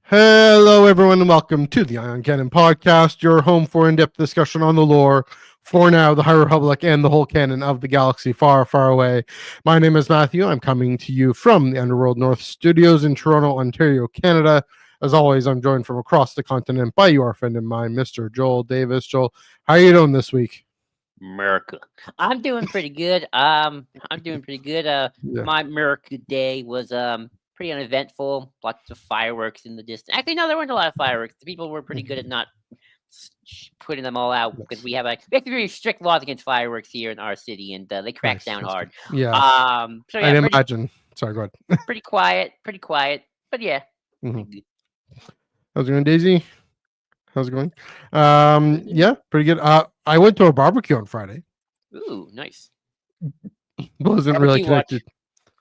Hello, everyone, and welcome to the Ion Canon Podcast, your home for in-depth discussion on the lore, for now, the High Republic, and the whole canon of the galaxy far, far away. My name is Matthew. I'm coming to you from the Underworld North Studios in Toronto, Ontario, Canada. As always, I'm joined from across the continent by your friend and mine, Mr. Joel Davis. Joel, how are you doing this week? America. I'm doing pretty good. I'm doing pretty good. Yeah. My America Day was pretty uneventful. Lots of fireworks in the distance. Actually, no, there weren't a lot of fireworks. The people were pretty good at not putting them all out because we have very strict laws against fireworks here in our city, and they crack down hard. Yeah. So I'd yeah, imagine. Sorry, go ahead. pretty quiet, but yeah. Mhm. Good. How's it going, Daisy? How's it going? Yeah, pretty good. I went to a barbecue on Friday. Ooh, nice. Wasn't really Barbecue connected. watch.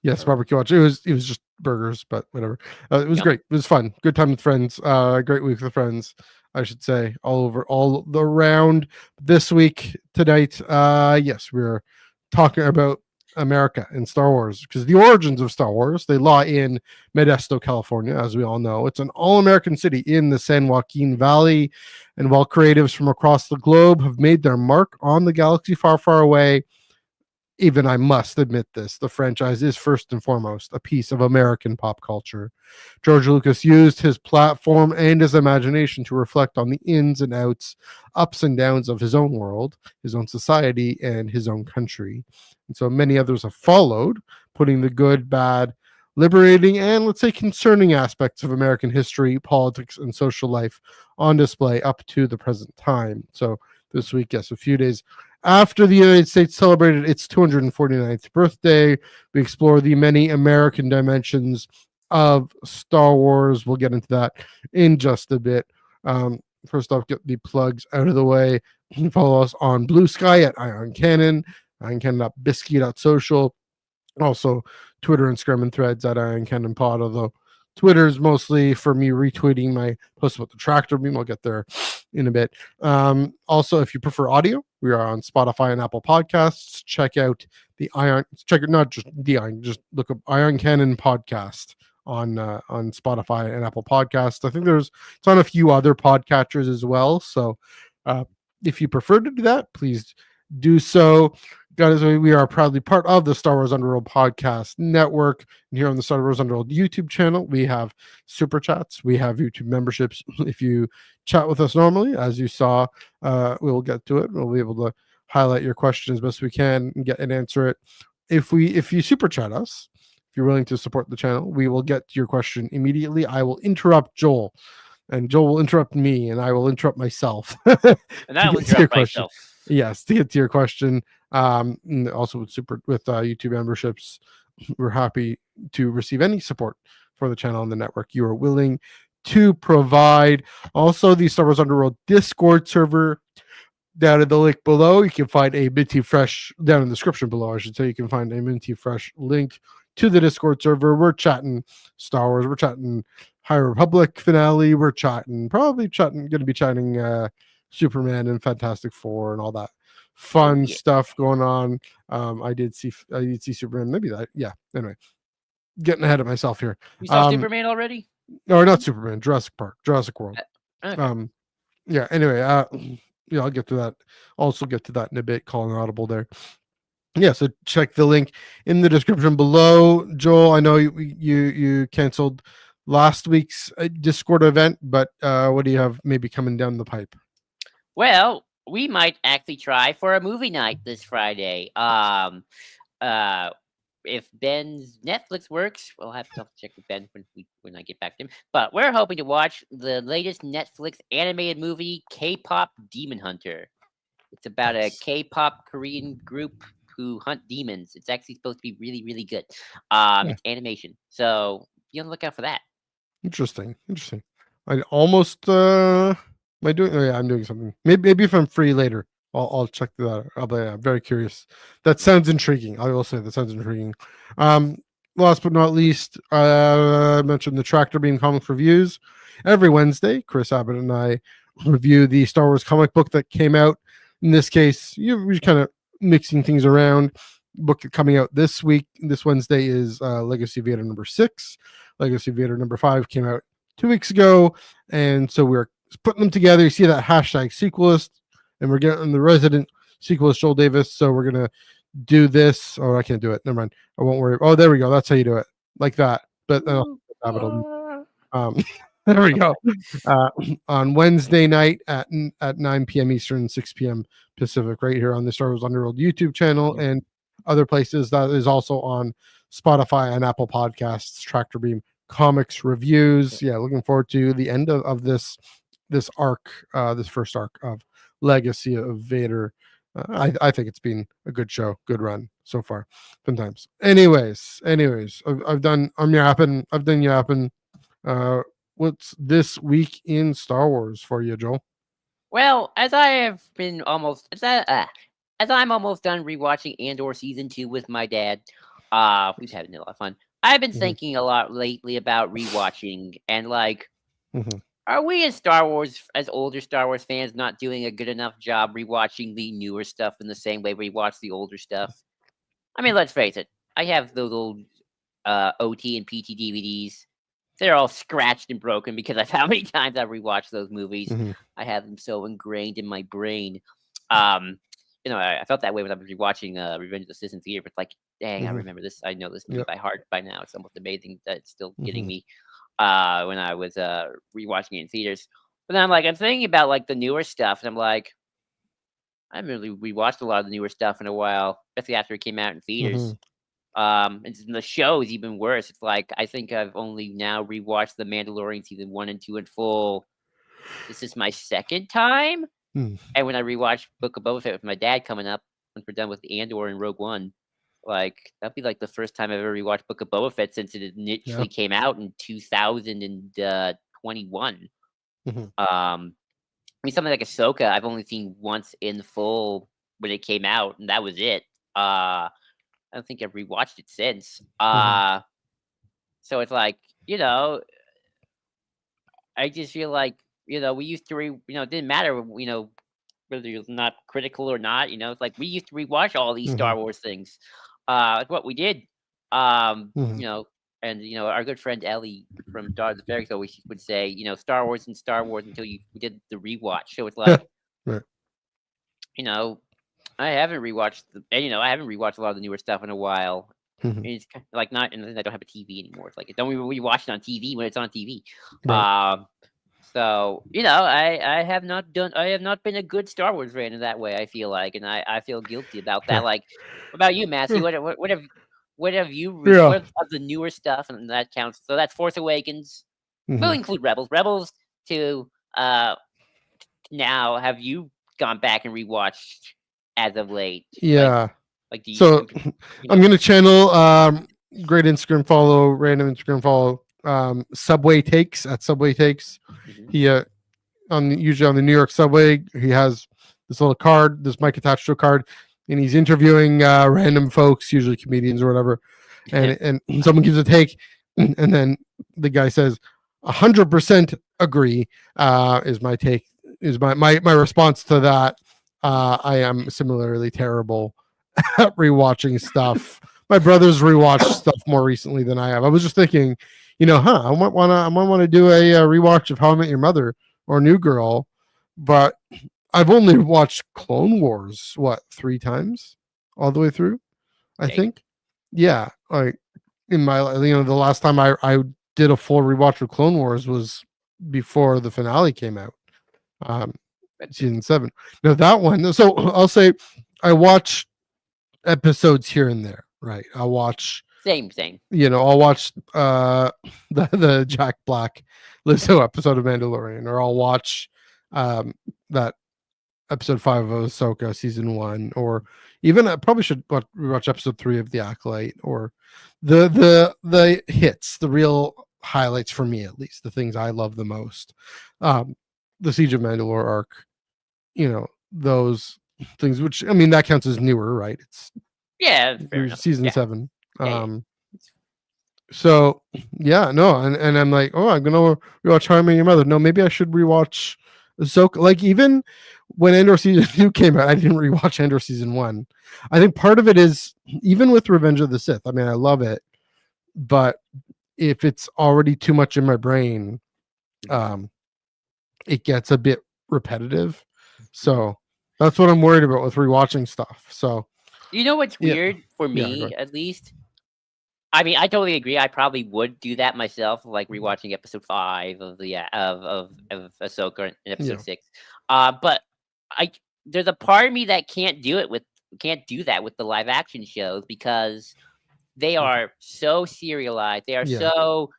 Yes, barbecue watch. It was just burgers, but whatever. It was Yum. great. It was fun. Good time with friends. Great week with friends, I should say. All around this week tonight. Yes, we're talking about America and Star Wars because the origins of Star Wars, they lie in Modesto, California, as we all know. It's an all-American city in the San Joaquin Valley, and while creatives from across the globe have made their mark on the galaxy far, far away, even I must admit this, the franchise is first and foremost a piece of American pop culture. George Lucas used his platform and his imagination to reflect on the ins and outs, ups and downs of his own world, his own society, and his own country. And so many others have followed, putting the good, bad, liberating, and let's say concerning aspects of American history, politics, and social life on display up to the present time. So this week, yes, a few days after the United States celebrated its 249th birthday, we explore the many American dimensions of Star Wars. We'll get into that in just a bit. First off, get the plugs out of the way. You can follow us on Blue Sky at Ion Cannon, ioncannon.bisky.social. Also, Twitter, Instagram, and Threads at Ion Cannon Pod, although Twitter is mostly for me retweeting my post about the tractor beam. I'll get there in a bit. Also, if you prefer audio, we are on Spotify and Apple Podcasts. Check out not just the Ion, just look up Ion Cannon Podcast on Spotify and Apple Podcasts. I think it's on a few other podcatchers as well. So if you prefer to do that, please do so. Guys, we are proudly part of the Star Wars Underworld Podcast Network. And here on the Star Wars Underworld YouTube channel, we have super chats. We have YouTube memberships. If you chat with us normally, as you saw, we'll get to it. We'll be able to highlight your question as best we can and answer it. If you super chat us, if you're willing to support the channel, we will get to your question immediately. I will interrupt Joel, and Joel will interrupt me, and I will interrupt myself. And I will interrupt myself. Yes, to get to your question. Also with YouTube memberships, we're happy to receive any support for the channel and the network you are willing to provide. Also, the Star Wars Underworld Discord server down in the link below. You can find a Minty Fresh down in the description below. I should say you can find a Minty Fresh link to the Discord server. We're chatting Star Wars. We're chatting High Republic finale. We're going to be chatting Superman and Fantastic Four and all that fun stuff going on. I did see Superman. Maybe that. Yeah. Anyway, getting ahead of myself here. You saw Superman already? No, not Superman. Jurassic World. Okay. Yeah. Anyway, I'll get to that. Also get to that in a bit. Calling audible there. Yeah. So check the link in the description below. Joel, I know you canceled last week's Discord event, but what do you have maybe coming down the pipe? Well, we might actually try for a movie night this Friday. If Ben's Netflix works, we'll have to check with Ben when I get back to him. But we're hoping to watch the latest Netflix animated movie, K-pop Demon Hunter. It's about a K-pop Korean group who hunt demons. It's actually supposed to be really, really good. It's animation, so be on the lookout for that. Interesting. I almost am I doing? Oh, yeah, I'm doing something. Maybe if I'm free later, I'll check that out. I'll be very curious. That sounds intriguing. I will say that sounds intriguing. Last but not least, I mentioned the Tractor Beam Comics reviews. Every Wednesday, Chris Abbott and I review the Star Wars comic book that came out. In this case, we're kind of mixing things around. Book coming out this week, this Wednesday, is Legacy Vader number 6. Legacy Vader number 5 came out 2 weeks ago, and so we're putting them together. You see that hashtag sequelist, and we're getting the resident sequelist Joel Davis. So we're gonna do this. Oh, I can't do it. Never mind. I won't worry. Oh, there we go. That's how you do it, like that. But there we go. On Wednesday night at 9 p.m. Eastern, 6 p.m. Pacific, right here on the Star Wars Underworld YouTube channel and other places. That is also on Spotify and Apple Podcasts. Tractor Beam Comics reviews. Yeah, looking forward to the end of this arc, this first arc of Legacy of Vader. I think it's been a good show, good run so far. Sometimes. Anyways, I've done yapping. I've done yapping. What's this week in Star Wars for you, Joel? Well, as I have been almost as I'm almost done rewatching Andor season 2 with my dad, we've had a lot of fun. I've been thinking a lot lately about rewatching and like, are we as older Star Wars fans not doing a good enough job rewatching the newer stuff in the same way we watch the older stuff? I mean, let's face it. I have those old OT and PT DVDs. They're all scratched and broken because of how many times I've rewatched those movies. I have them so ingrained in my brain. I felt that way when I was rewatching Revenge of the Sith in theater. But like, dang, I remember this. I know this movie by heart by now. It's almost amazing that it's still getting me when I was rewatching it in theaters. But then I'm thinking about like the newer stuff, and I'm like, I haven't really rewatched a lot of the newer stuff in a while, especially after it came out in theaters. And the show is even worse. It's like I think I've only now rewatched The Mandalorian season 1 and 2 in full. This is my second time. And when I rewatched Book of Boba Fett with my dad coming up, once we're done with Andor and Rogue One, like that'd be like the first time I've ever rewatched Book of Boba Fett since it initially came out in 2021. I mean, something like Ahsoka, I've only seen once in full when it came out, and that was it. I don't think I've rewatched it since. So it's like, I just feel like, we used to, it didn't matter, whether you're not critical or not, it's like we used to rewatch all these Star Wars things. It's what we did. And, our good friend Ellie from Daughters of Ferrix always would say, Star Wars and Star Wars until we did the rewatch. So it's like, I haven't rewatched I haven't rewatched a lot of the newer stuff in a while. It's kind of like not, and I don't have a TV anymore. It's like don't even rewatch it on TV when it's on TV. So I have not been a good Star Wars fan in that way. I feel like, and I feel guilty about that. Like, what about you, Matthew? What have you what of the newer stuff, and that counts? So that's Force Awakens. We'll include Rebels. Rebels to now. Have you gone back and rewatched as of late? Like do you, so I'm gonna channel great Instagram follow, random Instagram follow, Subway Takes at Subway Takes. He usually on the New York subway, he has this little card, this mic attached to a card, and he's interviewing random folks, usually comedians or whatever, and someone gives a take, and then the guy says 100% agree is my take, is my response to that. I am similarly terrible at rewatching stuff. My brother's rewatched stuff more recently than I have. I was just thinking, I might want to do a rewatch of How I Met Your Mother or New Girl, but I've only watched Clone Wars 3 times all the way through. I think, like in my the last time I did a full rewatch of Clone Wars was before the finale came out. Season 7. Now that one, so I'll say I watch episodes here and there, right? I'll watch same. I'll watch the Jack Black Lizzo episode of Mandalorian, or I'll watch that episode 5 of Ahsoka season 1, or even I probably should watch episode 3 of The Acolyte, or the hits, the real highlights for me, at least the things I love the most. The Siege of Mandalore arc, those things, which I mean that counts as newer, right? It's season 7. So and I'm like, I'm gonna rewatch How I Met Your Mother. No, maybe I should rewatch Ahsoka. Like even when Andor season 2 came out, I didn't rewatch Andor season 1. I think part of it is even with Revenge of the Sith. I mean, I love it, but if it's already too much in my brain, Mhm. um, it gets a bit repetitive. So that's what I'm worried about with rewatching stuff. So You know what's yeah, weird for yeah, go me, ahead. at least? I mean, I totally agree. I probably would do that myself, like rewatching episode 5 of the of Ahsoka and episode Yeah, 6. But I there's a part of me that can't do that with the live action shows because they mhm, are so serialized. They are yeah, so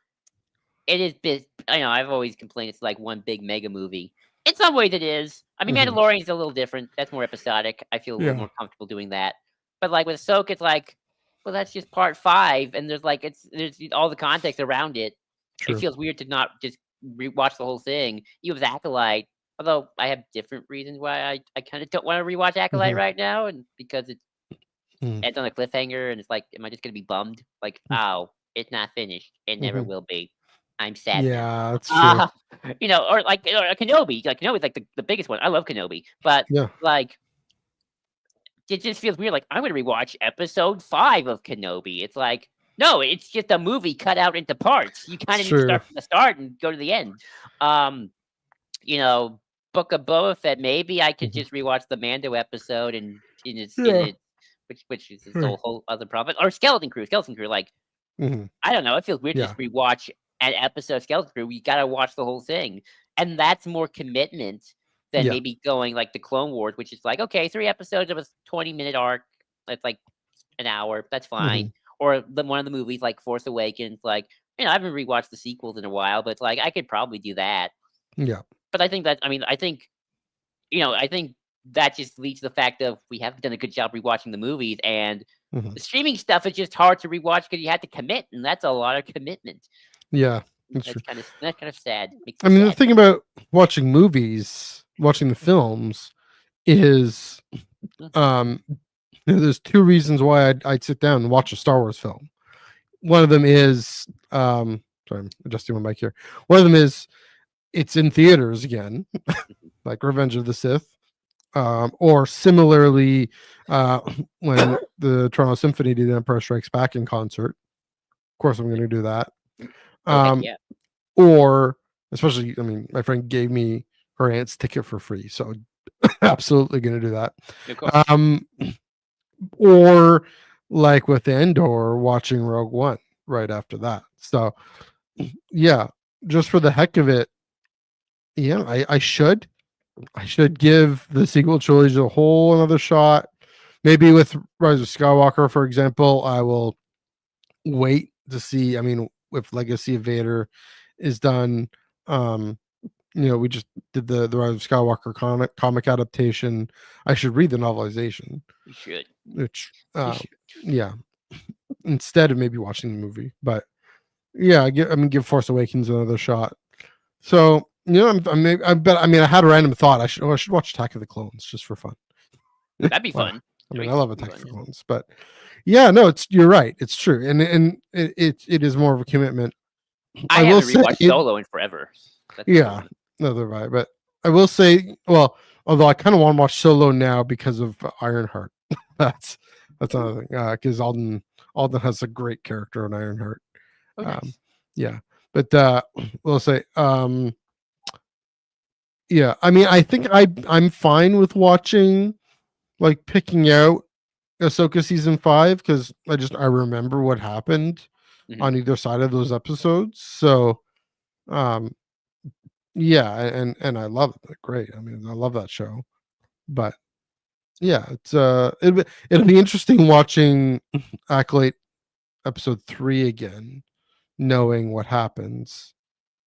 it is big. I know I've always complained it's like one big mega movie. In some ways it is. I mean, hmm, Mandalorian's a little different. That's more episodic. I feel a little yeah, more comfortable doing that. But like with Ahsoka, it's like, well, that's just part 5, and there's all the context around it. It true. feels weird to not just rewatch the whole thing. You have Acolyte, although I have different reasons why I kind of don't want to rewatch Acolyte Hmm, right now, and because it hmm, ends on a cliffhanger, and it's like, am I just gonna be bummed? Like, oh, it's not finished. It never hmm. will be. I'm sad now. Yeah, that's true. Uh, or like Kenobi. Like Kenobi's like the biggest one. I love Kenobi, but Yeah, like it just feels weird. Like I'm gonna rewatch episode 5 of Kenobi. It's like no, it's just a movie cut out into parts. You kind it's of need to true. start from the start and go to the end. Um, you know, Book of Boba Fett. Maybe I could Hmm. just rewatch the Mando episode and in Yeah, it, which is its right. whole other problem. Or Skeleton Crew. Skeleton Crew. Like Hmm. I don't know. It feels weird to Yeah, just rewatch an episode of Skeleton Crew. You gotta watch the whole thing, and that's more commitment than yeah, maybe going like the Clone Wars, which is like okay, 3 episodes of a 20-minute arc. That's like an hour. That's hmm, fine. Or one of the movies like Force Awakens. Like I haven't rewatched the sequels in a while, but it's like I could probably do that. yeah, But I think that I think I think that just leads to the fact of we haven't done a good job rewatching the movies, and hmm, the streaming stuff is just hard to rewatch because you had to commit, and that's a lot of commitment. yeah. That's true. That's kind of sad. Makes I me mean, the sad. thing about watching movies, watching the films, is Mhm. um, there's two reasons why I'd sit down and watch a Star Wars film. One of them is sorry, I'm adjusting my mic here. One of them is it's in theaters again, like Revenge of the Sith. Or similarly, uh, when the Toronto Symphony did Empire Strikes Back in concert. Of course, I'm going to do that. Oh heck Um, yeah! or especially, I mean, my friend gave me her aunt's ticket for free, so absolutely going to do that. Of course. Um, or like with Andor, watching Rogue One right after that. So yeah, just for the heck of it, yeah, I should give the sequel trilogy a whole another shot. Maybe with Rise of Skywalker, for example, I will wait to see. I mean, if Legacy of Vader is done, um, we just did the Rise of Skywalker comic adaptation. I should read the novelization, You should. which You should. yeah, instead of maybe watching the movie. But yeah, give Force Awakens another shot. So I mean, I had a random thought. I should watch Attack of the Clones just for fun. That'd be Well, fun. I mean, I That'd love be Attack of fun. the Yeah. Clones, but yeah, no, you're right. It's true, and it is more of a commitment. I I will haven't say, rewatched Solo in forever. That's another yeah, one. neither have I. But I will say, well, although I kind of want to watch Solo now because of Ironheart. that's that's Ooh. another thing. Because Alden has a great character in Ironheart. Oh, Um, nice. yeah, but we'll say, yeah. I mean, I think I'm fine with watching, like picking out Ahsoka season 5 because I remember what happened Hmm. on either side of those episodes. So um yeah, and I love it. Great. I mean, I love that show. But yeah, it'll be interesting watching Acolyte episode 3 again, knowing what happens.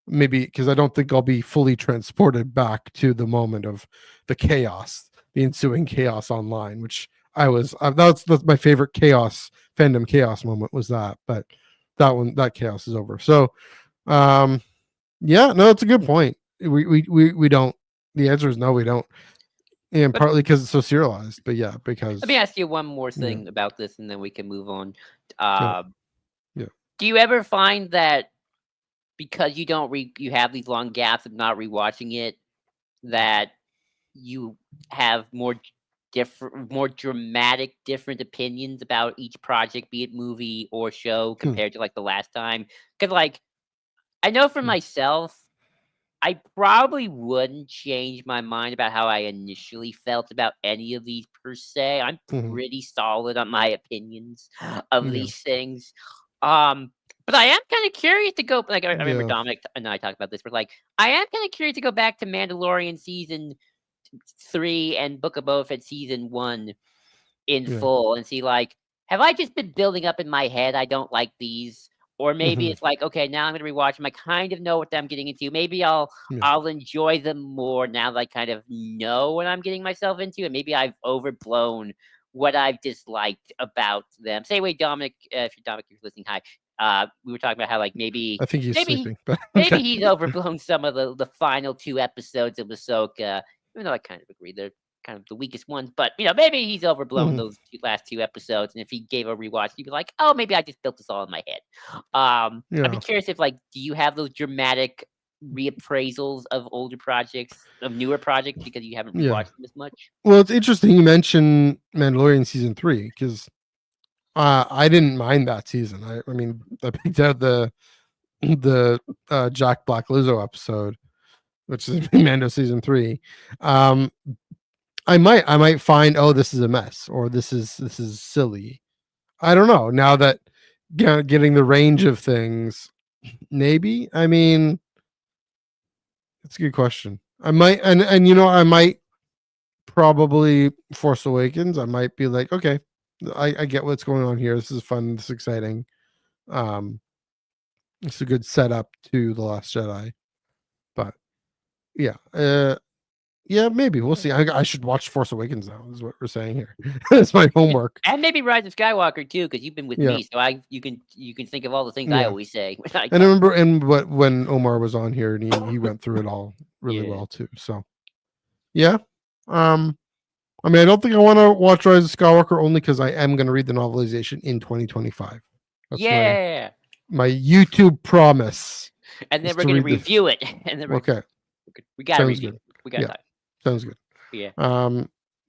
Maybe because I don't think I'll be fully transported back to the moment of the chaos, the ensuing chaos online, which that's my favorite fandom chaos moment was that. But that chaos is over. So um yeah, no, it's a good point. We don't. The answer is no, we don't, and Let, partly because it's so serialized. But yeah, let me because ask you one more yeah, thing about this, and then we can move on. yeah, Uh, yeah. do you ever find that because you have these long gaps of not rewatching it, that you have more dramatic, different opinions about each project, be it movie or show, Hmm, compared to like the last time? Because like I know for hmm, myself, I probably wouldn't change my mind about how I initially felt about any of these per se. I'm Mhm. pretty solid on my opinions of Yeah. these things. Um, but I am kind of curious to go. Like I remember Yeah. Dominic and I talked about this, but like I am kind of curious to go back to Mandalorian season 3 and Book of Boba Fett season 1 in Yeah. full and see, like, have I just been building up in my head, I don't like these? Or maybe Mhm. it's like, okay, now I'm gonna rewatch them. I kind of know what I'm getting into. Maybe Yeah. I'll enjoy them more now that I kind of know what I'm getting myself into, and maybe I've overblown what I've disliked about them. Say, wait, Dominic, if you're Dominic, you're listening, hi. We were talking about how like I think he's maybe sleeping, but maybe okay. he's overblown some of the final 2 episodes of Ahsoka, even though I kind of agree they're kind of the weakest ones, but, maybe he's overblown Mhm. those last 2 episodes, and if he gave a rewatch, he'd be like, "Oh, maybe I just built this all in my head." I'd be Yeah. curious if, like, do you have those dramatic reappraisals of older projects, of newer projects because you haven't Yeah. rewatched them as much? Well, it's interesting you mentioned Mandalorian season 3 because I didn't mind that season. I mean, I picked out the Jack Black Lizzo episode, which is Mando season 3. Um, I might find, oh, this is a mess, or this is silly. I don't know. Now that getting the range of things, maybe. I mean, it's a good question. I might, and I might probably Force Awakens. I might be like, okay, I get what's going on here. This is fun. This is exciting. Um, it's a good setup to the Last Jedi. But yeah, yeah, maybe we'll see. I should watch Force Awakens now. Is what we're saying here. That's my homework. And maybe Rise of Skywalker too, because you've been with Yeah, me, so you can think of all the things I yeah. always say when I And I talk. remember, when Omar was on here, and he went through it all really Yeah. well too. So yeah, um, I mean, I don't think I want to watch Rise of Skywalker only because I am going to read the novelization in 2025. That's Yeah! my YouTube promise And is then we're to gonna read the. review it, and then Okay, we gotta sounds review good. it. We got Yeah, time. sounds good. Yeah.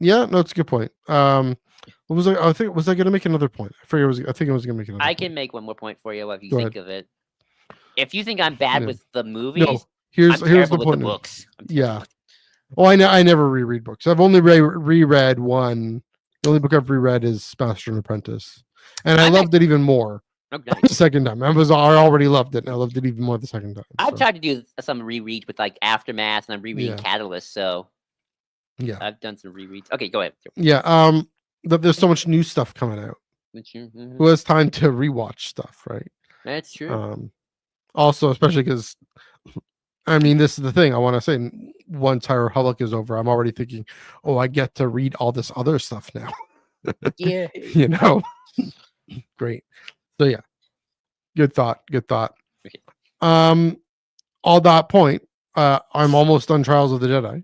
Yeah, no, it's a good point. What was I think was I going to make another point? I forget. I think I was going to make another I point. can make one more point for you if you Go think ahead. of it. If you think I'm bad Yeah. with the movies, No, here's I'm here's terrible the with the point. books. I'm terrible Yeah. with Oh, I never reread books. I've only reread one. The only book I've reread is Master and Apprentice, and I I'm loved it even more oh, the nice. second time. I already loved it, and I loved it even more the second time. I've So tried to do some rereads with like Aftermath, and I'm rereading yeah, Catalyst, so yeah, I've done some rereads. Okay, go ahead. yeah. That there's so much new stuff coming out. Mhm. Who has time to rewatch stuff, right? That's true. Um, Also, especially because I mean, this is the thing I want to say. Once High Republic is over, I'm already thinking, oh, I get to read all this other stuff now. Yeah. you know, great. So yeah, good thought. Good thought. Okay. Um, on that point, I'm almost done Trials of the Jedi.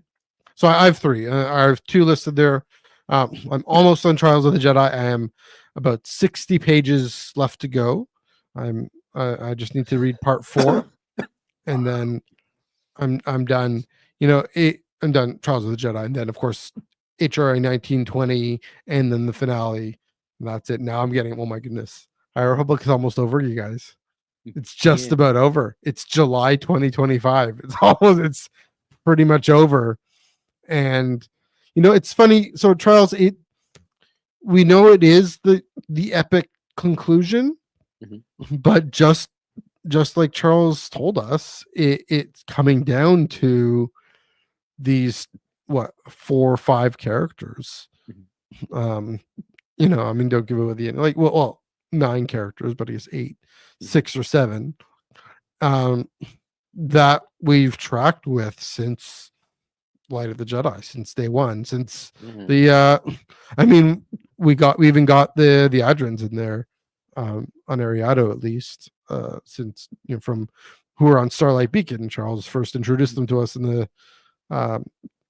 So I have 3. I have 2 listed there. I'm almost done Trials of the Jedi. I am about 60 pages left to go. I just need to read part 4, and then I'm done. I'm done Trials of the Jedi, and then of course HRA 1920, and then the finale. And that's it. Now I'm getting. Oh my goodness, High Republic is almost over, you guys. It's just Yeah. about over. It's July 2025. It's pretty much over. And it's funny. So Trials, we know it is the epic conclusion, Mhm. but just like Charles told us, it's coming down to these, what, 4 or 5 characters. Mhm. Um, I mean, don't give away the end. Like, well, 9 characters, but he's 8, 6 or 7. Um, that we've tracked with since Light of the Jedi, since day one, since Mhm. the I mean, we even got the Adrins in there, on Ariado at least, since from who were on Starlight Beacon. Charles first introduced them to us in the um,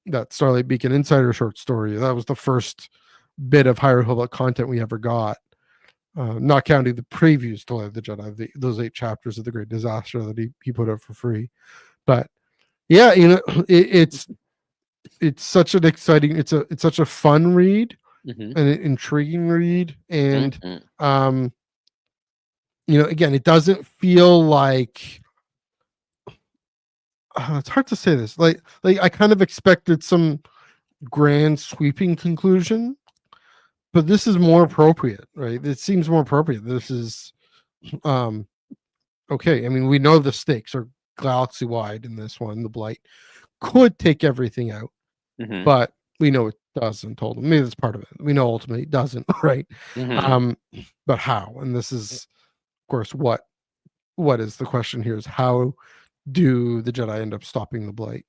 that Starlight Beacon Insider short story. That was the first bit of High Republic content we ever got, not counting the previews to Light of the Jedi, those 8 chapters of the Great Disaster that he put out for free. But yeah, it's such an exciting, it's such a fun read, Mhm. an intriguing read, and Mhm. um, again, it doesn't feel like it's hard to say this. Like I kind of expected some grand sweeping conclusion, but this is more appropriate, right? It seems more appropriate. This is um okay. I mean, we know the stakes are galaxy wide in this one. The blight could take everything out, Mm-hmm. but we know it doesn't. Told them maybe that's part of it. We know ultimately it doesn't, right? Mm-hmm. But how? And this is, of course, what is the question here is how do the Jedi end up stopping the blight?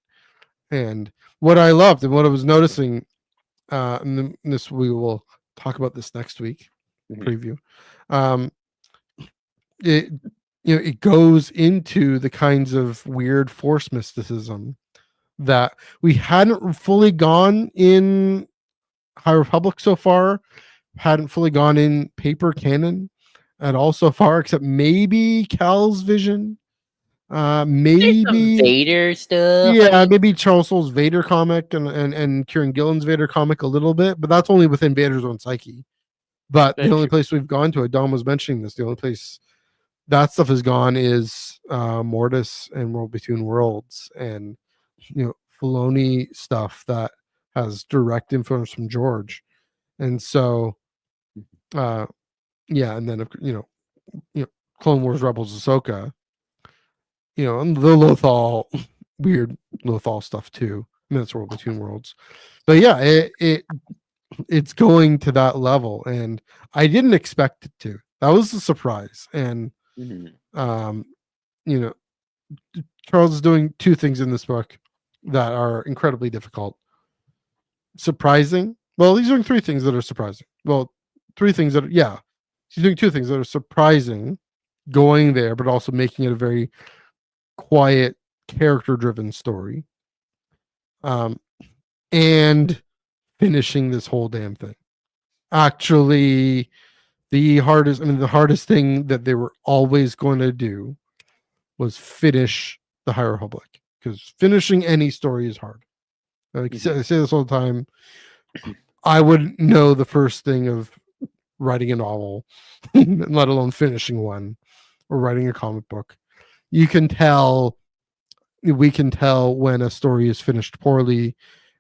And what I loved and what I was noticing, and this we will talk about this next week Mm-hmm. preview. It it goes into the kinds of weird force mysticism that we hadn't fully gone in High Republic so far, hadn't fully gone in paper canon at all so far, except maybe Cal's vision. There's some Maybe Vader stuff. I yeah, mean, maybe Charles Soule's Vader comic and Kieran Gillen's Vader comic a little bit, but that's only within Vader's own psyche. But the that's only true. place we've gone to, Dom was mentioning this, the only place that stuff has gone is Mortis and World Between Worlds and Filoni stuff that has direct influence from George. And so yeah, and then Clone Wars Rebels Ahsoka, and the Lothal weird Lothal stuff too. And that's World Between Worlds. But yeah, it's going to that level, and I didn't expect it to. That was a surprise. And Mm-hmm. you know, Charles is doing two things in this book that are incredibly difficult. Surprising. Well, he's doing three things that are surprising. Well, three things that he's doing two things that are surprising, going there, but also making it a very quiet, character-driven story. And finishing this whole damn thing. Actually, the hardest thing that they were always going to do was finish the High Republic, because finishing any story is hard. Like Mm-hmm. I say this all the time. I wouldn't know the first thing of writing a novel, let alone finishing one or writing a comic book. We can tell when a story is finished poorly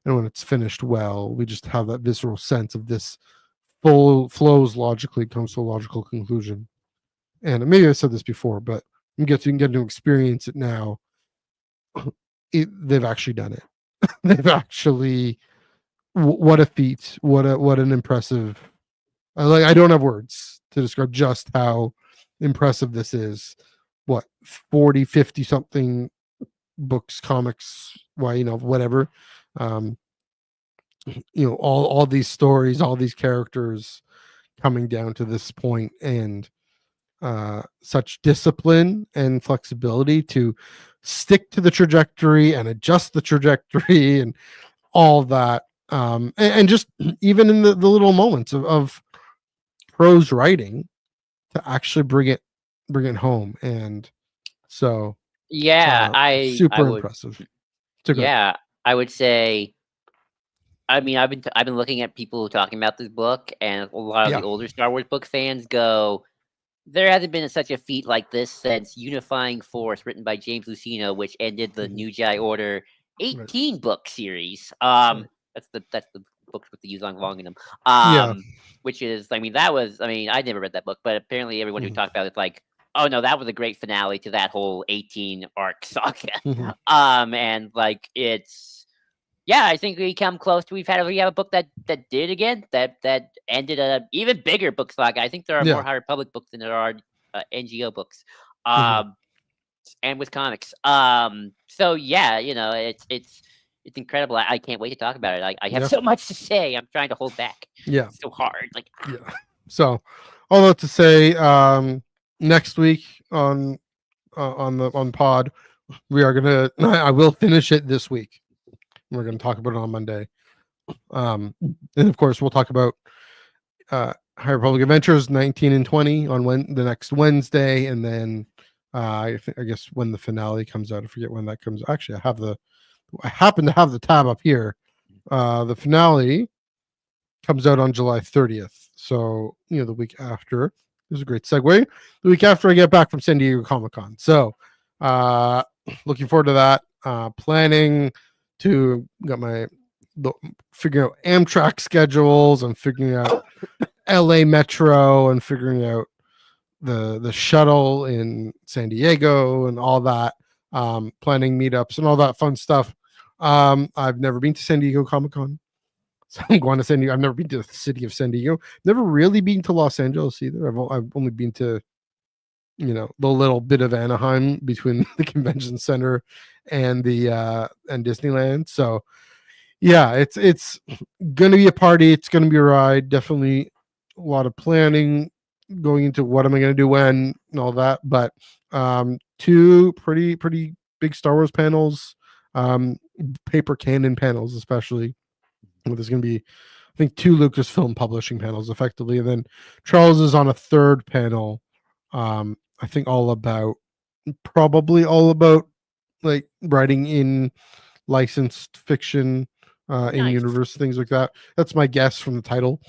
and when it's finished well. We just have that visceral sense of this flows logically, comes to a logical conclusion. And maybe I said this before, but you can get to experience it now. They've actually done it. They've actually what a feat, what an impressive. I don't have words to describe just how impressive this is. What 40, 50 something books, comics, whatever. All these stories, all these characters coming down to this point, and such discipline and flexibility to stick to the trajectory and adjust the trajectory and all that. And just even in the little moments of prose writing to actually bring it home. And so Yeah, I super would. impressive. So good. Yeah, I would say. I mean, I've been looking at people talking about this book, and a lot of Yeah. the older Star Wars book fans go, "There hasn't been such a feat like this since Unifying Force, written by James Luceno, which ended the New Jedi Order Right. 18 book series." Right. That's the books with the Yuzong long in them. Yeah. Which is, I mean, that was, I mean, I never read that book, but apparently everyone who talked about it's like, oh no, that was a great finale to that whole 18 arc saga. And like it's. Yeah, I think we come close to we have a book that did again that ended a even bigger book saga. I think there are more Yeah. High Republic books than there are NGO books, Mhm. and with comics. So yeah, it's incredible. I can't wait to talk about it. I have Yeah. so much to say. I'm trying to hold back. Yeah. It's so hard. Like Yeah. So all that to say, next week on pod, we are gonna I will finish it this week. We're gonna talk about it on Monday. And of course we'll talk about High Republic Adventures 19 and 20 on the next Wednesday, and then I guess when the finale comes out. I forget when that comes. Actually, I happen to have the tab up here. The finale comes out on July 30th. So, the week after. This is a great segue. The week after I get back from San Diego Comic Con. So, looking forward to that. planning to got my figuring out Amtrak schedules and figuring out LA Metro and figuring out the shuttle in San Diego and all that, planning meetups and all that fun stuff. I've never been to San Diego Comic Con, so I'm going to San Diego. I've never been to the city of San Diego. Never really been to Los Angeles either. I've only been to, the little bit of Anaheim between the convention center and the and Disneyland. So yeah, it's gonna be a party. It's gonna be a ride. Definitely a lot of planning going into what am I gonna do when and all that. But two pretty big Star Wars panels, paper canon panels especially. There's gonna be, I think, two Lucasfilm publishing panels effectively, and then Charles is on a third panel. I think probably all about like writing in licensed fiction, in Nice. universe, things like that. That's my guess from the title.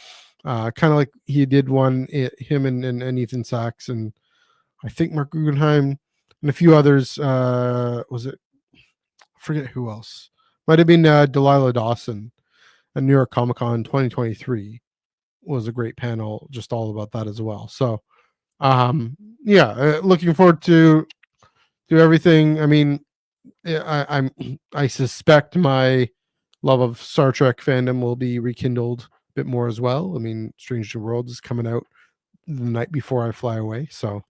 Kind of like he did one, him and Ethan Sachs, and I think Mark Guggenheim and a few others. Was it? I forget who else. Might have been Delilah Dawson at New York Comic Con 2023 was a great panel, just all about that as well. So, looking forward to everything. I mean, I suspect my love of Star Trek fandom will be rekindled a bit more as well. I mean, Strange New Worlds is coming out the night before I fly away, so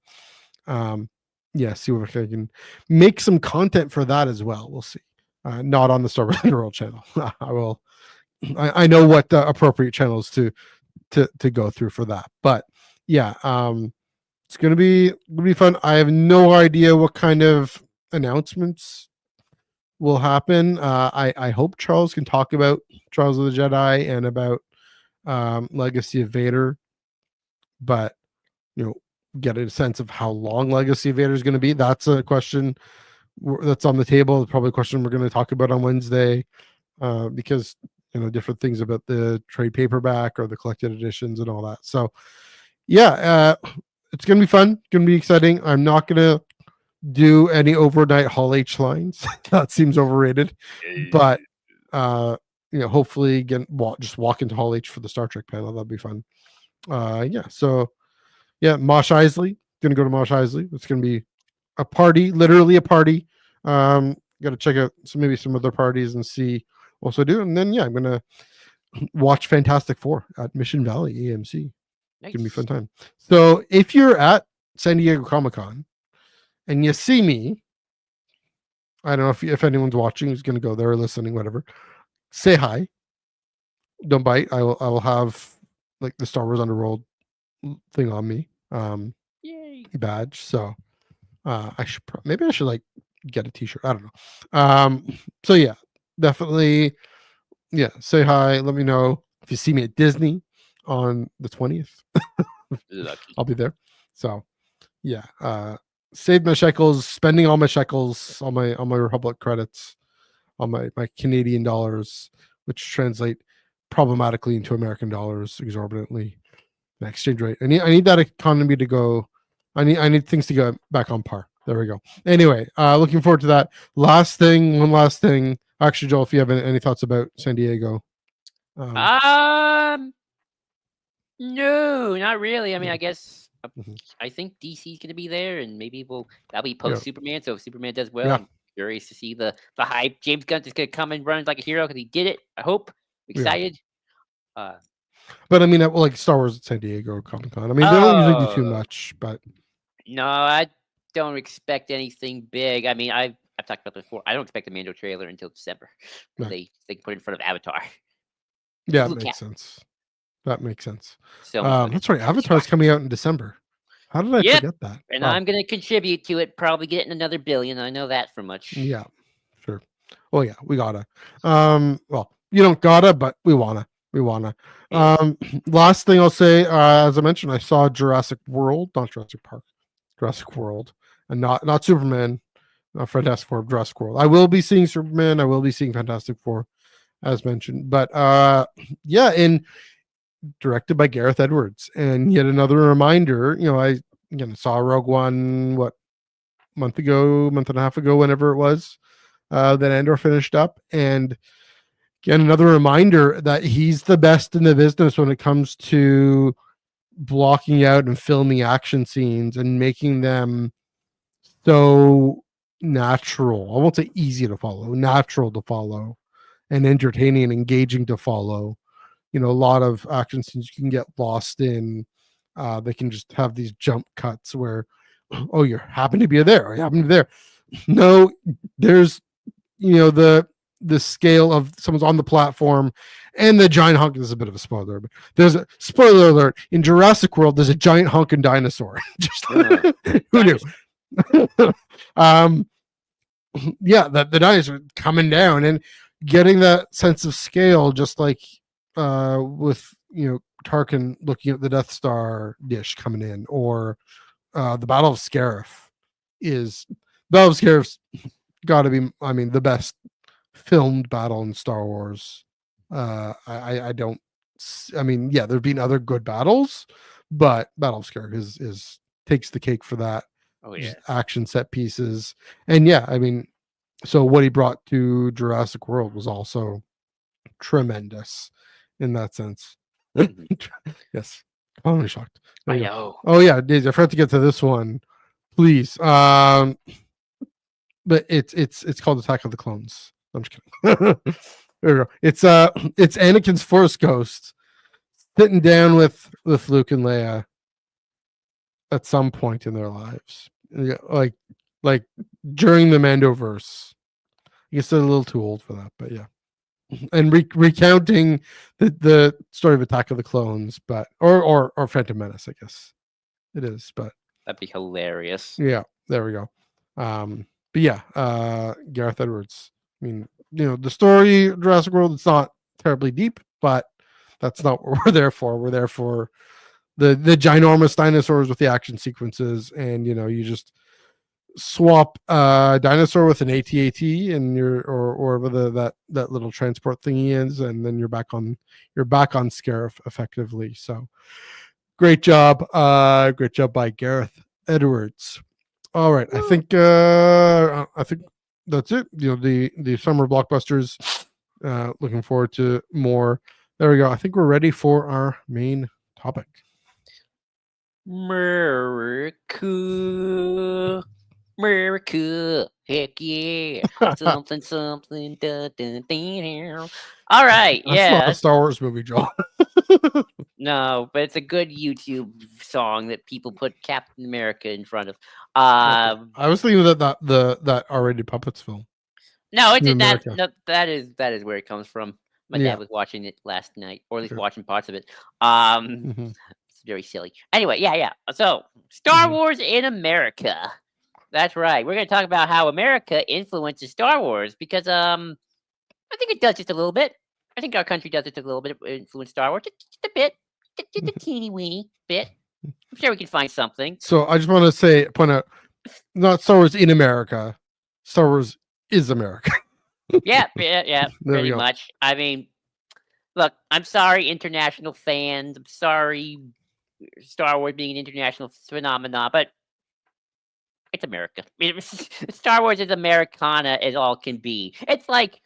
see if I can make some content for that as well. We'll see. Not on the Star Wars Underworld channel. I will. I know what the appropriate channels to go through for that, but yeah, it's gonna be fun. I have no idea what kind of announcements will happen. I hope Charles can talk about Trials of the Jedi and about Legacy of Vader, but get a sense of how long Legacy of Vader is going to be. That's a question that's on the table. Probably a question we're going to talk about on Wednesday, because different things about the trade paperback or the collected editions and all that. So yeah, it's going to be fun. Going to be exciting. I'm not going to do any overnight Hall H lines. That seems overrated. But hopefully again, just walk into Hall H for the Star Trek panel. That'll be fun. So Mosh Isley. Gonna go to Mosh Isley. It's gonna be a party, literally a party. Gotta check out some other parties and see what I do. And then I'm gonna watch Fantastic Four at Mission Valley AMC. Nice. It's gonna be a fun time. So if you're at San Diego Comic Con and you see me, I don't know if anyone's watching who's going to go there or listening, whatever, say hi. Don't bite. I will have like the Star Wars Underworld thing on me, Yay. badge. So I should maybe I should like get a t-shirt. I don't know. So yeah, definitely. Yeah. Say hi. Let me know if you see me at Disney on the 20th. Lucky. I'll be there. So yeah, save my shekels, spending all my shekels, all my Republic credits, all my Canadian dollars, which translate problematically into American dollars exorbitantly. The exchange rate. I need that economy to go. I need things to go back on par. There we go. Anyway, looking forward to that. One last thing. Actually, Joel, if you have any thoughts about San Diego. No, not really. I mean, I guess I think DC's gonna be there, and maybe that'll be post Superman. So if Superman does well, I'm curious to see the hype. James Gunn's just gonna come and run like a hero because he did it. I hope. Excited. But I mean, like Star Wars at San Diego Comic Con. I mean, they don't usually do too much, but no, I don't expect anything big. I mean, I've talked about this before. I don't expect the Mando trailer until December. Right. They can put it in front of Avatar. Yeah, that makes sense. That makes sense. So that's right. Avatar's coming out in December. How did I forget that? And I'm going to contribute to it. Probably getting another billion. I know that for much. Yeah, sure. Oh yeah, we gotta. Well, you don't gotta, but we wanna. Last thing I'll say, as I mentioned, I saw Jurassic World, not Jurassic Park, Jurassic World, and not Superman, not Fantastic Four, Jurassic World. I will be seeing Superman. I will be seeing Fantastic Four, as mentioned. But and directed by Gareth Edwards, and yet another reminder. I saw Rogue One month and a half ago, whenever it was. that Andor finished up, and again another reminder that he's the best in the business when it comes to blocking out and filming action scenes and making them so natural. I won't say easy to follow, natural to follow, and entertaining and engaging to follow. A lot of action scenes you can get lost in. They can just have these jump cuts where, oh, you happen to be there, or you happen to be there. No, there's the scale of someone's on the platform and the giant hunk. This is a bit of a spoiler, but there's a spoiler alert in Jurassic World. There's a giant honking dinosaur. Just who knew? Yeah, the dinosaur coming down and getting that sense of scale, just like with Tarkin looking at the Death Star dish coming in, or the Battle of Scarif. Battle of Scarif's got to be, the best filmed battle in Star Wars. I don't. Yeah, there've been other good battles, but Battle of Scarif is takes the cake for that. Oh yeah, action set pieces, and yeah, so what he brought to Jurassic World was also tremendous in that sense. Yes, I'm shocked. I know. Oh yeah, Daisy, I forgot to get to this one. Please, but it's called Attack of the Clones. I'm just kidding. There we go. It's Anakin's Force Ghost sitting down with Luke and Leia at some point in their lives, like during the Mandoverse. I guess they're a little too old for that, but yeah. And recounting the story of Attack of the Clones, but or Phantom Menace, I guess it is, but that'd be hilarious. Yeah, there we go. But yeah, Gareth Edwards. The story of Jurassic World, it's not terribly deep, but that's not what we're there for. We're there for the ginormous dinosaurs with the action sequences, and you just swap a dinosaur with an AT-AT and or whether that little transport thingy is, and then you're back on Scarif effectively. So great job by Gareth Edwards. All right, I think that's it. The summer blockbusters. Looking forward to more. There we go. I think we're ready for our main topic. America, heck yeah, something. All right, That's not a Star Wars movie, Joel. No, but it's a good YouTube song that people put Captain America in front of. I was thinking that R-rated Puppets film. No, it's that. No, that is where it comes from. My dad was watching it last night, or at least watching parts of it. It's very silly. Anyway, yeah. So, Star Wars in America. That's right. We're going to talk about how America influences Star Wars because I think it does just a little bit. I think our country does just a little bit of influence Star Wars, just a bit, just a teeny weeny bit. I'm sure we can find something. So I just want to point out, not Star Wars in America. Star Wars is America. Yeah, pretty much. Look, I'm sorry, international fans. I'm sorry, Star Wars being an international phenomenon, but it's America. Star Wars is Americana as all can be. It's like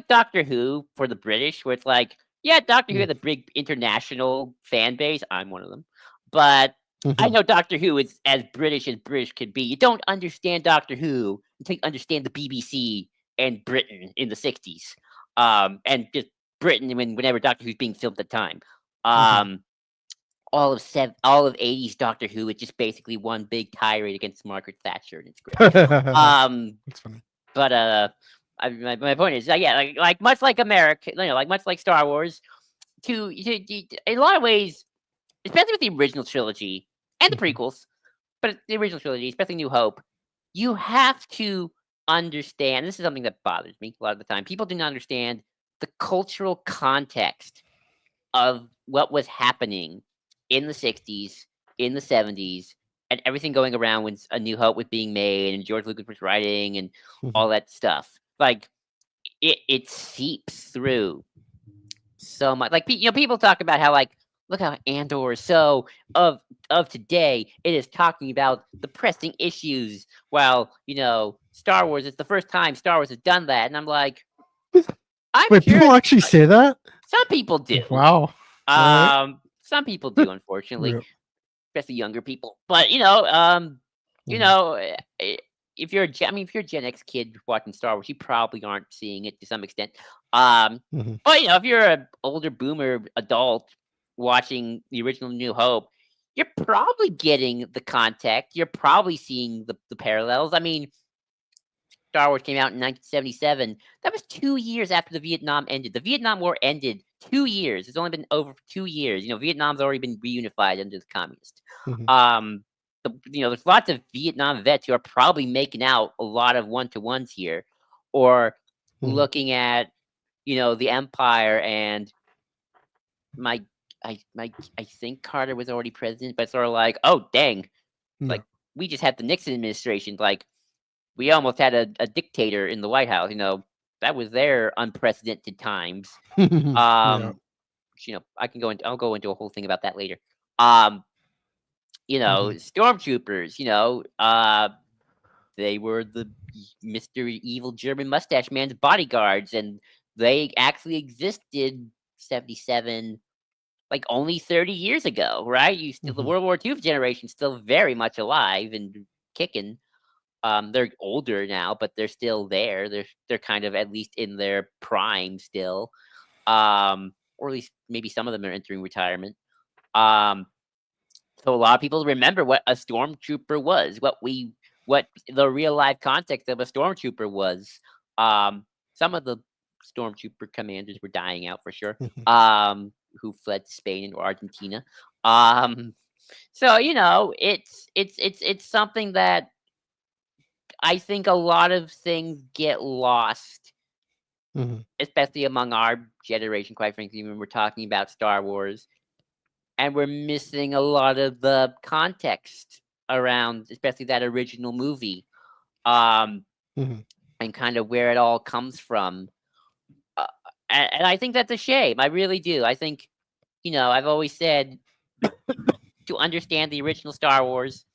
Doctor Who for the British, where it's like, yeah, Doctor Who has a big international fan base. I'm one of them. But I know Doctor Who is as British can be. You don't understand Doctor Who until you understand the BBC and Britain in the 60s. And just Britain whenever Doctor Who's being filmed at the time. All of 80s Doctor Who is just basically one big tirade against Margaret Thatcher, and it's great. That's funny. But my point is, like much like America, like much like Star Wars, to in a lot of ways, especially with the original trilogy and the prequels, but the original trilogy, especially New Hope, you have to understand. This is something that bothers me a lot of the time. People do not understand the cultural context of what was happening in the 60s, in the 70s, and everything going around when A New Hope was being made and George Lucas was writing and all that stuff. Like, it seeps through so much. Like, people talk about how, like, look how Andor is so of today. It is talking about the pressing issues, while Star Wars. It's the first time Star Wars has done that, and I'm like, I'm Wait, sure people actually say that? some people do. Wow. All right. Some people do, unfortunately, Yeah. especially younger people. But you Mhm. know, if you're if you're a Gen X kid watching Star Wars, you probably aren't seeing it to some extent. Um, Mhm. but if you're an older boomer adult watching the original New Hope, you're probably getting the context. You're probably seeing the parallels. I mean, Star Wars came out in 1977. That was 2 years after the Vietnam ended. The Vietnam War ended 2 years. It's only been over 2 years. Vietnam's already been reunified under the communists. Mhm. Um, there's lots of Vietnam vets who are probably making out a lot of one-to-ones here, or Mhm. looking at, the Empire and my, I think Carter was already president, but sort of like, oh dang, Yeah. like we just had the Nixon administration, like we almost had a dictator in the White House. That was their unprecedented times. Yeah. I'll go into a whole thing about that later. Um, Mhm. stormtroopers. They were the Mr. Evil German mustache man's bodyguards, and they actually existed 77, like only 30 years ago, right? The Mhm. World War II generation still very much alive and kicking. They're older now, but they're still there. They're kind of at least in their prime still. Or at least maybe some of them are entering retirement. Um, so a lot of people remember what a stormtrooper was, what the real life context of a stormtrooper was. Some of the stormtrooper commanders were dying out for sure. Mhm. Who fled to Spain or Argentina. Um, so it's something that I think a lot of things get lost, Mhm. especially among our generation, quite frankly, when we're talking about Star Wars, and we're missing a lot of the context around, especially that original movie, um, Mhm. and kind of where it all comes from. Uh, and I think that's a shame. I really do. I think, I've always said, to understand the original Star Wars,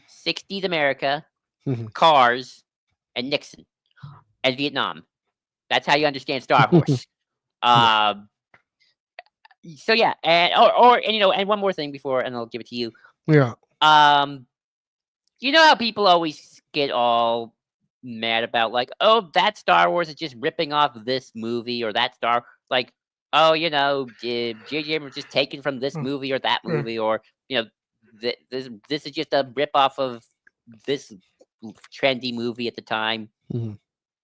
60s America, Mhm. cars, and Nixon, and Vietnam. That's how you understand Star Wars. Yeah. Um, so yeah, and one more thing before, and I'll give it to you. Yeah. Um, you know how people always get all mad about, like, oh, that Star Wars is just ripping off this movie, or that like, oh, J.J. Abrams just taken from this Mm. movie or that Yeah. movie, or this is just a rip off of this trendy movie at the time. Mhm.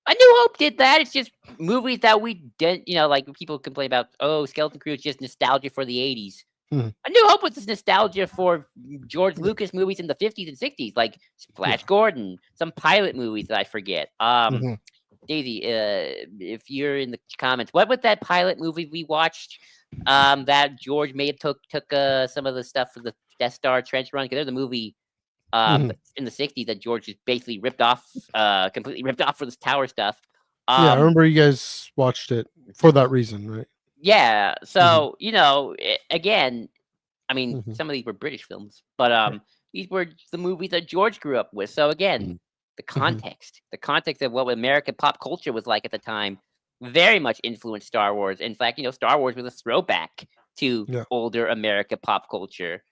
A New Hope did that. It's just movies that we did, like people complain about. Oh, Skeleton Crew is just nostalgia for the '80s. Mhm. A New Hope was just nostalgia for George Yeah. Lucas movies in the '50s and '60s, like Yeah. Flash Gordon, some pilot movies that I forget. Mhm. Daisy, if you're in the comments, what was that pilot movie we watched? That George may have took some of the stuff for the Death Star trench run, because there's a movie Mhm. in the '60s that George just basically ripped off, completely ripped off for this tower stuff. Yeah. I Um, remember you guys watched it for that reason, right? yeah, Mhm. so again, I mean, Mhm. some of these were British films, but Yeah. these were the movies that George grew up with. So again, Mhm. the context of what American pop culture was like at the time, very much influenced Star Wars. In fact, Star Wars was a throwback to Yeah. older America pop culture.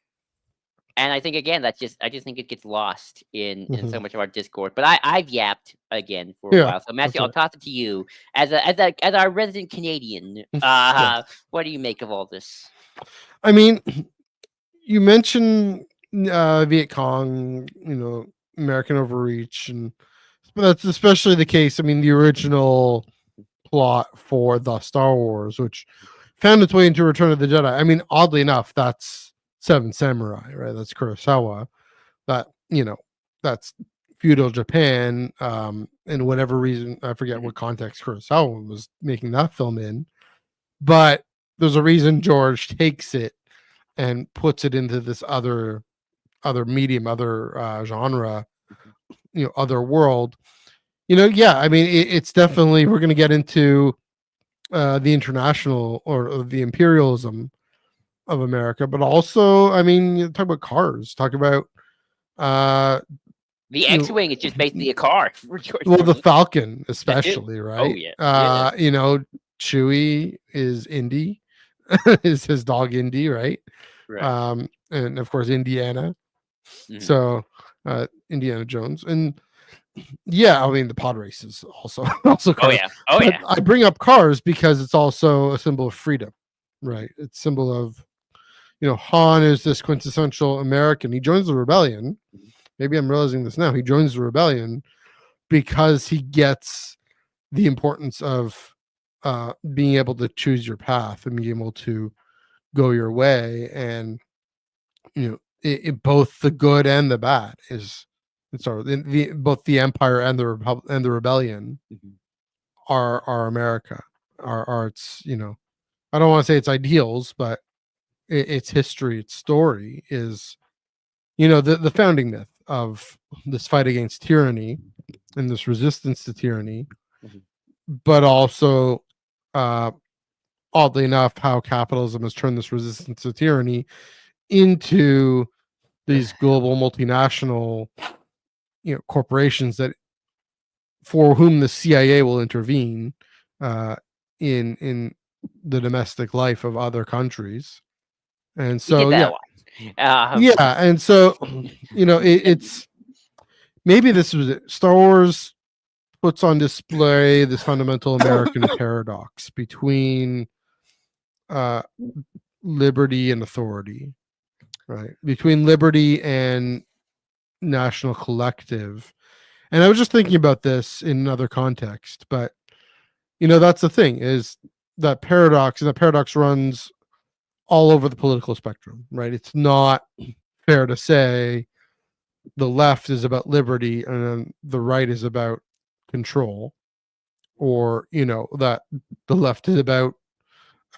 And I think again, I just think it gets lost in so Mhm. much of our discord. But I've yapped again for a Yeah. while. So Matthew, That's I'll right. toss it to you as our resident Canadian. Yes. What do you make of all this? I mean, you mentioned Viet Cong, American overreach, and but that's especially the case. I mean, the original plot for the Star Wars, which found its way into Return of the Jedi. I mean, oddly enough, that's Seven Samurai, right? That's Kurosawa. That that's feudal Japan. And whatever reason, I forget Mhm. what context Kurosawa was making that film in, but there's a reason George takes it and puts it into this other medium, other genre, Mhm. other world. Yeah, I mean, it's definitely, we're going to get into the international or the imperialism of America, but also, I mean, talk about cars, talk about uh, The you know, X-wing is just basically a car for George well, the Lucas. Falcon, That too. especially, Oh right? yeah, yeah. Chewie is Indy, is his dog Indy, right? Right. And of course Indiana. Mhm. So Indiana Jones, and yeah, I mean the pod races also Oh cars. yeah. Oh But yeah. I bring up cars because it's also a symbol of freedom, right? It's symbol of Han is this quintessential American. He joins the rebellion. Mhm. Maybe I'm realizing this now. He joins the rebellion because he gets the importance of being able to choose your path and being able to go your way, and both the good and the bad is sorry both the empire and the and the rebellion Mhm. are America, are its I don't want to say it's ideals, but its history, its story is the founding myth of this fight against tyranny and this resistance to tyranny, Mhm. but also uh oddly enough how capitalism has turned this resistance to tyranny into these global multinational corporations that for whom the CIA will intervene uh, in the domestic life of other countries. And We get so that a yeah, lot. and so it's maybe this was it. Star Wars puts on display this fundamental American paradox between uh, liberty and authority, right? Between liberty and national collective. And I was just thinking about this in another context, but that's the thing is that paradox, and that paradox runs all over the political spectrum, right? It's not fair to say the left is about liberty and then the right is about control, or that the left is about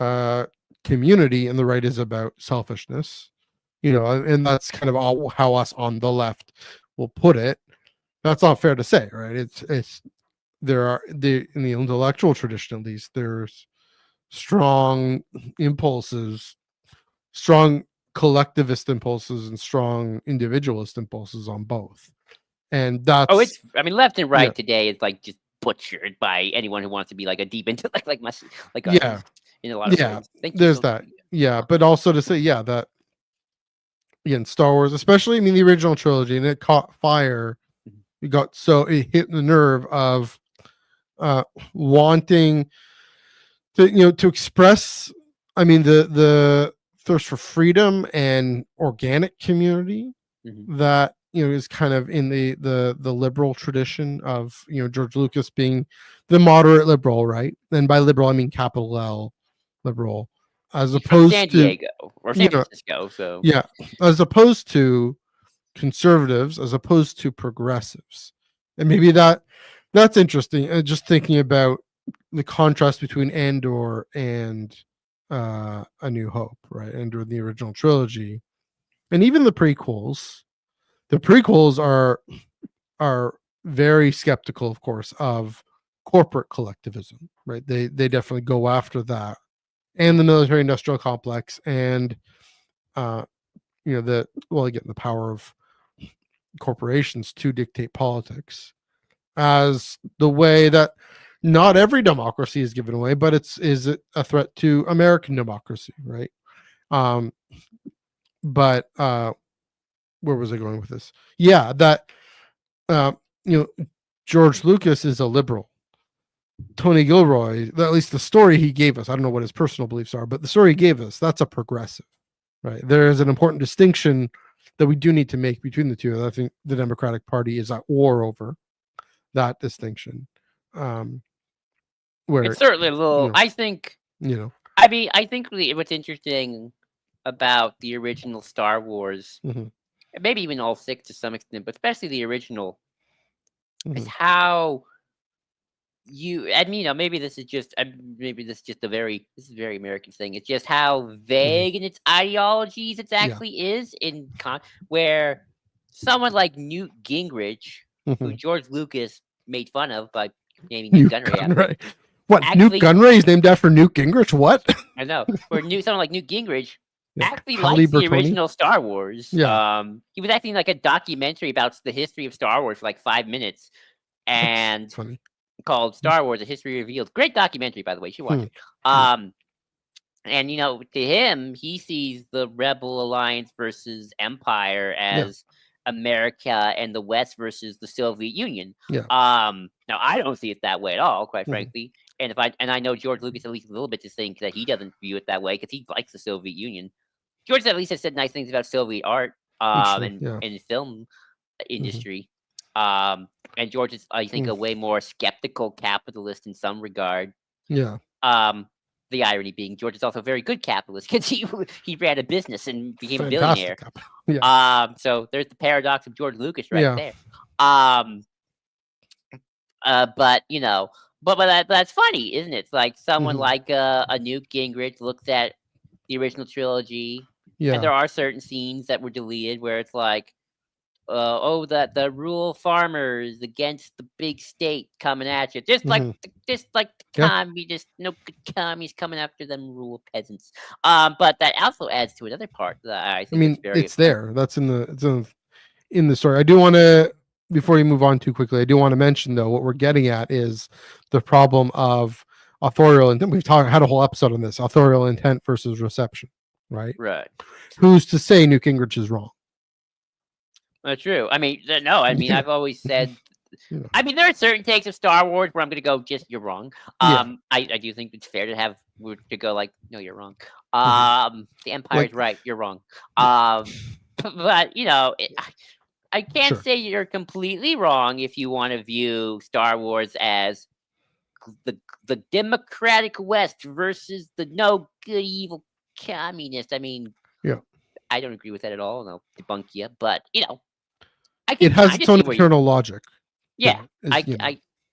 uh, community and the right is about selfishness. And that's kind of all how us on the left will put it. That's not fair to say, right? It's there are in the intellectual tradition at least there's strong impulses, strong collectivist impulses and strong individualist impulses on both, and Oh, that's it's. I mean, left and yeah right today is like just butchered by anyone who wants to be like a deep into like like us yeah in a lot of yeah ways. Thank you, there's social that, media. yeah, but also to say that again Star Wars, especially the original trilogy, and it caught fire. Mhm. It hit the nerve of uh wanting to to express, I mean, the thirst for freedom and organic community Mhm. that is kind of in the liberal tradition of George Lucas being the moderate liberal, right? And by liberal I mean capital L liberal, as He's from San opposed to Diego or you San know Francisco, so yeah, as opposed to conservatives, as opposed to progressives. And maybe that's interesting. Just thinking about the contrast between Andor and A New Hope, right? Andor, the original trilogy, and even the prequels. The prequels are very skeptical, of course, of corporate collectivism, right? They definitely go after that and the military industrial complex, and uh, again the power of corporations to dictate politics as the way that not every democracy is given away, but is it a threat to American democracy, right? Um, but where was I going with this? Yeah, that uh, George Lucas is a liberal. Tony Gilroy, at least the story he gave us, I don't know what his personal beliefs are, but the story he gave us, that's a progressive, right? There is an important distinction that we do need to make between the two. I think the Democratic Party is at war over that distinction. Um, it's where certainly a little. you know, I think. you know, I mean, I think what's interesting about the original Star Wars, mhm, and maybe even all six to some extent, but especially the original, is mhm, how you. I mean, maybe this is just. Maybe this is just This is a very American thing. It's just how mhm, vague in its ideologies it yeah, actually is where someone like Newt Gingrich, who mhm. George Lucas made fun of by naming Newt Newt Gunray after him, Gunray. What Newt actually Gunray is named after Newt Gingrich? What? I know. Someone like Newt Gingrich Yeah. actually Halle likes the Bertoni. original Star Wars. Yeah. He was acting like a documentary about the history of Star Wars for like 5 minutes, That's and funny. called Star Wars: A History Revealed. Great documentary, by the way. You should watch Hmm. it. And to him, he sees the Rebel Alliance versus Empire Yeah. as America and the West versus the Soviet Union. Yeah. Now I don't see it that way at all, quite Mhm. frankly. And I know George Lucas at least a little bit to think that he doesn't view it that way because he likes the Soviet Union. George at least has said nice things about Soviet art, True. Yeah. and film Mhm. industry. Um, and George is, I think, Mm. a way more skeptical capitalist in some regard. Yeah. Um, the irony being, George is also a very good capitalist because he ran a business and became a billionaire. Fantastic. Yeah. So there's the paradox of George Lucas right Yeah. there. Um, but that's funny, isn't it? It's like someone Mhm. like a Newt Gingrich looks at the original trilogy, and Yeah. there are certain scenes that were deleted where it's like, that the rural farmers against the big state coming at you, Mhm. just like the Yeah. commies, no good commies coming after them rural peasants. But that also adds to another part that I I think is mean, very it's there. That's in the story. I do want to, before you move on too quickly, I do want to mention though what we're getting at is the problem of authorial intent. Had a whole episode on this: authorial intent versus reception. Right? right. Who's to say Newt Gingrich is wrong? That's true. I mean, no. I mean, Yeah. I've always said. You know. I mean, there are certain takes of Star Wars where I'm going to go, just you're wrong. Yeah. I do think it's fair to go like, no, you're wrong. The Empire's Like. right, you're wrong. Yeah. But I can't Sure. say you're completely wrong if you want to view Star Wars as the democratic West versus the no good evil communist. I mean, Yeah. I don't agree with that at all, and I'll debunk you. But I It can has kind its of own see where you. internal logic. Yeah, Is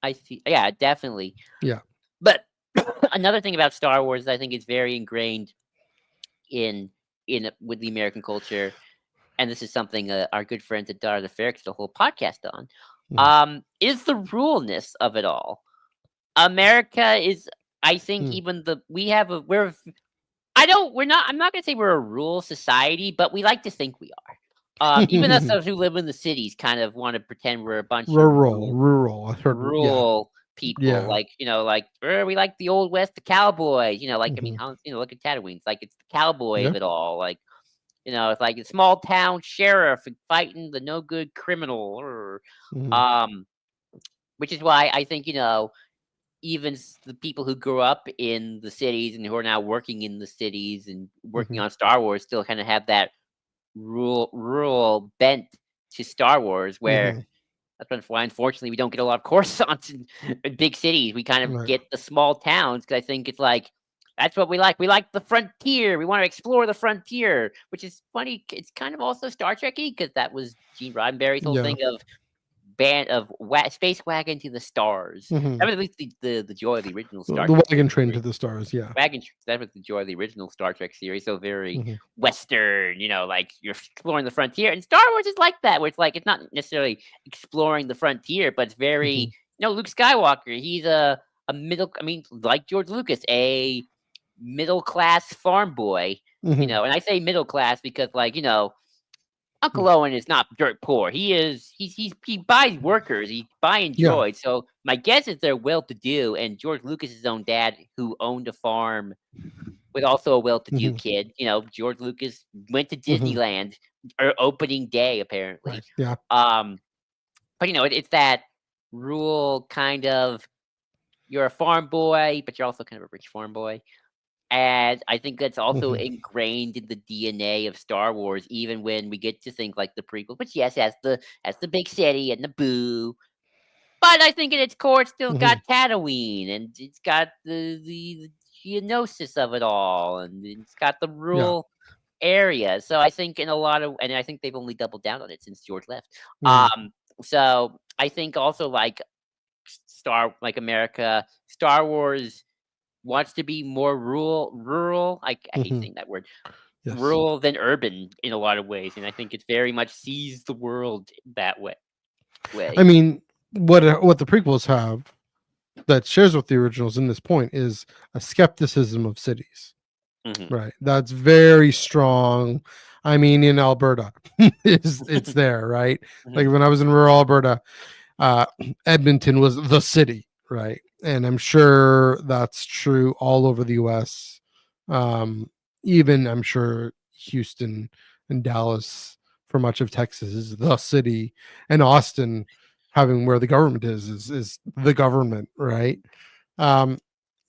I see. Yeah, definitely. Yeah. But another thing about Star Wars, I think, is very ingrained in with the American culture, and this is something our good friends at Dara the Ferrex did a whole podcast on. Mhm. Is the ruleness of it all. America is, I think, Mm. even we have a we're. I don't. We're not. I'm not going to say we're a rural society, but we like to think we are. Even us who live in the cities kind of want to pretend we're a bunch of Rural. I heard. Yeah. rural people, Yeah. like we like the old west, the cowboys. I mean, Mhm. how look at Tatooine. It's like it's the cowboy Yeah. of it all. Like it's like a small town sheriff fighting the no good criminal, Mhm. um, which is why I think even the people who grew up in the cities and who are now working in the cities and working Mhm. on Star Wars still kind of have that rural bent to Star Wars, where Mhm. that's why, unfortunately, we don't get a lot of Coruscants in big cities. We kind of Right. get the small towns because I think it's like that's what we like. We like the frontier. We want to explore the frontier, which is funny. It's kind of also Star Trek-y because that was Gene Roddenberry's whole Yeah. thing of space wagon to the stars. Mhm. That was at least the joy of the original Star The Trek wagon train to series. the stars. Yeah. That was the joy of the original Star Trek series. So very Mhm. Western, like you're exploring the frontier. And Star Wars is like that, where it's like it's not necessarily exploring the frontier, but it's very, Mhm. Luke Skywalker. He's a middle. I mean, like George Lucas, a middle class farm boy. Mhm. And I say middle class because, like, Uncle Mm. Owen is not dirt poor. He buys workers. He's buying Yeah. droids. So my guess is they're well to do. And George Lucas's own dad, who owned a farm, was also a well to do Mhm. kid. George Lucas went to Mhm. Disneyland opening day apparently. Right. Yeah. Um, but it's that rural kind of, you're a farm boy, but you're also kind of a rich farm boy. And I think that's also Mhm. ingrained in the DNA of Star Wars, even when we get to think like the prequel. But yes, as the big city and the boo. But I think at its core, it's still got Mhm. Tatooine, and it's got the geonosis of it all, and it's got the Yeah. rural area. So I think and I think they've only doubled down on it since George left. Mhm. So I think also like America, Star Wars wants to be more rural. I hate Mhm. saying that word, Yes. rural than urban in a lot of ways, and I think it very much sees the world that way. I mean, what the prequels have that shares with the originals in this point is a skepticism of cities. Mhm. Right. That's very strong. I mean, in Alberta, it's there, right? Like Mhm. when I was in rural Alberta, uh, Edmonton was the city, right? And I'm sure that's true all over the U.S. Um, Even I'm sure Houston and Dallas for much of Texas is the city, and Austin, having where the government is the government, right? Um,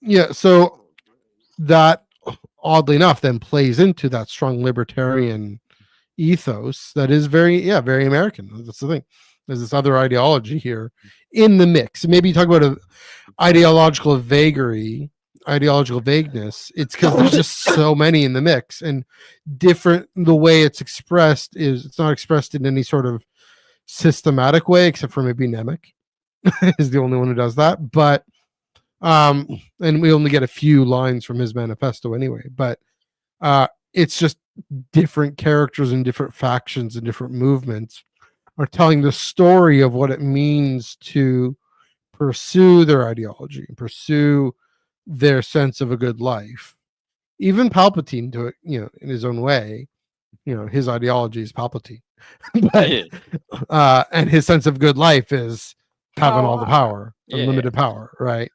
yeah. So that oddly enough then plays into that strong libertarian ethos that is very American. That's the thing. There's this other ideology here in the mix. Maybe you talk about a ideological vagary, ideological vagueness. It's because there's just so many in the mix, and different. The way it's expressed is it's not expressed in any sort of systematic way, except for maybe Nemec is the only one who does that. But um, and we only get a few lines from his manifesto anyway. But it's just different characters and different factions and different movements are telling the story of what it means to pursue their ideology and pursue their sense of a good life. Even Palpatine, to it, in his own way, his ideology is Palpatine, but and his sense of good life is having all the Power. power, Yeah. unlimited power, right?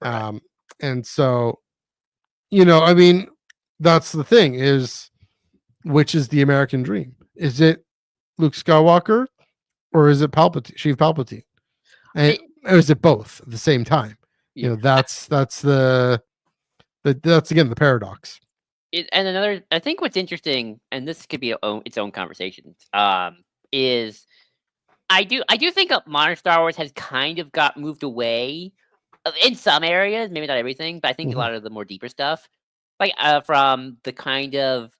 Right. Um, and so, I mean, that's the thing is which is the American dream? Is it Luke Skywalker or is it Palpatine, Chief Palpatine? And It, or is it both at the same time? yeah. That's that's again the paradox. And another, I think what's interesting, and this could be its own conversation, is I do think modern Star Wars has kind of got moved away in some areas, maybe not everything, but I think a Mhm. lot of the more deeper stuff, like from the kind of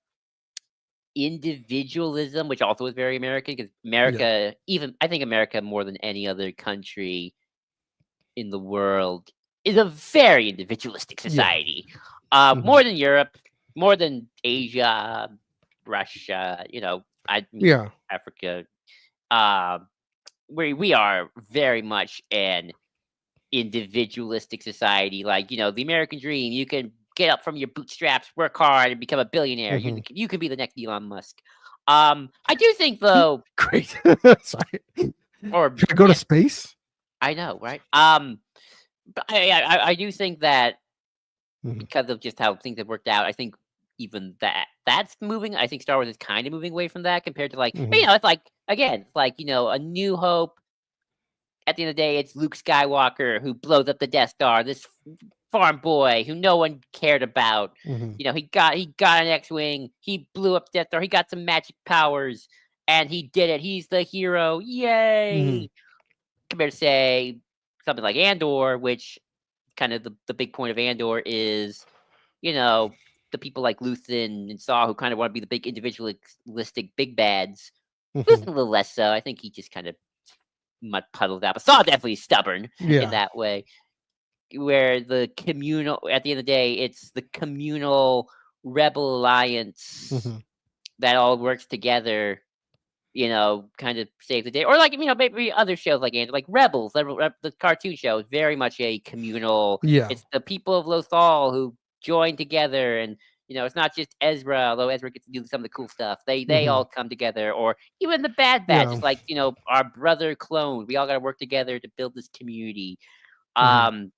individualism, which also is very American, because Yeah. America, even I think America more than any other country in the world, is a very individualistic Yeah. society. Mhm. More than Europe, more than Asia, Russia. I mean Yeah. Africa. Um, we are very much an individualistic society. Like the American dream, you can get up from your bootstraps, work hard, and become a billionaire. Mhm. You can be the next Elon Musk. I do think though, Great. Sorry. or Should I go to yeah, space? I know, right? But I do think that Mhm. because of just how things have worked out, I think even that's moving. I think Star Wars is kind of moving away from that compared to but, Mhm. it's like again, it's like A New Hope. At the end of the day, it's Luke Skywalker who blows up the Death Star. This farm boy who no one cared about. Mhm. He got an X-wing. He blew up Death Star. He got some magic powers, and he did it. He's the hero. Mhm. Yay! Compared to say something like Andor, which kind of the big point of Andor is you know, the people like Luthen and Saw who kind of want to be the big individualistic big bads. Luthen Mhm. a little less so. I think he just kind of mud puddled out. But Saw definitely stubborn in Yeah. that way. Where the communal, at the end of the day, it's the communal rebel alliance Mhm. that all works together. Kind of save the day, or maybe other shows like Rebels, the cartoon show is very much a communal. Yeah. It's the people of Lothal who join together, and it's not just Ezra, although Ezra gets to do some of the cool stuff. They Mhm. all come together, or even the Bad Batch. Yeah. It's like our brother clone. We all got to work together to build this community. Mhm. Um,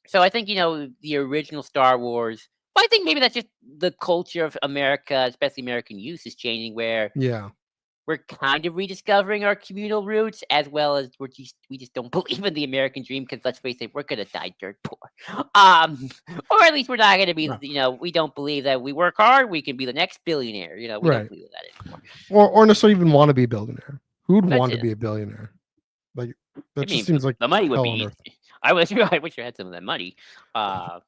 so I think the original Star Wars. Well, I think maybe that's just the culture of America, especially American youth, is changing where Yeah. we're kind of rediscovering our communal roots as well as we just don't believe in the American dream because let's face it, we're gonna die dirt poor. Or at least we're not gonna be. No. We don't believe that we work hard, we can be the next billionaire. We don't Right. believe in that anymore. Or necessarily even want to be a billionaire. Who would That's want to it. be a billionaire? Like I that just mean, seems like the money would hell on be. earth. I wish I had some of that money. That'd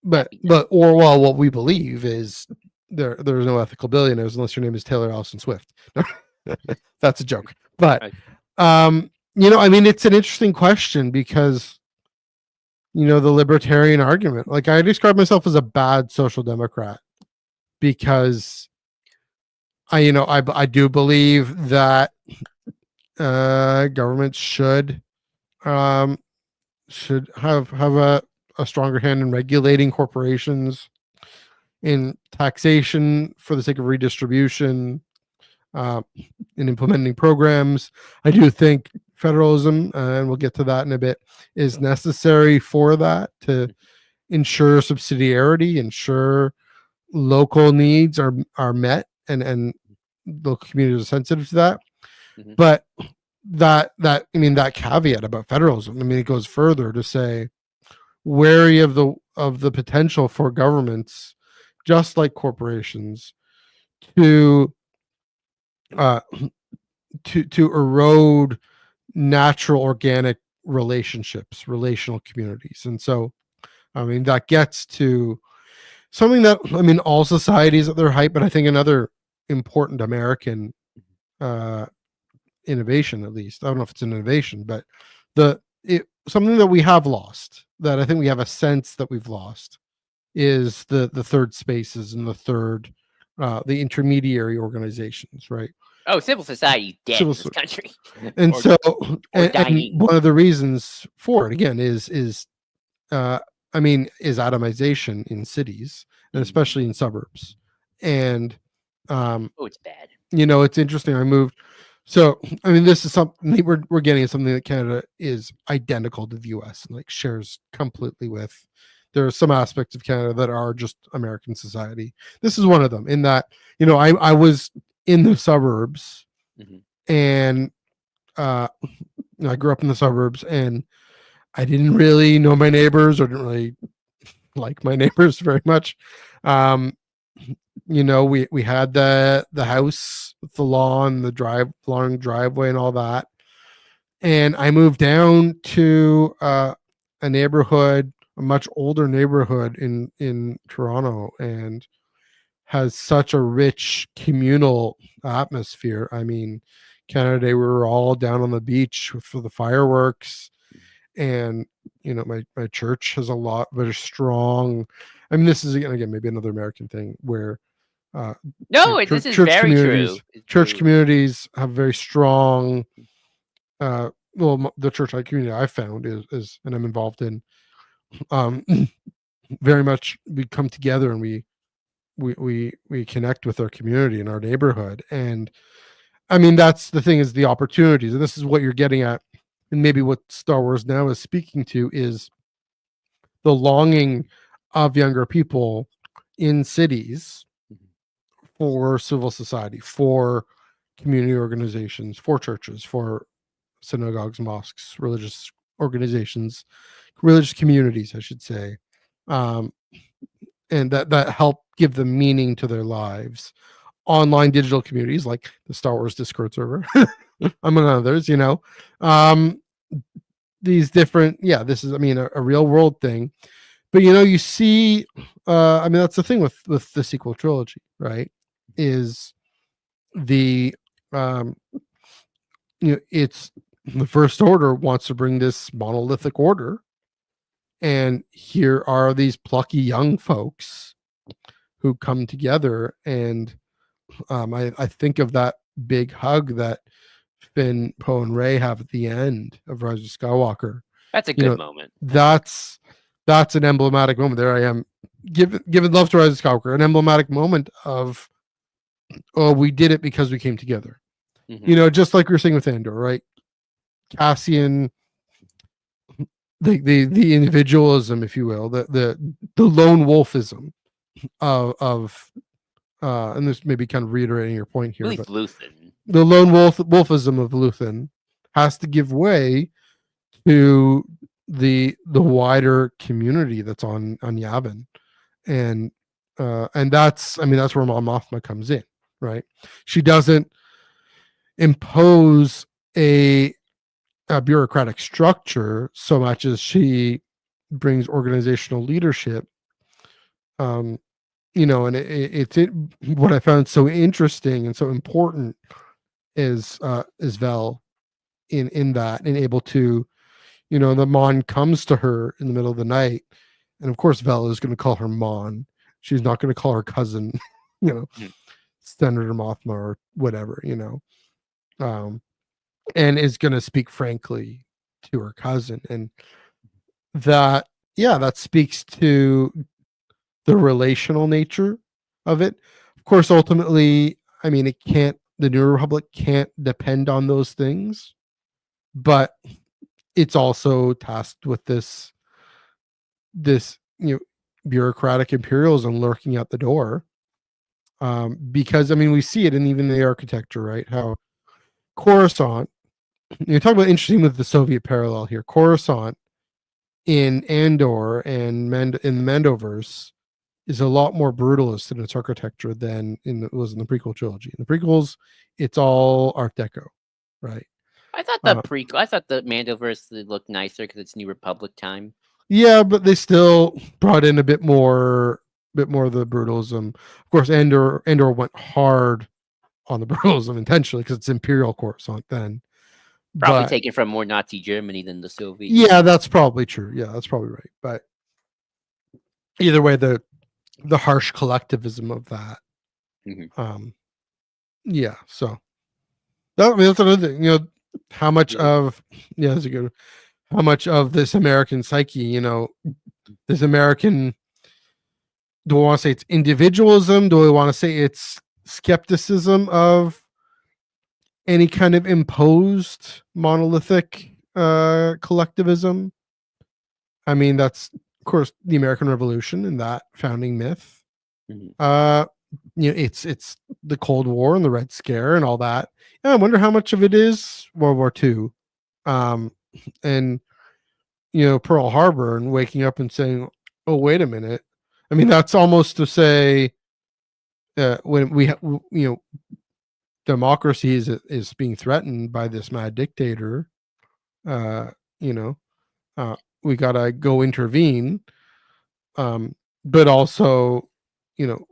But be nice. but or well, what we believe is there's no ethical billionaires unless your name is Taylor Allison Swift. That's a joke. But Right. I mean, it's an interesting question because the libertarian argument. Like I describe myself as a bad social democrat because I do believe that governments um should have a stronger hand in regulating corporations in taxation for the sake of redistribution, uh, in implementing programs. I do think federalism, and we'll get to that in a bit, is necessary for that to ensure subsidiarity, ensure local needs are met, and local communities are sensitive to that. Mhm. But that I mean, that caveat about federalism, I mean, it goes further to say, wary of the potential for governments, just like corporations, to uh, to erode natural organic relationships, relational communities. And so, I mean, that gets to something that, I mean, all societies at their height, but I think another important American uh, innovation, at least, I don't know if it's an innovation, but something that we have lost, that I think we have a sense that we've lost, is the third spaces and the intermediary organizations, right? Oh, civil society dead Civil in this country, and or so or and dying. one of the reasons for it, again, is I mean, is atomization in cities, and Mhm. especially in suburbs. And Oh, it's bad. it's interesting. I moved. So, I mean, this is something we're getting at, something that Canada is identical to the US and like shares completely with. There are some aspects of Canada that are just American society. This is one of them, in that, I was in the suburbs, Mhm. and I grew up in the suburbs, and I didn't really know my neighbors, or didn't really like my neighbors very much. Um, we had the house with the lawn, the long driveway, and all that. And I moved down to a neighborhood, a much older neighborhood in Toronto, and has such a rich communal atmosphere. I mean, Canada Day, we were all down on the beach for the fireworks, and my church has a lot very strong. I mean, this is again maybe another American thing, where uh, No, this is church very true. communities It's true. have very strong. Well, the church community I found is and I'm involved in, um, very much we come together, and we connect with our community and our neighborhood. And I mean, that's the thing, is the opportunities, and this is what you're getting at, and maybe what Star Wars Now is speaking to, is the longing of younger people in cities Mhm. for civil society, for community organizations, for churches, for synagogues, mosques, religious organizations, religious communities, I should say, um, and that help give them meaning to their lives. Online digital communities like the Star Wars Discord server, among others, um, these different, this is, I mean, a real world thing. But you see, I mean, that's the thing with the sequel trilogy, right? Is the it's the First Order wants to bring this monolithic order, and here are these plucky young folks who come together. And I think of that big hug that Finn, Poe, and Ray have at the end of Rise of Skywalker. That's a good moment. That's an emblematic moment. There I am, giving love to Rise of Skywalker, an emblematic moment of, oh, we did it because we came together. Mhm. Just like we were saying with Andor, right? Cassian, the individualism, if you will, the lone wolfism of and this may be kind of reiterating your point At here, least but Luthen. the wolfism of Luthen has to give way to the wider community that's on Yavin. And that's, I mean, that's where Mon Mothma comes in, right? She doesn't impose a bureaucratic structure so much as she brings organizational leadership. um and what I found so interesting and so important is Vel in that, and able to, the Mon comes to her in the middle of the night, and of course Vel is going to call her Mon. She's not going to call her cousin, you know Mhm. Senator Mothma or whatever, and is going to speak frankly to her cousin. And that, that speaks to the relational nature of it. Of course, ultimately, I mean, it can't. The New Republic can't depend on those things, but it's also tasked with this bureaucratic imperialism lurking at the door. Because I mean, we see it in even the architecture, right? How Coruscant. You talk about interesting with the Soviet parallel here. Coruscant in Andor and in the Mandoverse is a lot more brutalist in its architecture than it was in the prequel trilogy. In the prequels, it's all Art Deco, right? I thought the Mandoverse looked nicer because it's New Republic time. Yeah, but they still brought in a bit more of the brutalism. Of course, Andor went hard on the brutalism intentionally because it's Imperial Coruscant then. Probably But taken from more Nazi Germany than the Soviet yeah, Union. that's probably true. Yeah, that's probably right. But either way, the harsh collectivism of that. Hmm. Yeah. So I mean, that's another thing. How much Yeah. of that's a good. How much of this American psyche, this American, do I want to say it's individualism? Do I want to say it's skepticism of any kind of imposed monolithic collectivism? I mean, that's of course the American Revolution and that founding myth. Hmm. Uh, it's the Cold War and the Red Scare and all that. And I wonder how much of it is World War II, um, and Pearl Harbor, and waking up and saying, "Oh, wait a minute." I mean, that's almost to say, when democracy is being threatened by this mad dictator. Uh, you know, we gotta go intervene, but also,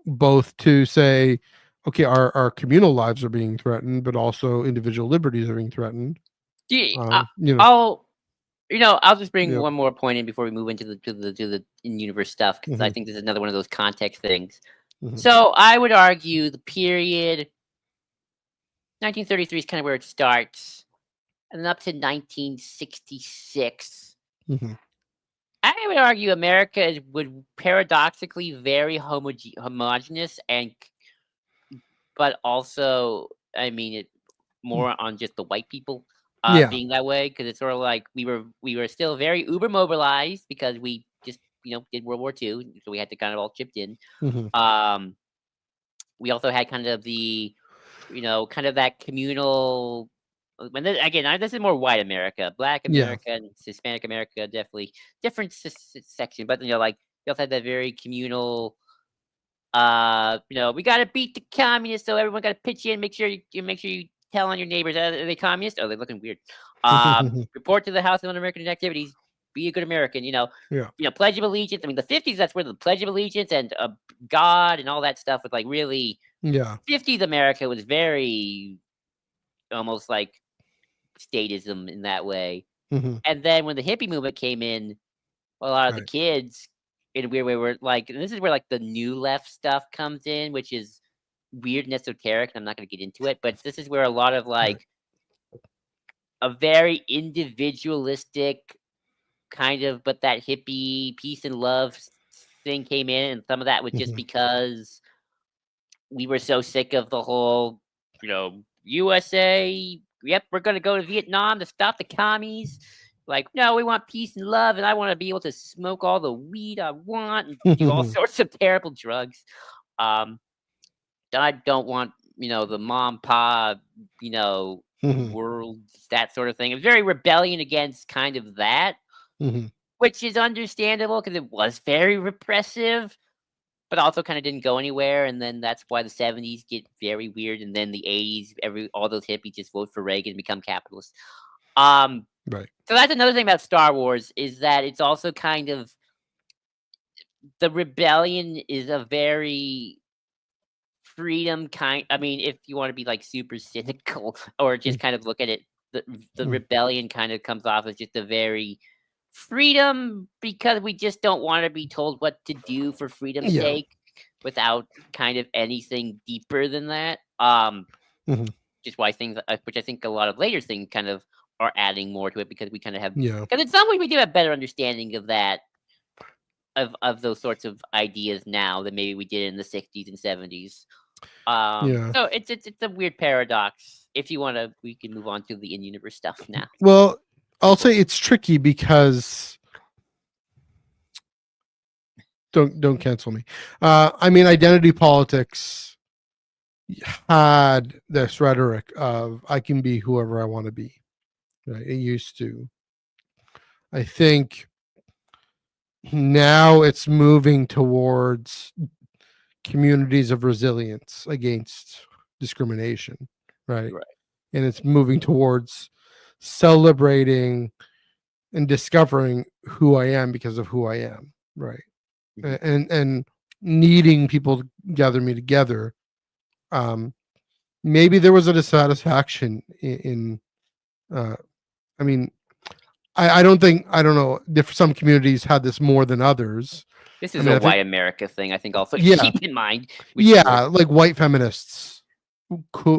both to say, okay, our communal lives are being threatened, but also individual liberties are being threatened. Yeah, Um, you know, I'll I'll just bring yep. one more point in before we move into the in universe stuff because I Hmm. think this is another one of those context things. Hmm. So I would argue the period 1933 is kind of where it starts, and then up to 1966. Hmm. I would argue America would paradoxically very homogeneous but also, I mean, it more on just the white people Yeah. being that way because it's sort of like we were still very uber mobilized because we just did World War II, so we had to kind of all chipped in. Hmm. Um, we also had kind of the kind of that communal. Again, this is more white America, Black Yeah. America, and Hispanic America, definitely different section. But like we also had that very communal. We got to beat the communists, so everyone got to pitch in. Make sure you tell on your neighbors. Are they communists? Oh, they're looking weird. Report to the House of Un-American Activities. Be a good American. Yeah. Pledge of Allegiance. I mean, the 50s. That's where the Pledge of Allegiance and God and all that stuff was like really. Yeah. 50s America was very almost like statism in that way. Hmm. And then when the hippie movement came in, a lot of the Right. kids in a weird way were like, and this is where like the new left stuff comes in, which is weird and esoteric, and I'm not going to get into it, but this is where a lot of Right. like a very individualistic kind of, but that hippie peace and love thing came in, and some of that was just Hmm. because we were so sick of the whole, USA. Yep, we're gonna go to Vietnam to stop the commies. Like, no, we want peace and love, and I want to be able to smoke all the weed I want and do all sorts of terrible drugs. Um, I don't want, the mom pa, Hmm. world, that sort of thing. It was very rebellion against kind of that, Hmm. which is understandable because it was very repressive, but also kind of didn't go anywhere. And then that's why the 70s get very weird. And then the 80s, all those hippies just vote for Reagan and become capitalists. Um, Right. so that's another thing about Star Wars is that it's also kind of the rebellion is a very freedom kind. I mean, if you want to be like super cynical or just kind of look at it, the Mhm. rebellion kind of comes off as just a very freedom because we just don't want to be told what to do for freedom's Yeah. sake without kind of anything deeper than that. Hmm. Just why things, which I think a lot of later things kind of are adding more to it because we kind of have, Yeah. because in some ways we do have better understanding of that of those sorts of ideas now than maybe we did in the 60s and 70s. Yeah. So it's a weird paradox. If you want to, we can move on to the in-universe stuff now. Well, I'll say it's tricky because don't cancel me. I mean, identity politics had this rhetoric of I can be whoever I want to be. Right? It used to. I think now it's moving towards communities of resilience against discrimination, right? Right. And it's moving towards celebrating and discovering who I am because of who I am, right? And needing people to gather me together. Maybe there was a dissatisfaction in I mean, I don't think I don't know. Some communities had this more than others. This I is mean, a I think, white America thing. I think also to yeah, keep in mind. yeah, like white feminists,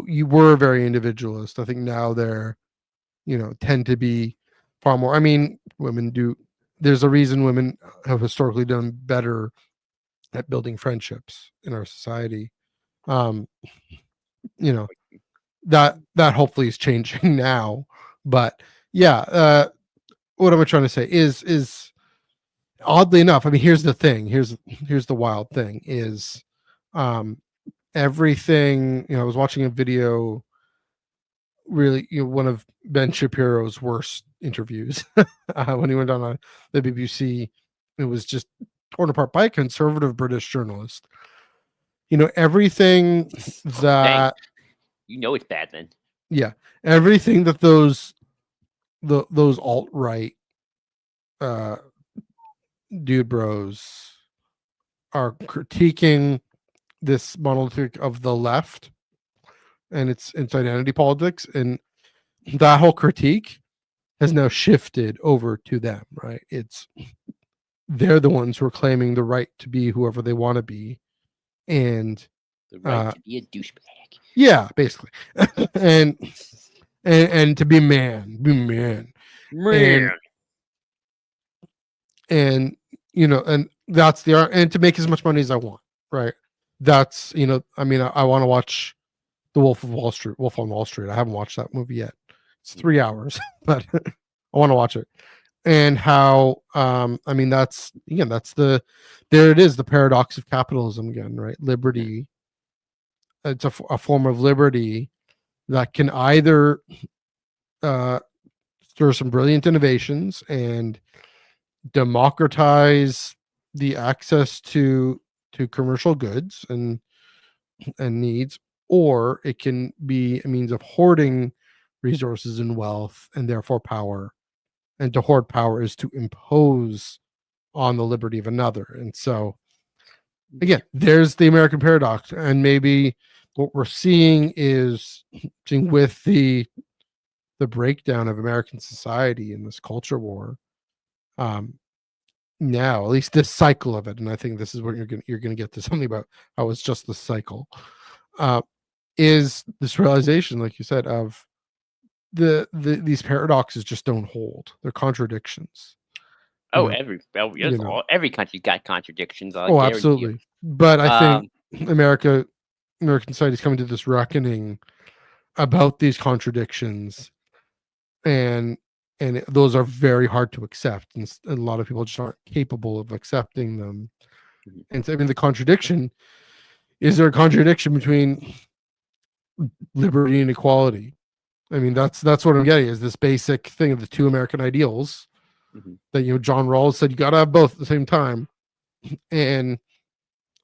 you were very individualist. I think now they're, tend to be far more. I mean, women do. There's a reason women have historically done better at building friendships in our society. Um, you know, that hopefully is changing now. But yeah, what am I trying to say? Is oddly enough, I mean, here's the thing. Here's the wild thing is, um, everything. I was watching a video. Really, one of Ben Shapiro's worst interviews when he went on the BBC. It was just torn apart by a conservative British journalist. Everything Dang, that it's bad then. yeah, everything that those alt right dude bros are critiquing this monolithic of the left and its identity politics, and that whole critique has now shifted over to them, right? They're the ones who are claiming the right to be whoever they want to be, and The right to be a douchebag. Yeah, basically, and to be man, and and that's and to make as much money as I want, right? That's I mean, I want to watch The Wolf on Wall Street. I haven't watched that movie yet. It's 3 hours, but I want to watch it. And how I mean, that's there it is, the paradox of capitalism again, right? Liberty. It's a form of liberty that can either stir some brilliant innovations and democratize the access to commercial goods and needs, or it can be a means of hoarding resources and wealth and therefore power. And to hoard power is to impose on the liberty of another. And so again, there's the American paradox. And maybe what we're seeing is with the breakdown of American society in this culture war, now at least this cycle of it, and I think this is where you're gonna get to something about how it's just the cycle, is this realization, like you said, of these paradoxes just don't hold. They're contradictions. Every country's got contradictions. I Oh, guarantee absolutely. you. But I think American society is coming to this reckoning about these contradictions, and those are very hard to accept, and a lot of people just aren't capable of accepting them. And so, I mean, the contradiction is there a contradiction between liberty and equality? I mean, that's what I'm getting, is this basic thing of the two American ideals that John Rawls said you got to have both at the same time, and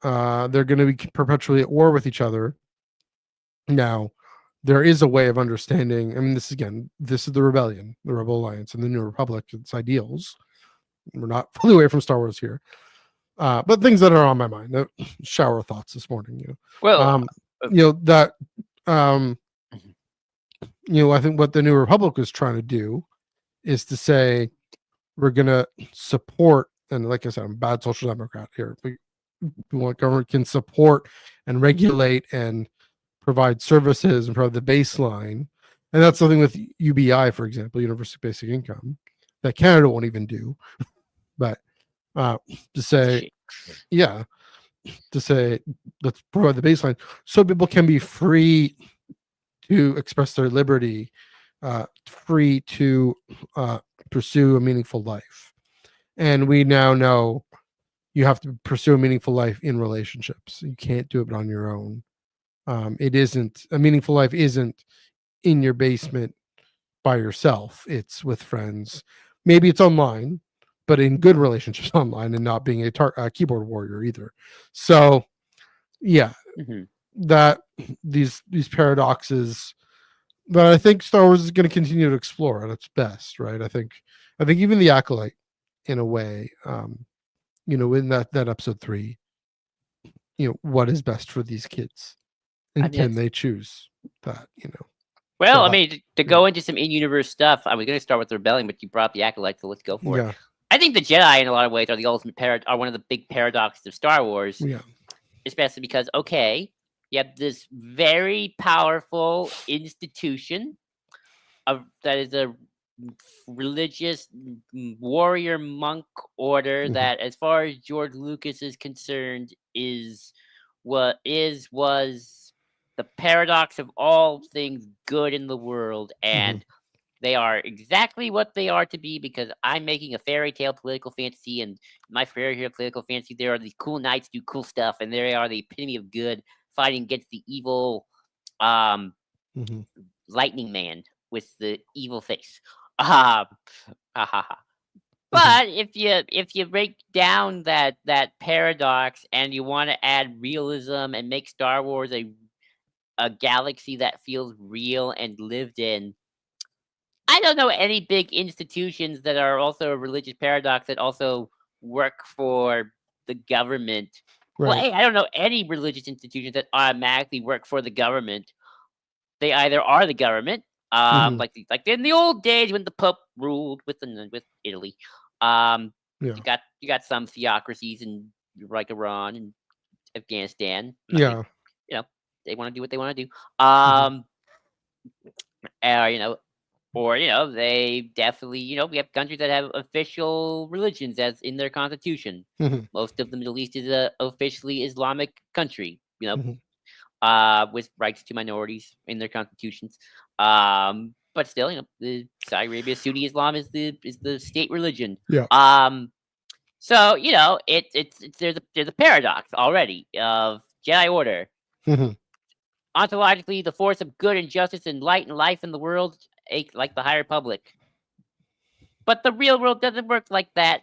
they're going to be perpetually at war with each other. Now, there is a way of understanding. I mean, this is the rebellion, the Rebel Alliance, and the New Republic. It's ideals. We're not fully away from Star Wars here, but things that are on my mind. Shower thoughts this morning. Well, that. I think what the New Republic was trying to do is to say we're going to support, and like I said, I'm a bad social democrat here, but we want government can support and regulate and provide services and provide the baseline. And that's something with UBI, for example, Universal Basic Income, that Canada won't even do. But To say, Shit. yeah, to say, let's provide the baseline so people can be free to express their liberty, free to pursue a meaningful life. And we now know you have to pursue a meaningful life in relationships. You can't do it on your own. It isn't a meaningful life isn't in your basement by yourself. It's with friends. Maybe it's online, but in good relationships online, and not being a keyboard warrior either. So yeah, Hmm. that these paradoxes that I think Star Wars is going to continue to explore at its best, right? I think even the Acolyte, in a way, in that episode 3, what is best for these kids, I and mean, can that's, they choose that? well, So I that, mean, to go into some in-universe stuff, I was going to start with the Rebellion, but you brought up the Acolyte, so let's go for it. yeah, I think the Jedi, in a lot of ways, are the ultimate are one of the big paradoxes of Star Wars, yeah, especially because, okay, you have this very powerful institution that is a religious warrior monk order hmm that, as far as George Lucas is concerned, was the paradox of all things good in the world, hmm and they are exactly what they are to be because I'm making a fairy tale political fantasy, and my fairy tale political fantasy, there are these cool knights do cool stuff, and they are the epitome of good, fighting against the evil um, hmm lightning man with the evil face. Ha ha ha. hmm But if you break down that paradox and you want to add realism and make Star Wars a galaxy that feels real and lived in, I don't know any big institutions that are also a religious paradox that also work for the government. Well, right, hey, I don't know any religious institutions that automatically work for the government. They either are the government, hmm like in the old days when the Pope ruled with Italy. Um, yeah, you got some theocracies in like Iran and Afghanistan. I mean, yeah, you know, they want to do what they want to do. hmm You know, or they definitely, we have countries that have official religions as in their constitution. hmm Most of the Middle East is a officially Islamic country. hmm With rights to minorities in their constitutions. But still, the Saudi Arabia Sunni Islam is the state religion. yeah, Um, so it's there's a paradox already of Jedi Order. hmm Ontologically, the force of good and justice and light and life in the world, like the High Republic. But the real world doesn't work like that,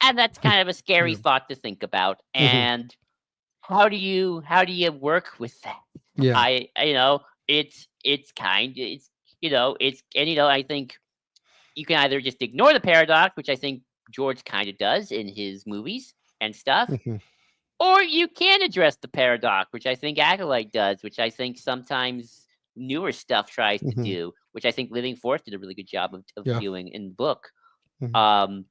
and that's kind of a scary yeah, thought to think about. hmm And how do you work with that? yeah, It's I think you can either just ignore the paradox, which I think George kind of does in his movies and stuff, hmm or you can address the paradox, which I think Acolyte does, which I think sometimes newer stuff tries to hmm do, which I think Living Force did a really good job of yeah, doing in the book. hmm Um,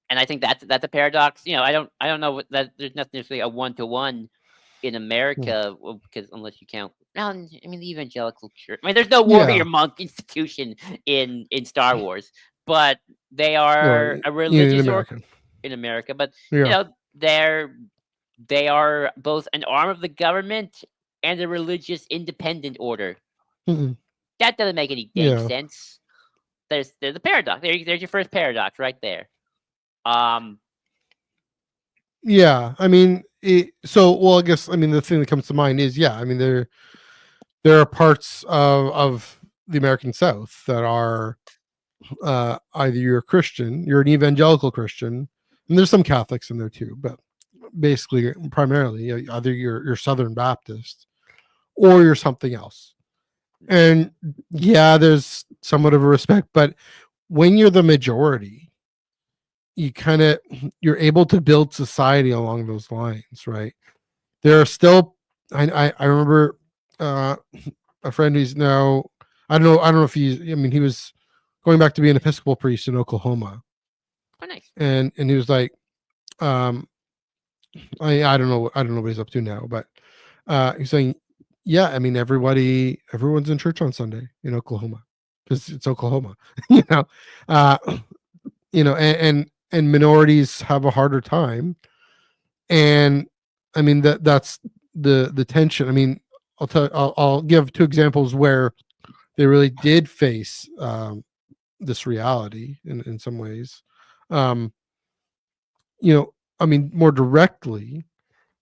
and I think that's a paradox. I don't know that there's not necessarily a one to one in America, well, because unless you count, no, I mean the evangelical church. I mean, there's no warrior yeah, monk institution in Star Wars, but they well, are a in religious or American, in America. But you yeah, know, they're they are both an arm of the government and a religious independent order. hmm That doesn't make any dang yeah, sense. There's a paradox. There's your first paradox right there. Um, yeah. I mean, well, I guess the thing that comes to mind is, yeah, I mean, there are parts of the American South that are either you're a Christian, you're an evangelical Christian, and there's some Catholics in there too, but basically, primarily, either you're Southern Baptist or you're something else. And yeah, there's somewhat of a respect, but when you're the majority, you're able to build society along those lines, right? There are still, I remember uh, a friend who's now, I don't know if he was going back to be an Episcopal priest in Oklahoma, oh, nice. and he was like, um, I don't know what he's up to now, but he's saying, yeah, I mean everyone's in church on Sunday in Oklahoma because it's Oklahoma, you know, uh, and and minorities have a harder time. And I mean that's the tension. I mean, I'll give two examples where they really did face this reality in some ways. Um, I mean, more directly.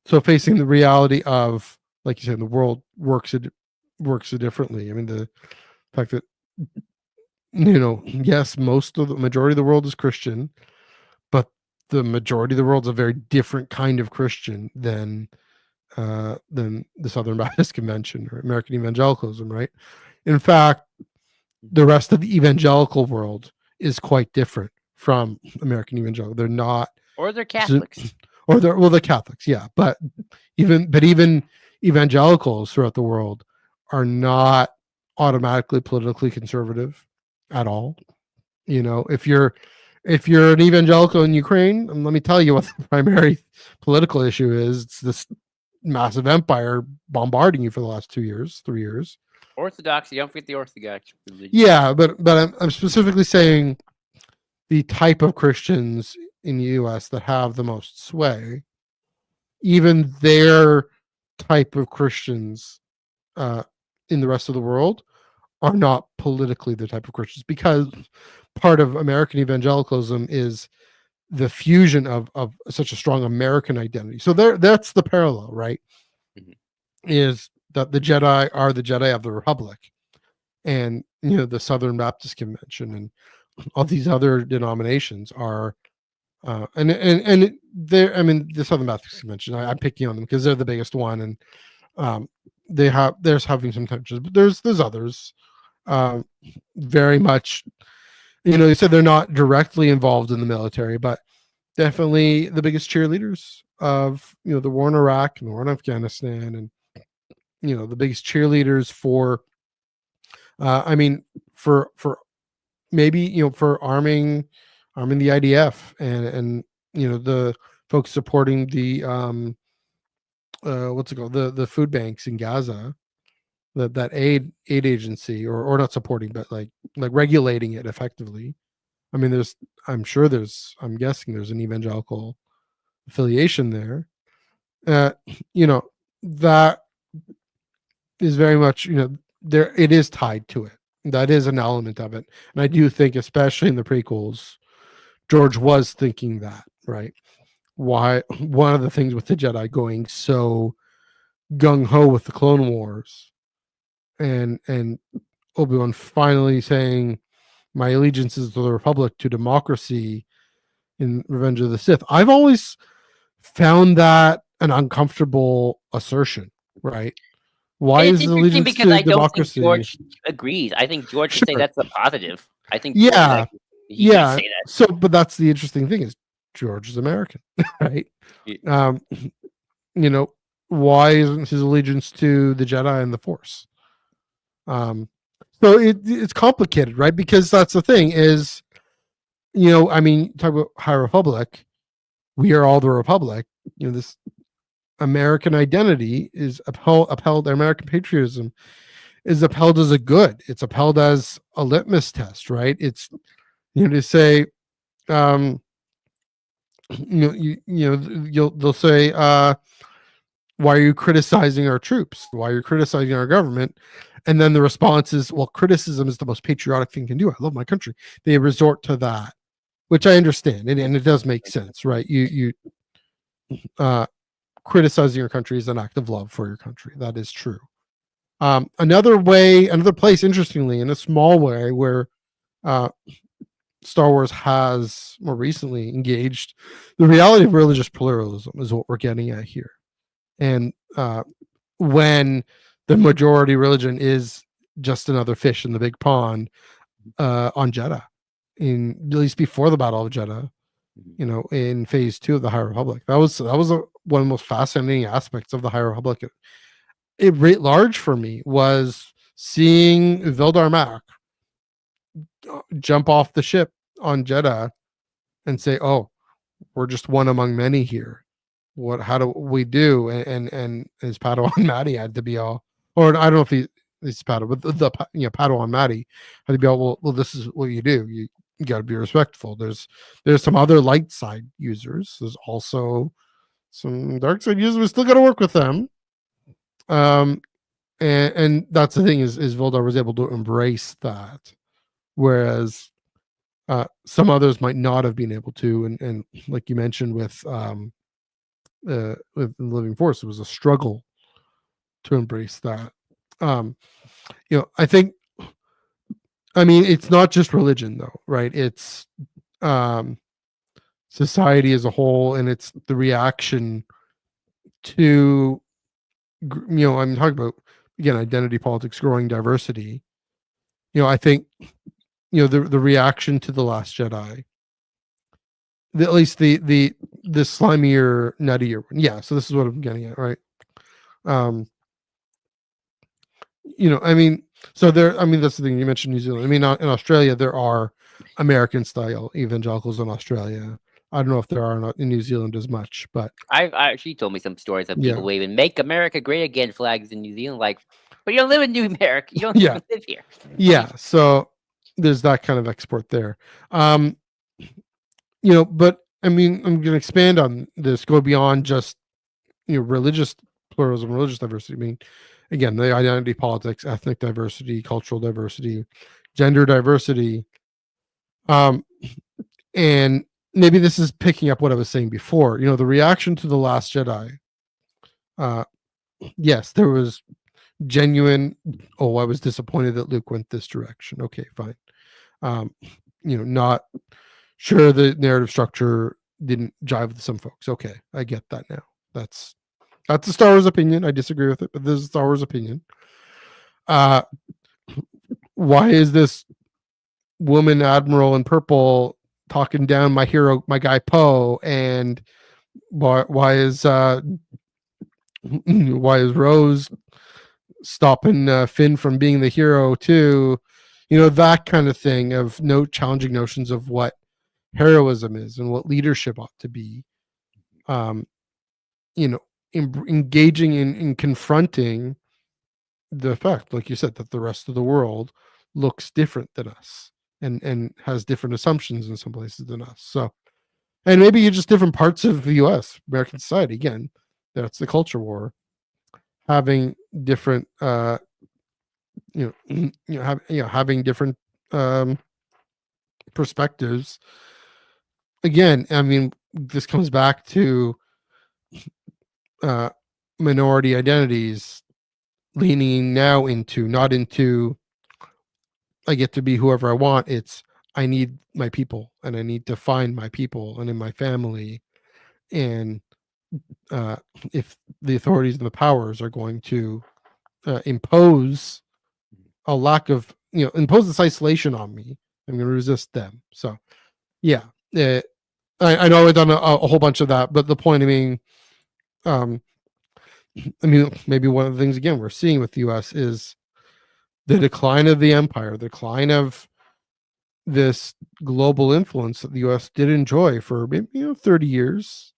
So facing the reality of, like you said, the world works so differently. I mean, the fact that yes, most of the majority of the world is Christian, but the majority of the world's a very different kind of Christian than the Southern Baptist Convention or American evangelicalism, right? In fact, the rest of the evangelical world is quite different from American evangelical. They're not, or they're Catholics, or the Catholics, yeah. But even evangelicals throughout the world are not automatically politically conservative at all. If you're an evangelical in Ukraine, let me tell you what the primary political issue is. It's this massive empire bombarding you for the last 2 years, 3 years. Orthodoxy. Don't forget the Orthodox religion. Yeah, but I'm specifically saying the type of Christians in the U.S. that have the most sway, even their type of Christians in the rest of the world are not politically the type of Christians, because part of American evangelicalism is the fusion of such a strong American identity. So that's the parallel, right? Mm-hmm. Is that the Jedi are the Jedi of the Republic, and the Southern Baptist Convention and all these other denominations are, and they're, I mean, the Southern Baptist Convention, I'm picking on them because they're the biggest one, and there's having some tensions, but there's others, very much, you said they're not directly involved in the military, but definitely the biggest cheerleaders of the war in Iraq and the war in Afghanistan, and the biggest cheerleaders for I mean, for maybe for arming the IDF, and the folks supporting the what's it called, the food banks in Gaza, that aid agency, or not supporting, but like regulating it effectively. I mean, I'm guessing there's an evangelical affiliation there. That is very much, there, it is tied to it. That is an element of it. And I do think, especially in the prequels, George was thinking that, right? Why, one of the things with the Jedi going so gung-ho with the Clone Wars, and Obi-Wan finally saying, my allegiance is to the Republic, to democracy, in Revenge of the Sith. I've always found that an uncomfortable assertion, right? Why it's is the allegiance because to I don't democracy? think George agrees. I think George would say that's a positive. I think yeah, he can't say that. So, but that's the interesting thing, is George is American, right? Yeah. Why isn't his allegiance to the Jedi and the Force? So it's complicated, right? Because that's the thing is, I mean, talk about High Republic. We are all the Republic. This American identity is upheld. American patriotism is upheld as a good. It's upheld as a litmus test, right? It's, to say, they'll say, why are you criticizing our troops? Why are you criticizing our government? And then the response is, well, criticism is the most patriotic thing you can do. I love my country. They resort to that, which I understand, and it does make sense, right? You criticizing your country is an act of love for your country. That is true. Another place, interestingly, in a small way, where Star Wars has more recently engaged the reality of religious pluralism is what we're getting at here. And when the majority religion is just another fish in the big pond on Jeddah, at least before the Battle of Jeddah, in Phase 2 of the High Republic. That was one of the most fascinating aspects of the High Republic. It writ large for me was seeing Vildar Mak jump off the ship on Jeddah and say, "Oh, we're just one among many here. How do we do?" And his Padawan Maddie had to be all, or I don't know if he's Padawan, but the Padawan Maddie had to be all, well, this is what you do. you got to be respectful. There's some other light side users. There's also some dark side users. We still got to work with them. And that's the thing is Voldar was able to embrace that, whereas some others might not have been able to. And like you mentioned with the Living Force, it was a struggle to embrace that. I think, I mean, it's not just religion though, right? It's um, society as a whole, and it's the reaction to, I'm talking about, again, identity politics, growing diversity. I think, the reaction to The Last Jedi, at least the slimier, nuttier one. Yeah, so this is what I'm getting at, right? Um, I mean, so there, I mean, that's the thing. You mentioned New Zealand. I mean, in Australia, there are American style evangelicals in Australia. I don't know if there are not in New Zealand as much, but She told me some stories of yeah, people waving "Make America Great Again" flags in New Zealand. Like, but you don't live in New America. You don't yeah, even live here. yeah. So there's that kind of export there. Um, but I mean, I'm going to expand on this, go beyond just religious pluralism, religious diversity. I mean, again, the identity politics, ethnic diversity, cultural diversity, gender diversity. And maybe this is picking up what I was saying before. The reaction to The Last Jedi. Yes, there was genuine. Oh, I was disappointed that Luke went this direction. Okay, fine. Not sure the narrative structure didn't jive with some folks. Okay, I get that now. That's a Star Wars opinion. I disagree with it, but this is a Star Wars opinion. Why is this woman admiral in purple talking down my hero, my guy Poe, and why is Rose stopping Finn from being the hero too? That kind of thing of challenging notions of what heroism is and what leadership ought to be. Um, engaging in confronting the fact, like you said, that the rest of the world looks different than us and has different assumptions in some places than us. So, and maybe you're just different parts of the U.S. American society. Again, that's the culture war, having different, having different perspectives. Again, I mean, this comes back to uh, minority identities leaning now into, not into I get to be whoever I want. It's I need my people and I need to find my people and in my family. And uh, if the authorities and the powers are going to impose a lack of, impose this isolation on me, I'm going to resist them. So, yeah, uh, I know I've done a whole bunch of that, but the point of being, um, I mean, maybe one of the things again we're seeing with the U.S. is the decline of the empire, the decline of this global influence that the U.S. did enjoy for maybe 30 years,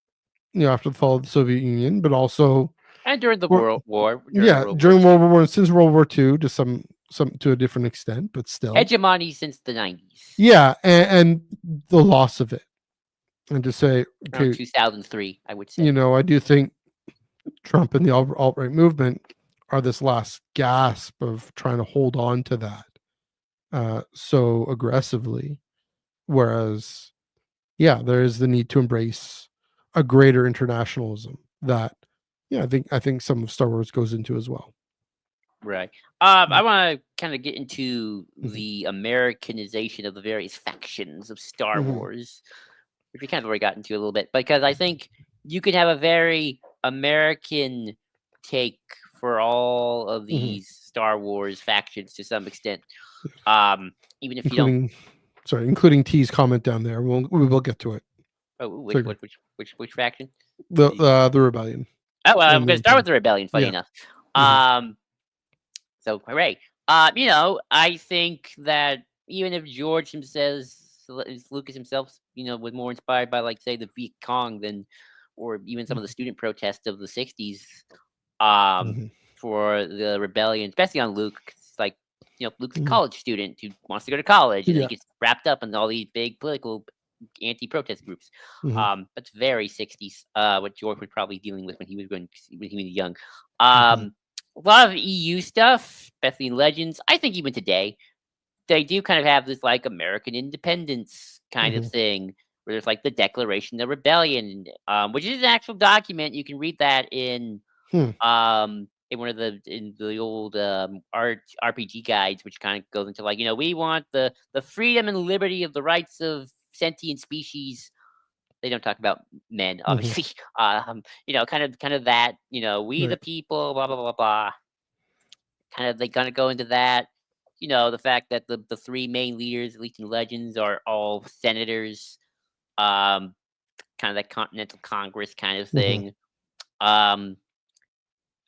after the fall of the Soviet Union, but also And during the World War, during World War I, since World War II to some to a different extent, but still hegemony since the 90s, yeah, and the loss of it, and to say around okay, 2003, I would say. I do think Trump and the alt right movement are this last gasp of trying to hold on to that so aggressively, whereas yeah, there is the need to embrace a greater internationalism that, yeah, I think some of Star Wars goes into as well. Right. I want to kind of get into Mhm. the Americanization of the various factions of Star Mhm. Wars, which we kind of already got into a little bit, because I think you could have a very American take for all of Mhm. these Star Wars factions to some extent. Even if you don't. Including, sorry, including T's comment down there. We will get to it. Oh, So good. which faction? The rebellion Oh, well, I'm and the going to start empire. with the rebellion. Funny Yeah. enough. Mhm. Um, So hooray! I think that even if George himself, Lucas himself, was more inspired by, like, say, the Viet Cong than, or even some of the student protests of the '60s, um, Mhm. for the rebellion, especially on Luke. 'Cause, like, Luke's a Mhm. college student who wants to go to college, and then he Yeah. gets wrapped up in all these big political anti-protest groups. Mhm. That's very 60s. What George was probably dealing with when he was young. Mhm. A lot of EU stuff, especially in Legends. I think even today they do kind of have this like American independence kind of Mhm. thing, where there's like the Declaration of Rebellion, which is an actual document. You can read that Hmm. in one of the old RPG guides, which kind of goes into like, we want the freedom and liberty of the rights of sentient species. They don't talk about men, Mhm. obviously. Kind of that. We the Right. people, blah blah blah blah. They kind of go into that. The fact that the three main leaders, at least in Legends, are all senators. Um, Kind of that Continental Congress kind of Mhm. thing.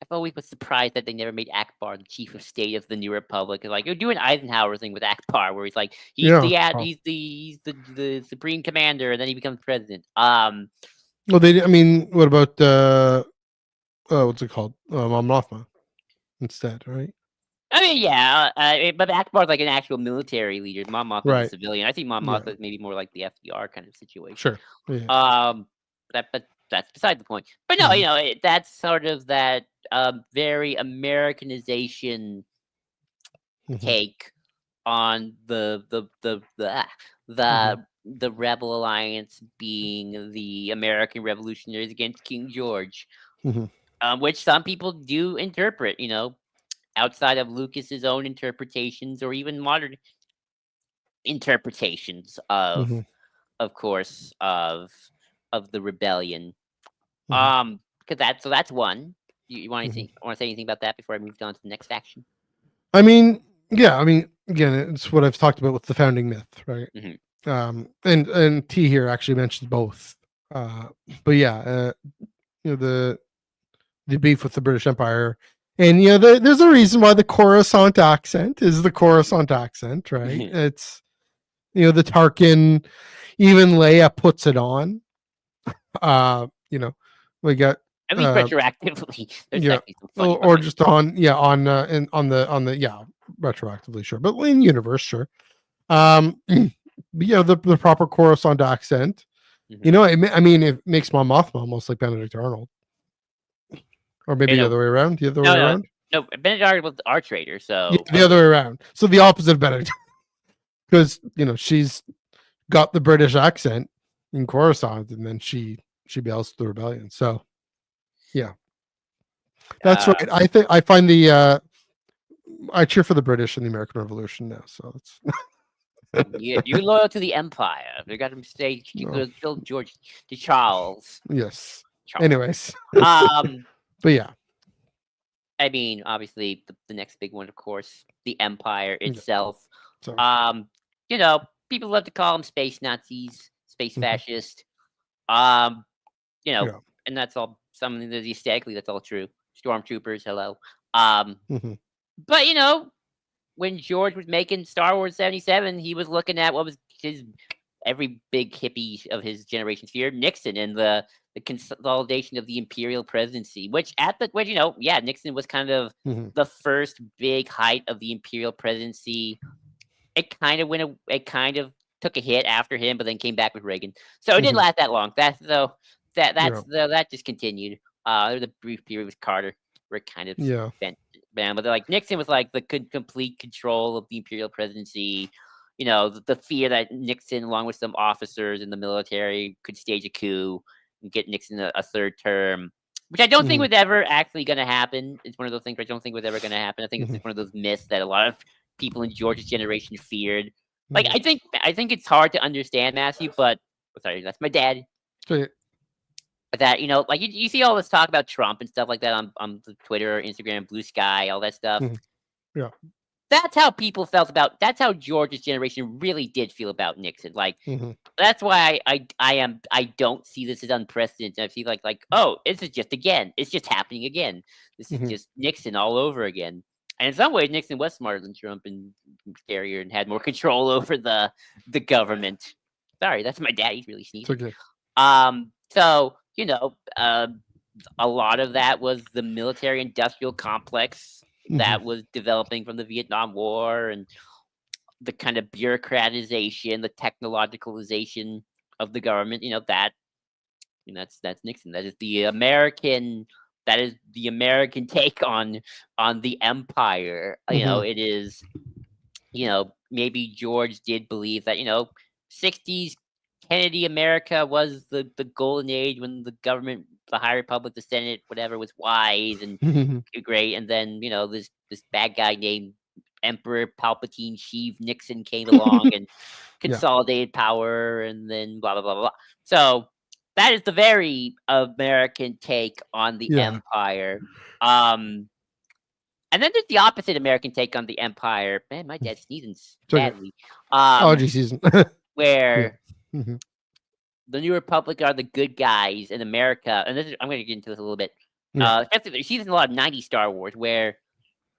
I've always was surprised that they never made Akbar the chief of state of the new republic. Like you're doing Eisenhower thing with Akbar, where he's like Yeah. Oh. he's the supreme commander, and then he becomes president. Well, they. I mean, what about what's it called? Mom Mothma instead, right? I mean, yeah, but Akbar's like an actual military leader. Monmouth is a Right. civilian. I think Monmouth Yeah. is maybe more like the FDR kind of situation. Sure. Yeah. But that's beside the point. But no, Mhm. that's sort of that very Americanization Mhm. take on Mhm. the Rebel Alliance being the American revolutionaries against King George, Mhm. which some people do interpret, outside of Lucas's own interpretations or even modern interpretations Mhm. of course, of the rebellion. Mhm. Because that's one. You Mhm. want to say anything about that before I moved on to the next faction? I mean, yeah. I mean, again, it's what I've talked about with the founding myth, right? Hmm. And T here actually mentioned both. But yeah, the beef with the British Empire, and there's a reason why the Coruscant accent is the Coruscant accent, right? It's the Tarkin, even Leia puts it on. You know, we got At least uh retroactively, there's yeah, actually some funny or lines. just on the yeah, retroactively, sure, but in universe, sure. But yeah, the proper Coruscant accent. Hmm. I mean, it makes Mon Mothma almost like Benedict Arnold, or maybe the No, other way around. The other way no, around. no. Benedict was our traitor, Yeah, so the other way around. So the opposite of Benedict, because she's got the British accent in Coruscant, and then she bails the rebellion. So yeah, that's uh, right. I think I find I cheer for the British in the American Revolution now. So it's you're loyal to the Empire. They got him staged to no, kill George to Charles. yes. Charles. Anyways, Um, but yeah, I mean, obviously, the next big one, of course, the Empire yeah. itself. So Um, People love to call them space Nazis, space mhm, fascist. Um, you know, yeah, and that's all something that aesthetically that's all true. Stormtroopers, hello. Um, hmm but when George was making Star Wars 77, he was looking at what was his every big hippie of his generation feared, Nixon, and the consolidation of the imperial presidency, which Nixon was kind of hmm the first big height of the imperial presidency. It kind of took a hit after him, but then came back with Reagan. So it didn't hmm last that long. yeah, That just continued. There was a brief period with Carter where it kind of yeah, bent down, but like Nixon was like the complete control of the imperial presidency. The fear that Nixon, along with some officers in the military, could stage a coup and get Nixon a third term, which I don't think hmm was ever actually going to happen. It's one of those things I don't think was ever going to happen. I think it's hmm just one of those myths that a lot of people in George's generation feared. Like hmm I think it's hard to understand, Matthew, but sorry, that's my dad. so yeah, But that like you see all this talk about Trump and stuff like that on Twitter, Instagram, Blue Sky, all that stuff. mhm, yeah, That's how people felt about. That's how George's generation really did feel about Nixon. Like hmm that's why I don't see this as unprecedented. I feel like oh, it's just happening again. This is hmm just Nixon all over again. And in some ways, Nixon was smarter than Trump and scarier and had more control over the government. Sorry, that's my dad. He's really it's sneezing. okay. So a lot of that was the military industrial complex that was developing from the Vietnam War, and the kind of bureaucratization, the technologicalization of the government. That's Nixon. That is the American. That is the American take on the empire. It is. Maybe George did believe that 60s Kennedy America was the golden age when the government, the High Republic, the Senate, whatever, was wise and great. And then this bad guy named Emperor Palpatine Sheev Nixon came along and consolidated power, and then blah blah blah blah. So that is the very American take on the empire. And then there's the opposite American take on the empire. Man, my dad's sneezing badly. Allergy season. Where the New Republic are the good guys in America, and I'm going to get into this a little bit. Especially, she's in a lot of '90s Star Wars, where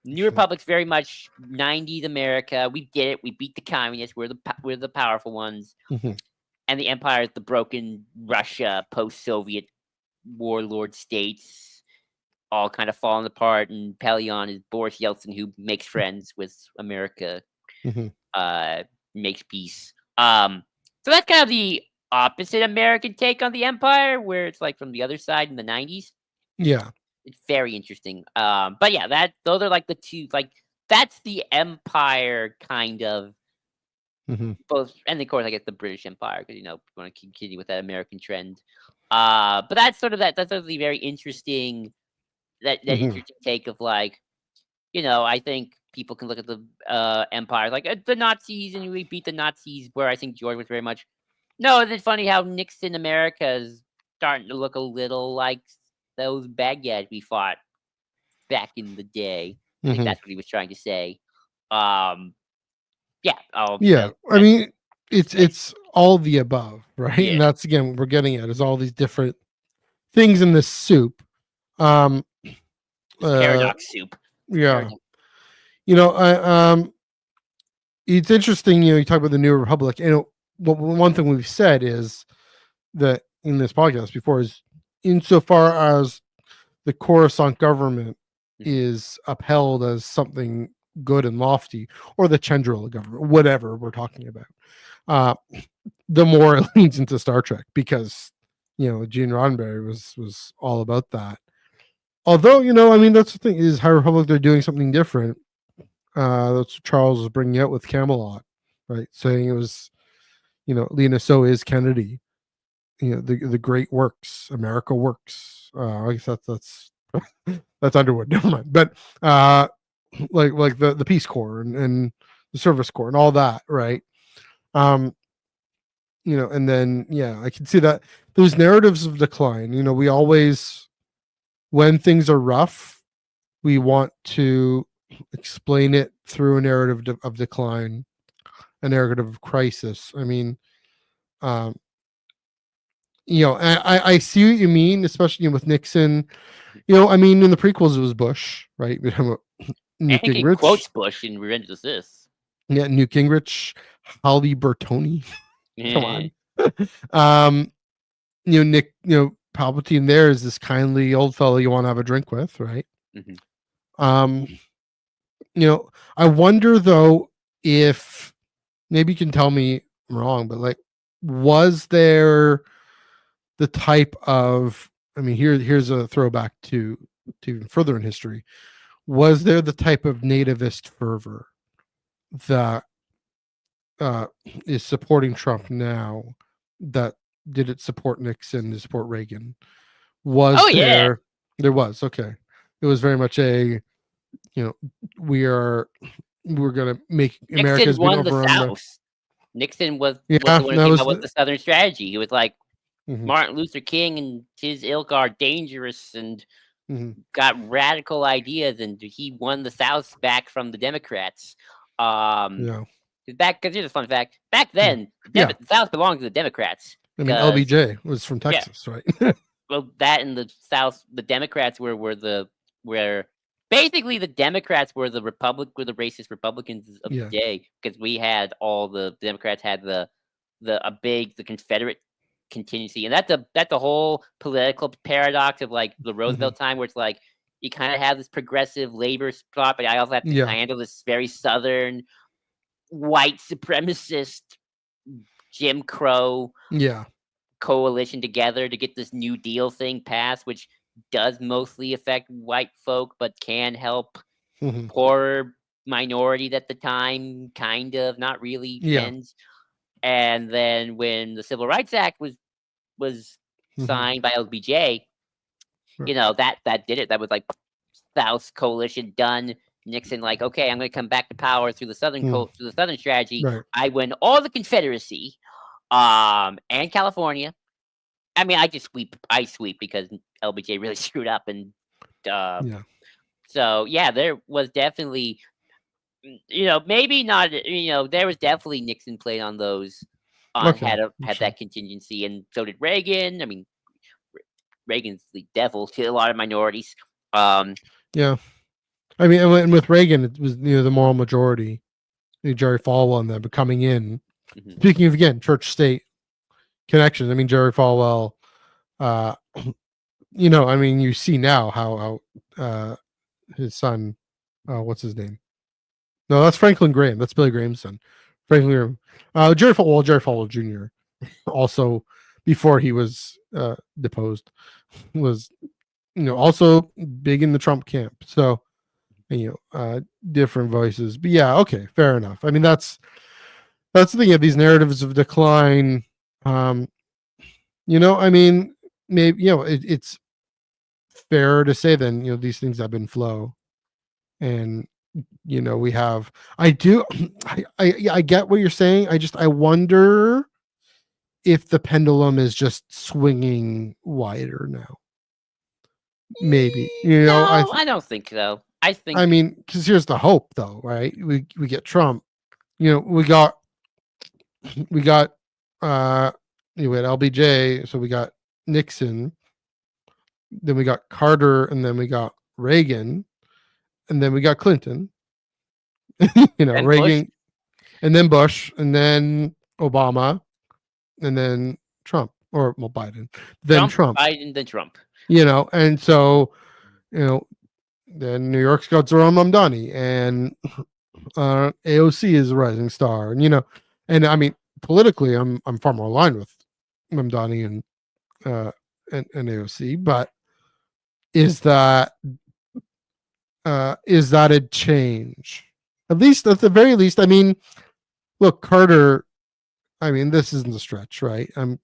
New Republic's very much '90s America. We did it. We beat the communists. We're the powerful ones, and the Empire is the broken Russia, post-Soviet warlord states, all kind of falling apart. And Pelion is Boris Yeltsin, who makes friends with America, makes peace. So that's kind of the opposite American take on the empire, where it's like from the other side in the '90s. Yeah, it's very interesting. But yeah, those are like the two. Like that's the empire kind of. Both, and of course, I guess the British Empire, because we want to continue with that American trend. But that's sort of the very interesting. That interesting take of like, I think people can look at the empire like the Nazis, and we beat the Nazis. Where I think George was very much, no. It's funny how Nixon America is starting to look a little like those bad guys we fought back in the day. I think that's what he was trying to say. I mean, it's all the above, right? Yeah. And that's again what we're getting at is all these different things in this soup. Paradox soup. Yeah. It's interesting, you talk about the New Republic. One thing we've said is that in this podcast before is insofar as the Coruscant government is upheld as something good and lofty, or the Chandrila government, whatever we're talking about, the more it leads into Star Trek, because Gene Roddenberry was all about that. Although, that's the thing is High Republic, they're doing something different. That's what Charles was bringing out with Camelot, right? Saying it was, Lena, so is Kennedy. The great works, America works. I guess that's Underwood. Never mind. But like the Peace Corps and the Service Corps and all that, right? And then I can see that there's narratives of decline. We always, when things are rough, we want to explain it through a narrative of decline, a narrative of crisis. I mean, I see what you mean, especially with Nixon. I mean, in the prequels it was Bush, right? Newt Gingrich quotes Bush in Revenge of the Sith. Yeah, Newt Gingrich, Holly Bertoni. Come on. Nick, Palpatine there is this kindly old fellow you want to have a drink with, right? I wonder though if maybe you can tell me I'm wrong, but like, was there the type of, I mean, here's a throwback to even further in history. Was there the type of nativist fervor that is supporting Trump now that did it support Nixon, to support Reagan? There was, okay. It was very much a, we're going to make America's been won the South. Nixon was the one who came up with the Southern strategy. He was like, Martin Luther King and his ilk are dangerous and got radical ideas, and he won the South back from the Democrats. Because here's a fun fact: back then, the South belonged to the Democrats. I mean, LBJ was from Texas, right? Well, that in the South, the Democrats were basically the Democrats were the racist Republicans of the day, because we had the Democrats had the Confederate contingency, and that's the whole political paradox of like the Roosevelt time, where it's like you kind of have this progressive labor plot, but I also have to Yeah. handle this very southern white supremacist Jim Crow Yeah. coalition together to get this New Deal thing passed, which does mostly affect white folk, but can help Hmm. poorer minorities at the time, kind of, not really, Yeah. depends. And then when the Civil Rights Act was Hmm. signed by LBJ, Right. that did it. That was like South coalition done. Nixon like, okay, I'm going to come back to power through the Mm. through the Southern strategy. Right. I win all the Confederacy, and California. I mean, I sweep because LBJ really screwed up, and uh, Yeah. so yeah, there was definitely, maybe not, there was definitely Nixon played on those, Okay. had Sure. that contingency, and so did Reagan. I mean, Reagan's the devil to a lot of minorities. Um, Yeah. I mean, and with Reagan, it was the moral majority, Jerry Falwell, and them coming in. mhm. Speaking of again church state connections, I mean Jerry Falwell. Uh, I mean, you see now how his son, what's his name? No, that's Franklin Graham. That's Billy Graham's son. Franklin Graham. Jerry Falwell Jr. also before he was deposed was also big in the Trump camp. So different voices, but yeah, okay, fair enough. I mean, that's the thing of these narratives of decline. Um, I mean, maybe it's fair to say then these things ebb and flow, and we have. I do. I get what you're saying. I wonder if the pendulum is just swinging wider now. Maybe No, I don't think so. I I think mean, because here's the hope, though, right? We get Trump. We got we had LBJ, so we got Nixon, then we got Carter, and then we got Reagan, and then we got Clinton. and Bush, Reagan, and then Bush, and then Obama, and then Trump, or well, Biden, then Trump. Biden, then Trump. And so then New York's got Zohran Mamdani, and AOC is a rising star, and I mean politically, I'm far more aligned with Mamdani and AOC, but is that a change? At the very least, I mean, look, Carter. I mean, this isn't a stretch, right? I'm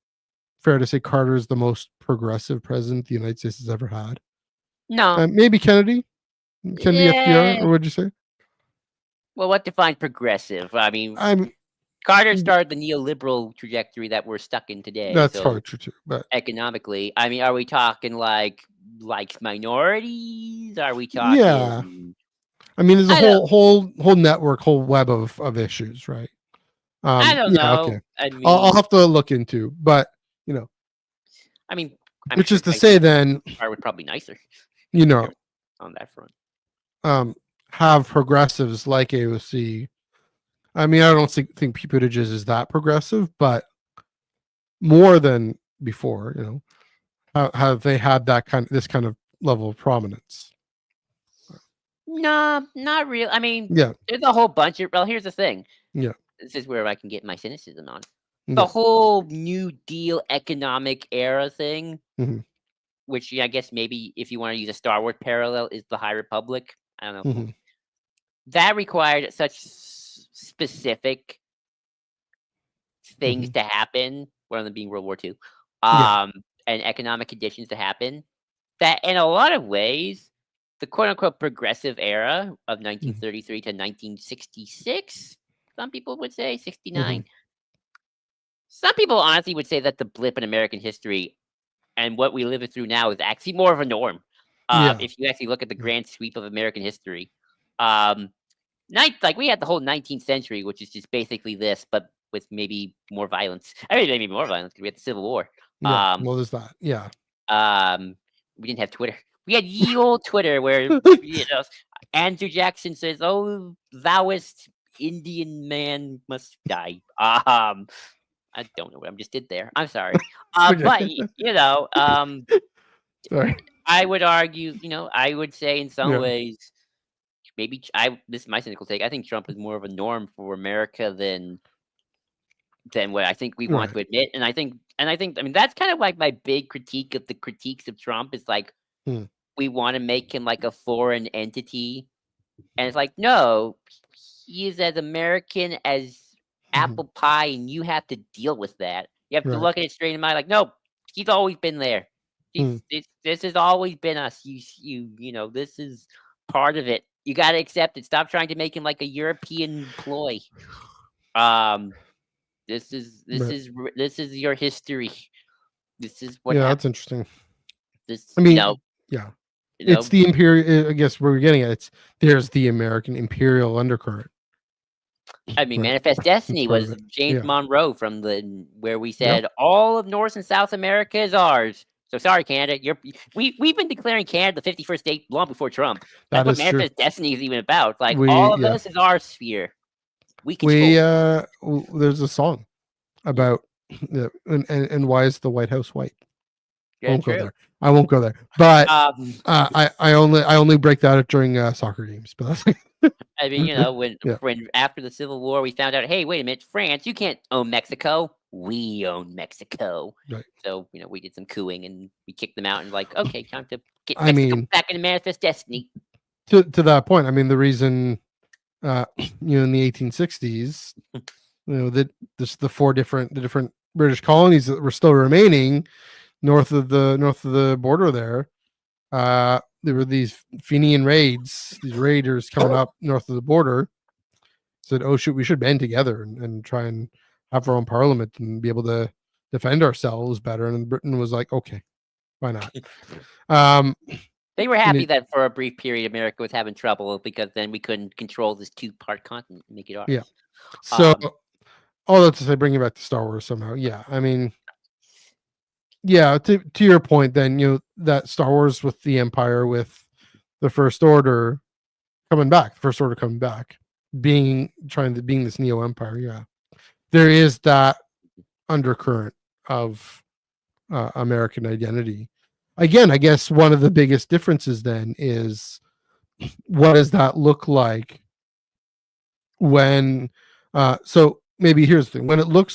fair to say Carter is the most progressive president the United States has ever had. No, Maybe Kennedy, FDR, yeah. or what'd you say? Well, what defines progressive? I mean, I'm Carter started the neoliberal trajectory that we're stuck in today. That's So hard true too, but economically, I mean, are we talking like minorities? Are we yeah, talking? I mean, there's a I don't. whole network, whole web of issues, right? I don't Yeah, okay. know. I I'll mean, have to look into, but you know, I mean, I'm which sure is to say, then Carter would probably nicer you know, on that front. um, have progressives like AOC. I mean, I don't think Pete Buttigieg is that progressive, but more than before. Have they had this kind of level of prominence? No, not real. I mean, Yeah, there's a whole bunch of. Well, here's the thing. yeah, This is where I can get my cynicism on. The yeah. whole New Deal economic era thing, Hmm. which I guess maybe if you want to use a Star Wars parallel, is the High Republic. I don't know. Hmm. That required such specific Hmm. things to happen, one of them being World War II, Yeah. and economic conditions to happen, that in a lot of ways, the quote unquote progressive era of Hmm. 1933 to 1966, some people would say Hmm. 69. Some people honestly would say that the blip in American history and what we live through now is actually more of a norm. Yeah. If you actually look at the Yeah. grand sweep of American history, um, like we had the whole 19th century, which is just basically this, but with maybe more violence. I mean, maybe more violence because we had the Civil War. Yeah. Well, there's that. Yeah. Um, we didn't have Twitter. We had ye old Twitter where Andrew Jackson says, "Oh, thouest Indian man must die." I don't know what I just did there. I'm sorry. Okay. But Sorry. I would argue, I would say in some Yeah. ways, maybe this is my cynical take. I think Trump is more of a norm for America than what I think we want Right. to admit. I mean, that's kind of like my big critique of the critiques of Trump is like, Hmm. we want to make him like a foreign entity. And it's like, no, he is as American as Mhm. apple pie, and you have to deal with that. You have to Right. look at it straight in the eye, like, no, he's always been there. Hmm. This has always been us. This is part of it. You got to accept it. Stop trying to make him like a European ploy. Um, Right. this is your history. This is what Yeah, happened. that's interesting. This, I mean, yeah, you it's know, the imperial. I guess where we're getting at. There's the American imperial undercurrent. I mean, Right. Manifest It's Destiny part of was it. James Yeah. Monroe from where we Yep. said all of North and South America is ours. So sorry, Canada. We've been declaring Canada the 51st state long before Trump. That's That what is true. Manifest Destiny is even about. Like all of Yeah. this is our sphere. We We control. there's a song Yeah, about and why is the White House white? I yeah, won't go true. there. I won't go there. But Um, I only break that out during soccer games. But that's I mean, yeah. when after the Civil War, we found out, hey, wait a minute, France, you can't own Mexico. We own Mexico. Right. So we did some cooing and we kicked them out and like, okay, time to get I Mexico mean, back into Manifest Destiny. to that point, I mean the reason in the 1860s, that this the different British colonies that were still remaining north of the border there. There were these Fenian raids, these raiders coming up north of the border. Said, "Oh shoot, we should band together and try and have our own parliament and be able to defend ourselves better." And Britain was like, "Okay, why not?" Um, They were and happy it, that for a brief period America was having trouble because then we couldn't control this two-part continent and make it yeah. ours. So Um, all that to say, bringing it back to Star Wars somehow. Yeah, I mean, yeah. To your point, then that Star Wars with the Empire, with the First Order coming back, First Order coming back, being this Neo Empire. Yeah, there is that undercurrent of American identity. Again, I guess one of the biggest differences then is what does that look like when so maybe here's the thing,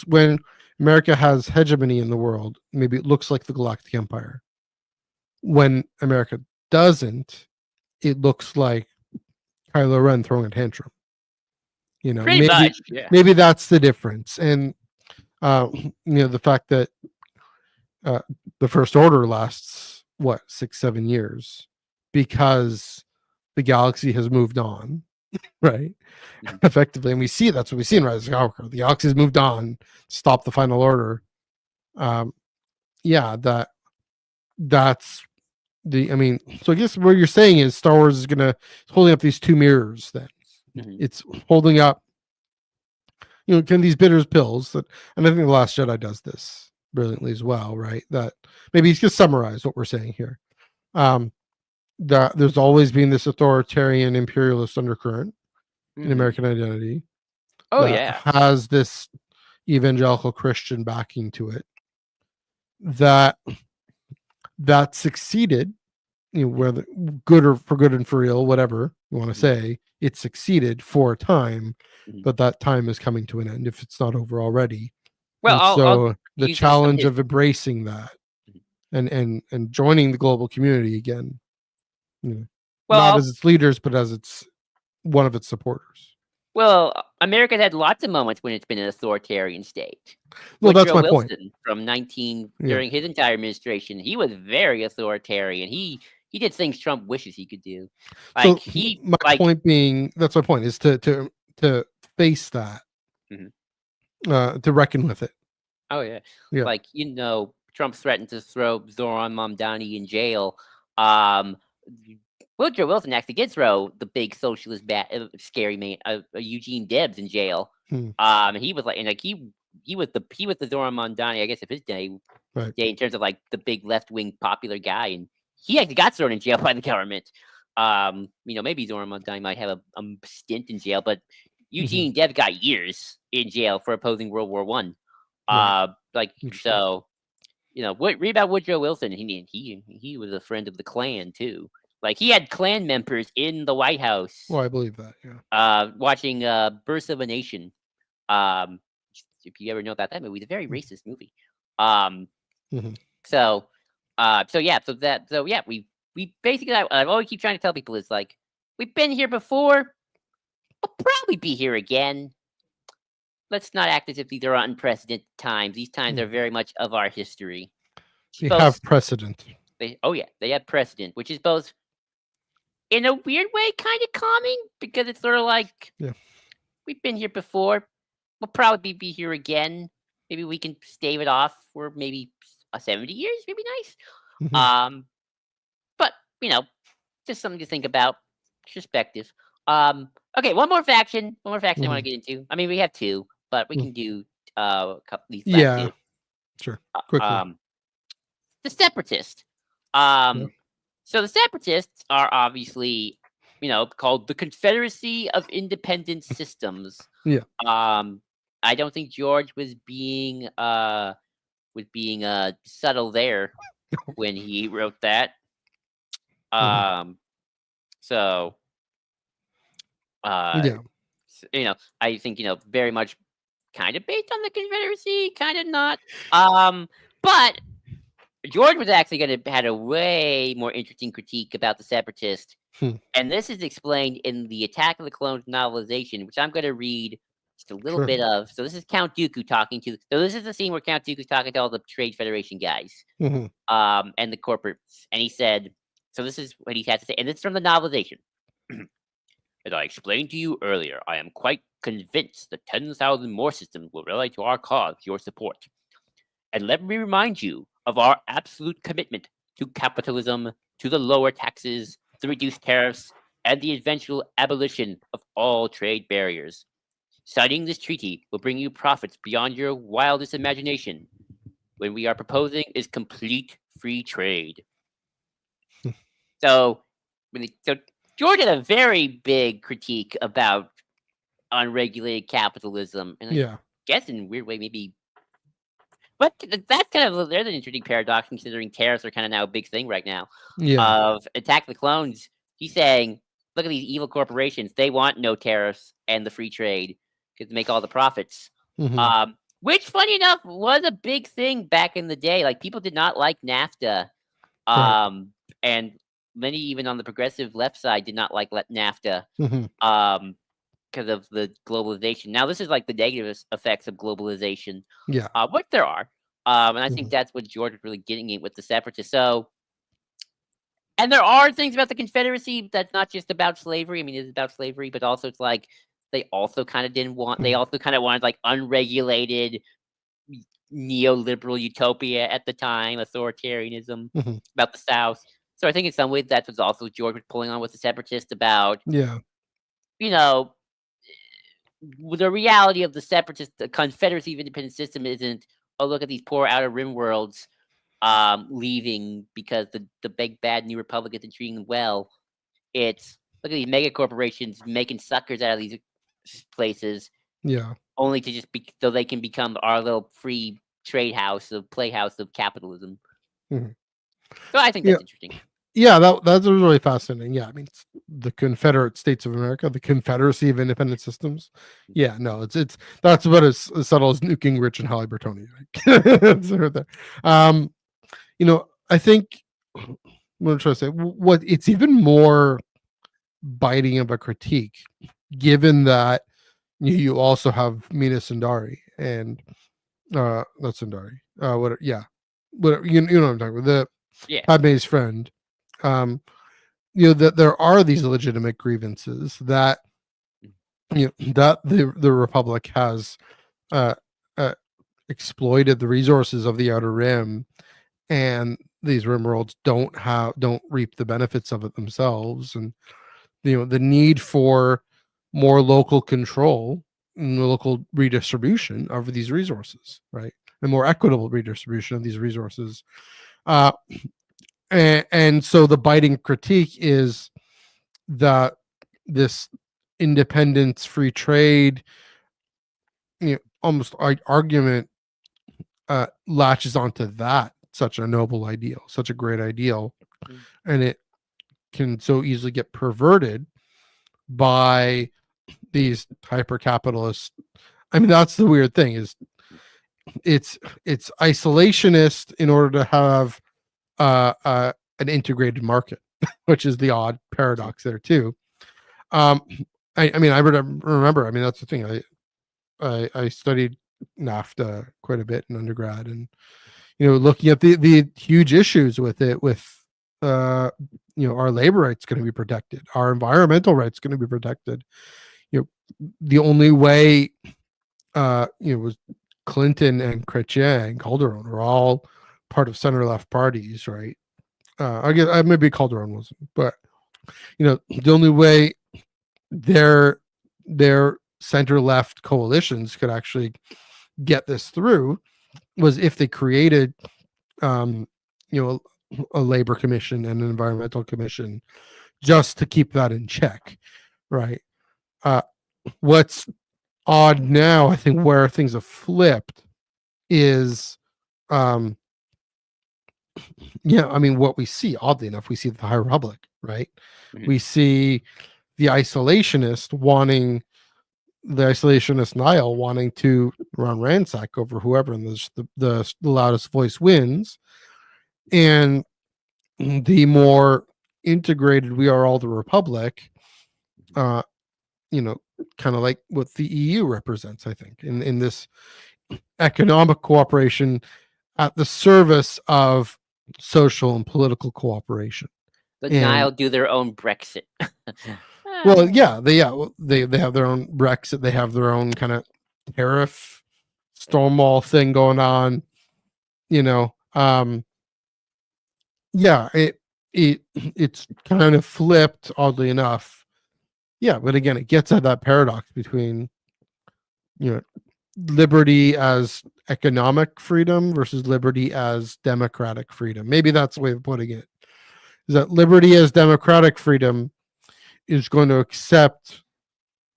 when America has hegemony in the world, maybe it looks like the Galactic Empire. When America doesn't, it looks like Kylo Ren throwing a tantrum. pretty Maybe much, yeah. that's the difference. And the fact that uh, the First Order lasts what 6-7 years because the galaxy has moved on, right? Mhm. Effectively, and we see that's what we see in Rise of Skywalker. The galaxy has moved on, stop the Final Order. Um, yeah, that's the. I mean, so I guess what you're saying is Star Wars is holding up these two mirrors. Then Mhm. it's holding up, can these bitter pills that, and I think the Last Jedi does this brilliantly as well, right? That maybe he's just summarize what we're saying here. That there's always been this authoritarian imperialist undercurrent in Mhm. American identity Oh that yeah. has this evangelical Christian backing to it that succeeded, whether good or for good and for real, whatever you want to Mhm. say, it succeeded for a time, Mhm. but that time is coming to an end if it's not over already. Well, And I'll so the use this some challenge his. of embracing that and joining the global community again, Well, not as its leaders, but as its one of its supporters. America had lots of moments when it's been an authoritarian state. Well, that's Woodrow my point. Wilson from 19 Yeah. during his entire administration, he was very authoritarian. He did things Trump wishes he could do. Like So he my like point being, that's my point is to face that, Mhm. to reckon with it. Oh yeah. Yeah. Like, Trump threatened to throw Zoran Mamdani in jail. Um Woodrow Wilson actually did throw the big socialist scary man Eugene Debs in jail. Hmm. He was like, and like he was the Zoran Mamdani, I guess, of his Right. in terms of like the big left wing popular guy, and he actually got thrown in jail by the government. Maybe Zoran Mamdani might have a stint in jail, but Mm-hmm. Eugene Debs got years in jail for opposing World War One. Right. Like Interesting. so. read about Woodrow Wilson. He was a friend of the Klan too. Like he had Klan members in the White House. Well, I believe that. Yeah. Watching Birth of a Nation. Um, if you ever know about that movie, it's a very racist movie. Mm-hmm. So yeah, we basically I always keep trying to tell people is like we've been here before, we'll probably be here again. Let's not act as if these are unprecedented times. These times are very much of our history. They have precedent. They have precedent, which is both in a weird way kind of calming because it's sort of like we've been here before. We'll probably be here again. Maybe we can stave it off for maybe 70 years. Maybe nice. Mm-hmm. But just something to think about. Perspective. Okay, one more faction. I want to get into. I mean, we have two, but we can do a couple these last two. Sure. Quickly. The Separatists. So the Separatists are obviously, called the Confederacy of Independent Systems. Yeah. I don't think George was being subtle there when he wrote that. So I think very much kind of based on the Confederacy, kind of not. But George was actually had a way more interesting critique about the Separatists, and this is explained in the Attack of the Clones novelization, which I'm going to read just a little bit of. So this is Count Dooku talking to. So this is the scene where Count Dooku's talking to all the Trade Federation guys, and the corporates, and he said. So this is what he had to say, and it's from the novelization. As I explained to you earlier, I am quite convinced that 10,000 more systems will rally to our cause, your support. And let me remind you of our absolute commitment to capitalism, to the lower taxes, the reduced tariffs, and the eventual abolition of all trade barriers. Signing this treaty will bring you profits beyond your wildest imagination. What we are proposing is complete free trade. So George had a very big critique about unregulated capitalism, and I guess in a weird way, maybe. But that's there's an interesting paradox considering tariffs are kind of now a big thing right now. Of Attack the Clones, he's saying, look at these evil corporations; they want no tariffs and the free trade to make all the profits. Which, funny enough, was a big thing back in the day. Like people did not like NAFTA, and many even on the progressive left side did not like NAFTA because of the globalization. Now this is like the negative effects of globalization. Which there are. And I think that's what George was really getting at with the Separatists. So, and there are things about the Confederacy that's not just about slavery. I mean, it's about slavery, but also it's like they also kind of didn't want. They also kind of wanted like unregulated neoliberal utopia at the time, authoritarianism about the South. So I think in some ways that's what's also George was pulling on with the Separatists about, the reality of the Separatist, the Confederacy of Independent System isn't, oh, look at these poor Outer Rim worlds leaving because the big bad New Republic isn't treating them well. It's, look at these mega corporations making suckers out of these places. Only to just so they can become our little free trade house, of playhouse of capitalism. So I think that's interesting. Yeah, that's really fascinating. Yeah, I mean, it's the Confederate States of America, the Confederacy of Independent Systems. Yeah, no, it's that's about as subtle as nuking Rich and Halliburton. It's right there. I think I'm going to try to say what it's even more biting of a critique, given that you also have Mina Sundari and not Sundari. What you know what I'm talking about, the Padme's friend. That there are these legitimate grievances that that the Republic has exploited the resources of the Outer Rim, and these rim worlds don't reap the benefits of it themselves, and the need for more local control and local redistribution of these resources, right, and more equitable redistribution of these resources. And so the biting critique is that this independence, free trade, almost argument latches onto that such a noble ideal, such a great ideal, Mm. and it can so easily get perverted by these hyper capitalists. I mean, that's the weird thing is it's isolationist in order to have an integrated market, which is the odd paradox there too. Um, I mean, I remember. I mean, that's the thing. I studied NAFTA quite a bit in undergrad, and looking at the huge issues with it, with our labor rights going to be protected, our environmental rights going to be protected. The only way was Clinton and Chrétien and Calderon are all part of center left parties, right? I guess maybe Calderon wasn't, but the only way their center left coalitions could actually get this through was if they created a labor commission and an environmental commission just to keep that in check, right? What's odd now, I think, where things have flipped is I mean, what we see, oddly enough, we see the High Republic, right? Mhm. We see the isolationist Nile wanting to run ransack over whoever, and the loudest voice wins. And the more integrated we are, all the Republic, kind of like what the EU represents, I think, in this economic cooperation at the service of social and political cooperation. The And Nile do their own Brexit. well, yeah, they have their own Brexit. They have their own kind of tariff Stonewall thing going on. It's kind of flipped, oddly enough. Yeah, but again, it gets at that paradox between liberty as economic freedom versus liberty as democratic freedom. Maybe that's the way of putting it. Is that liberty as democratic freedom is going to accept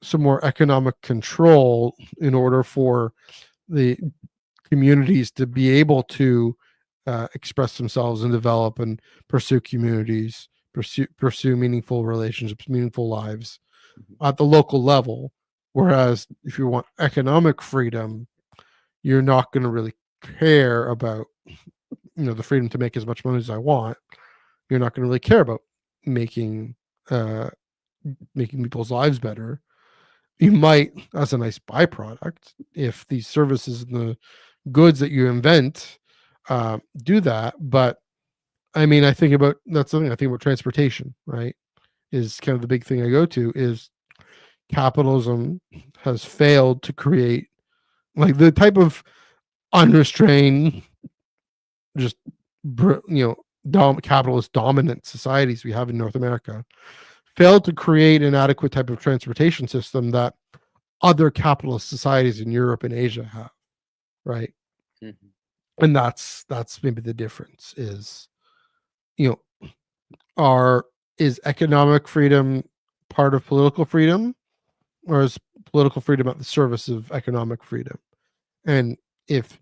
some more economic control in order for the communities to be able to express themselves and develop and pursue communities, pursue meaningful relationships, meaningful lives at the local level. Whereas if you want economic freedom, you're not going to really care about the freedom to make as much money as I want. You're not going to really care about making people's lives better. You might, as a nice byproduct, if these services and the goods that you invent do that. But I mean, that's something I think about transportation, right? Is kind of the big thing I go to is capitalism has failed to create like the type of unrestrained, just capitalist dominant societies we have in North America, failed to create an adequate type of transportation system that other capitalist societies in Europe and Asia have, right? Mm-hmm. And that's maybe the difference is, is economic freedom part of political freedom, or is political freedom at the service of economic freedom? And if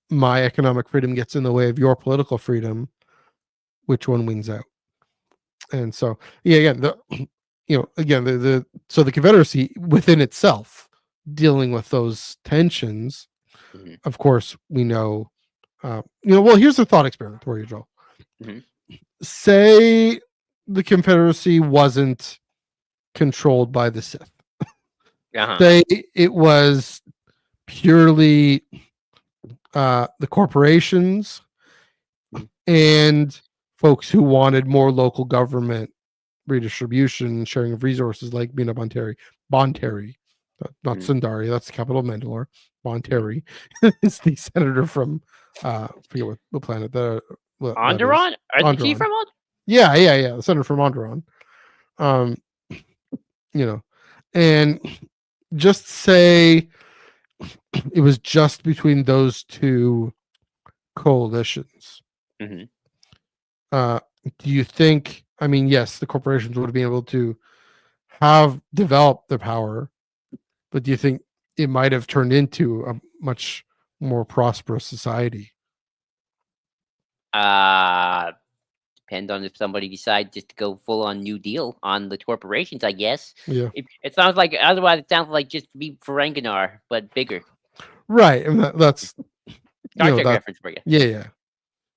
my economic freedom gets in the way of your political freedom, which one wins out? And so, again, so the Confederacy within itself dealing with those tensions. Mm-hmm. Of course, we know. Well, here's a thought experiment for you, Joel. Mm-hmm. Say the Confederacy wasn't controlled by the Sith. Uh-huh. Say it was purely the corporations and folks who wanted more local government redistribution, sharing of resources, like being a Bonteri, not Sundari, that's the capital of Mandalore. Bonteri is the senator from I forget what planet Onderon? Are he from Onderon? Yeah, the senator from Onderon. And just say it was just between those two coalitions. Mm-hmm. Do you think, I mean, yes, the corporations would be able to have developed the power, but do you think it might have turned into a much more prosperous society? Depends on if somebody decides just to go full on New Deal on the corporations, I guess. Yeah. It sounds like otherwise it sounds like just to be Ferenginar, but bigger. Right. And that's Star Trek that. reference for you. Yeah, yeah.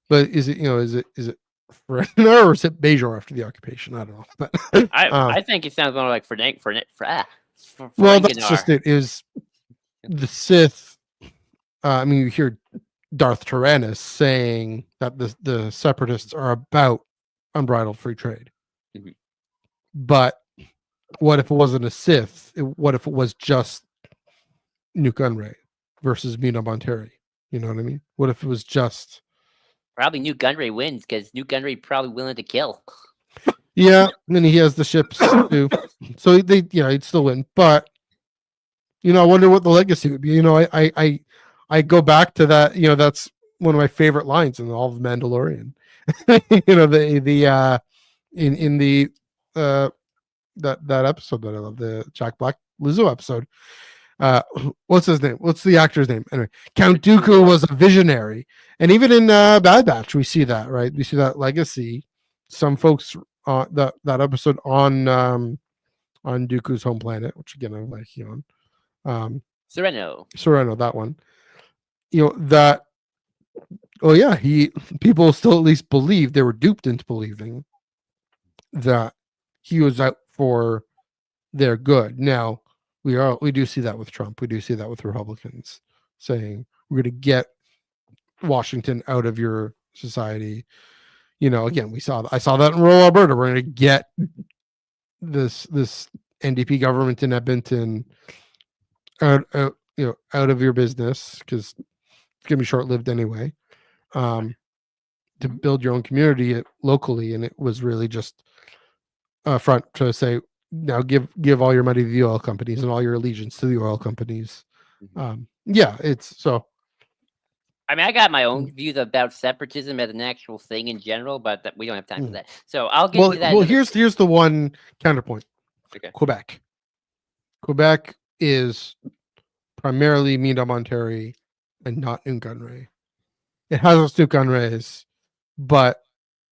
But is it is it Ferenginar or is it Bajor after the occupation? I don't know. But I think it sounds more like well, that's Ferenginar. just it. Is the Sith? I mean, you hear Darth Tyrannus saying that the Separatists are about unbridled free trade. Mhm. But what if it wasn't a Sith? What if it was just Nuke Gunray versus Mina Monteri? You know what I mean? What if it was just Probably Newt Gunray wins because Newt Gunray probably willing to kill. yeah? And then he has the ships too, so he'd still win. But I wonder what the legacy would be. I go back to that. That's one of my favorite lines in all of Mandalorian. The in the that episode that I love, the Jack Black Lizzo episode. What's his name? What's the actor's name? Anyway, Count Dooku was a visionary, and even in Bad Batch, we see that, right? We see that legacy. Some folks that episode on Dooku's home planet, which again I'm like on Sereno, that one. That. Oh yeah, people still at least believe they were duped into believing that he was out for their good. Now we do see that with Trump. We do see that with Republicans saying we're going to get Washington out of your society. Again, I saw that in rural Alberta. We're going to get this NDP government in Edmonton out of your business because it's going to be short lived anyway. To build your own community locally, and it was really just a front to say, now give all your money to the oil companies and all your allegiance to the oil companies. Yeah, it's so. I mean, I got my own views about separatism as an actual thing in general, but we don't have time for that. So I'll get to that. Well, here's the one counterpoint. Okay. Quebec is primarily Mina Monteri and not Nuke Gunray. It has its Nuke Gunrays, but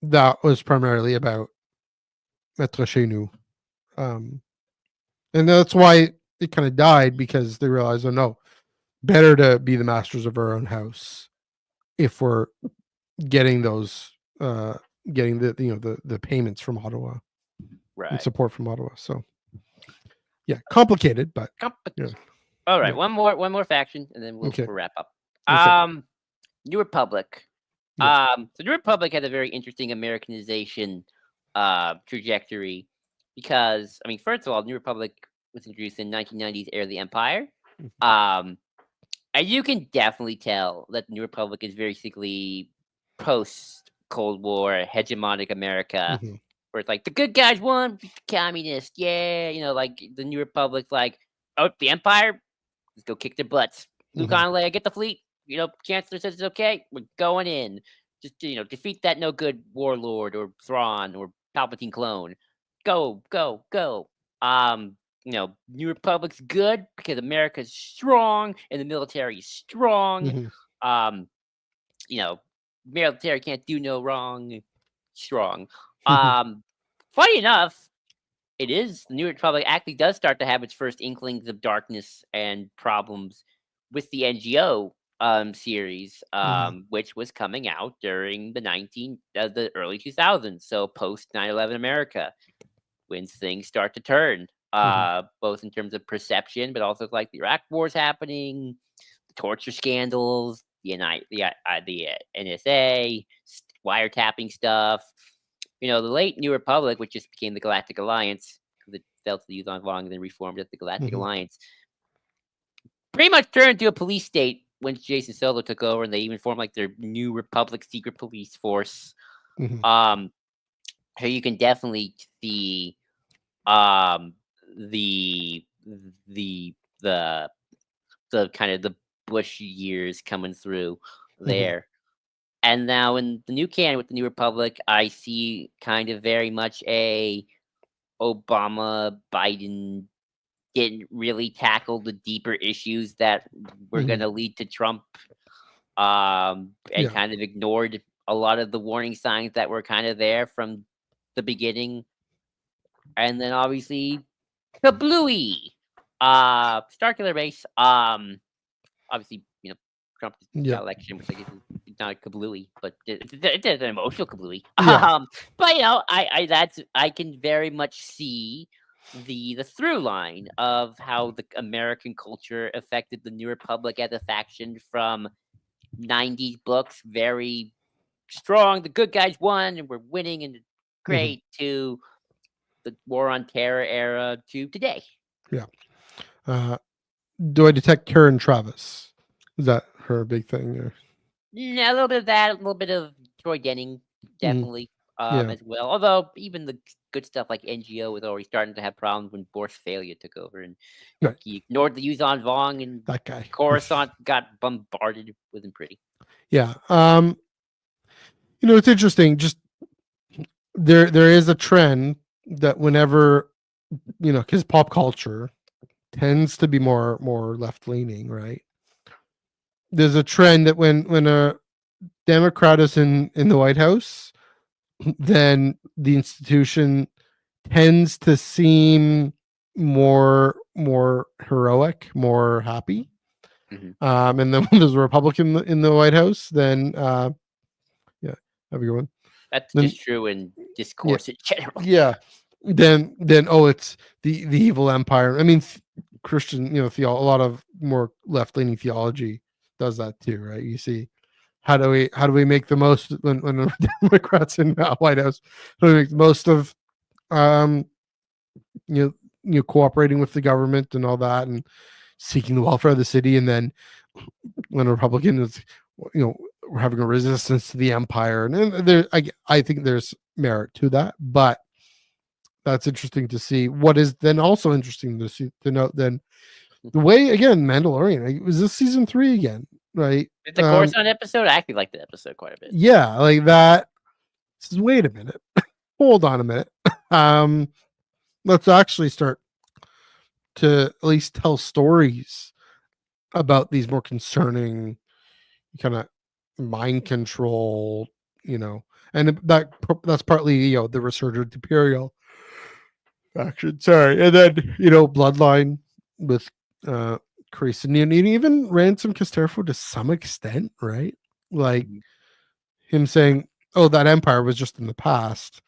that was primarily about Maître chez nous. And that's why it kind of died, because they realized, oh no, better to be the masters of our own house if we're getting those getting the payments from Ottawa, right, and support from Ottawa. So yeah, complicated, but yeah. All right, one more faction, and then we'll wrap up. Okay. New Republic. Yes. The New Republic had a very interesting Americanization trajectory, because I mean, first of all, New Republic was introduced in 1990s era of the Empire. And you can definitely tell that the New Republic is basically post Cold War hegemonic America, where it's like the good guys won, the communists, yeah, like the New Republic's like, oh, the Empire, let's go kick their butts. Luke Leia, get the fleet. Chancellor says it's okay, we're going in. Just defeat that no good warlord or Thrawn or Palpatine clone. Go, go, go. New Republic's good because America's strong and the military is strong. Military can't do no wrong. Strong. Funny enough, it is the New Republic actually does start to have its first inklings of darkness and problems with the NGO series, which was coming out during the early 2000s, so post 9/11 America, when things start to turn, both in terms of perception, but also like the Iraq War's happening, the torture scandals, the NSA, wiretapping stuff. The late New Republic, which just became the Galactic Alliance, because it fell to the use on long and then reformed as the Galactic Alliance, pretty much turned into a police state when Jason Solo took over, and they even formed like their New Republic secret police force. So you can definitely see the kind of the Bush years coming through there. And now in the new canon with the New Republic, I see kind of very much a Obama, Biden didn't really tackle the deeper issues that were going to lead to Trump, and kind of ignored a lot of the warning signs that were kind of there from the beginning, and then obviously kablooey, Star Killer Base. Obviously, Trump Yeah. got election, which I guess is not a kablooey, but it's an emotional kablooey. Yeah. But I can very much see the through line of how the American culture affected the New Republic as a faction from '90s books, very strong. The good guys won, and we're winning, and it's Hmm. great. To the War on Terror era to today. Yeah. Uh, do I detect Karen Travis? Is that her big thing? Or? Yeah, a little bit of that, a little bit of Troy Denning, Mhm. definitely, Yeah. as well. Although even the good stuff like NGO was already starting to have problems when Boris Failure took over, and Right. he ignored the Yuzon Vong, and That guy. Coruscant got bombarded. Wasn't pretty. Yeah. It's interesting. Just there is a trend that whenever because pop culture tends to be more left leaning, right? There's a trend that when a Democrat is in the White House, then the institution tends to seem more heroic, more happy. Mhm. And then when there's a Republican in the White House, then yeah, have a good one. That's Then just true in yeah, discourse in general. yeah, then oh, it's the evil empire. I mean, Christian, a lot of more left leaning theology does that too, right? You see, how do we make the most when Democrats in the White House? How do we make the most of um cooperating with the government and all that, and seeking the welfare of the city, and then when a Republican is, we're having a resistance to the empire, and then I think there's merit to that, but that's interesting to see. What is then also interesting to note then the way again Mandalorian was this season 3 again, right? The Coruscant episode, I actually liked the episode quite a bit. Yeah, like that. Wait a minute, hold on a minute. Um, let's actually start to at least tell stories about these more concerning kind of mind control, and that's partly the resurgent imperial faction. Sorry, and then bloodline with Creason and even Ransom Casterfo to some extent, right? Like Mhm. him saying, "Oh, that empire was just in the past,"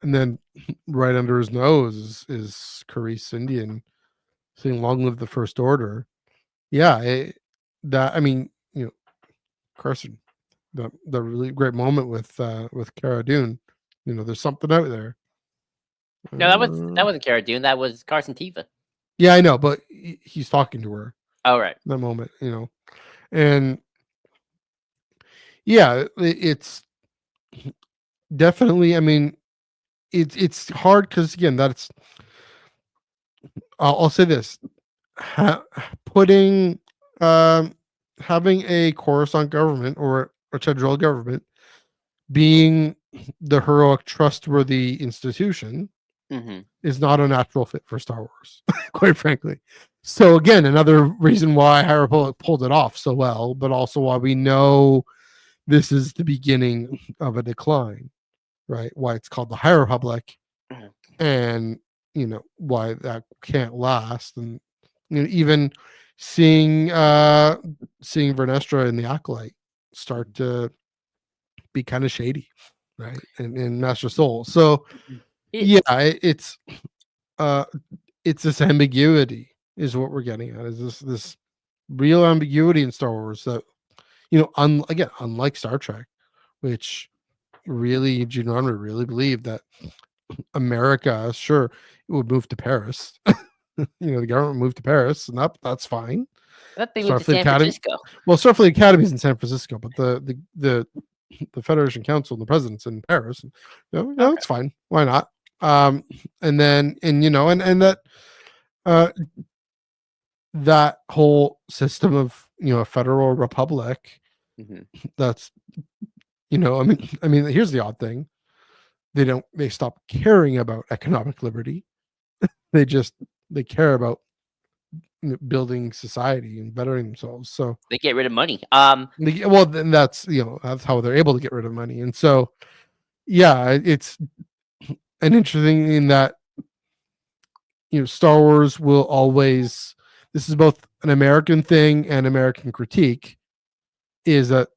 and then right under his nose is Carice Indian saying, "Long live the First Order." Yeah, that I mean, Carson, the really great moment with Cara Dune. There's something out there. No, that Uh, wasn't Cara Dune. That was Carson Teva. yeah, I know, but he's talking to her Oh right. in that moment, and yeah, it's definitely. I mean, it's hard because again, that's. I'll say this: putting, um, having a Coruscant government or a Chedril government being the heroic, trustworthy institution Hmm. is not a natural fit for Star Wars, quite frankly. So again, another reason why High Republic pulled it off so well, but also why we know this is the beginning of a decline, right? Why it's called the High Republic, and why that can't last, and even seeing Vernestra and the Acolyte start to be kind of shady, right? And Master Soul. So It, yeah, uh it's this ambiguity is what we're getting at. Is this real ambiguity in Star Wars that again, unlike Star Trek, which really Gene Roddenberry really believed that America, sure, it would move to Paris. The government moved to Paris, and that's fine. that they moved to Starfleet San Academy, Francisco. well, Starfleet Academy is in San Francisco, but the Federation Council and the president's in Paris. And, Okay. it's fine. Why not? And then and that uh that whole system of a federal republic Hmm. that's I mean here's the odd thing, they stop caring about economic liberty, they care about building society and bettering themselves. So They get rid of money. well, then that's that's how they're able to get rid of money. And so yeah, it's an interesting in that Star Wars will always. This is both an American thing and American critique. Is that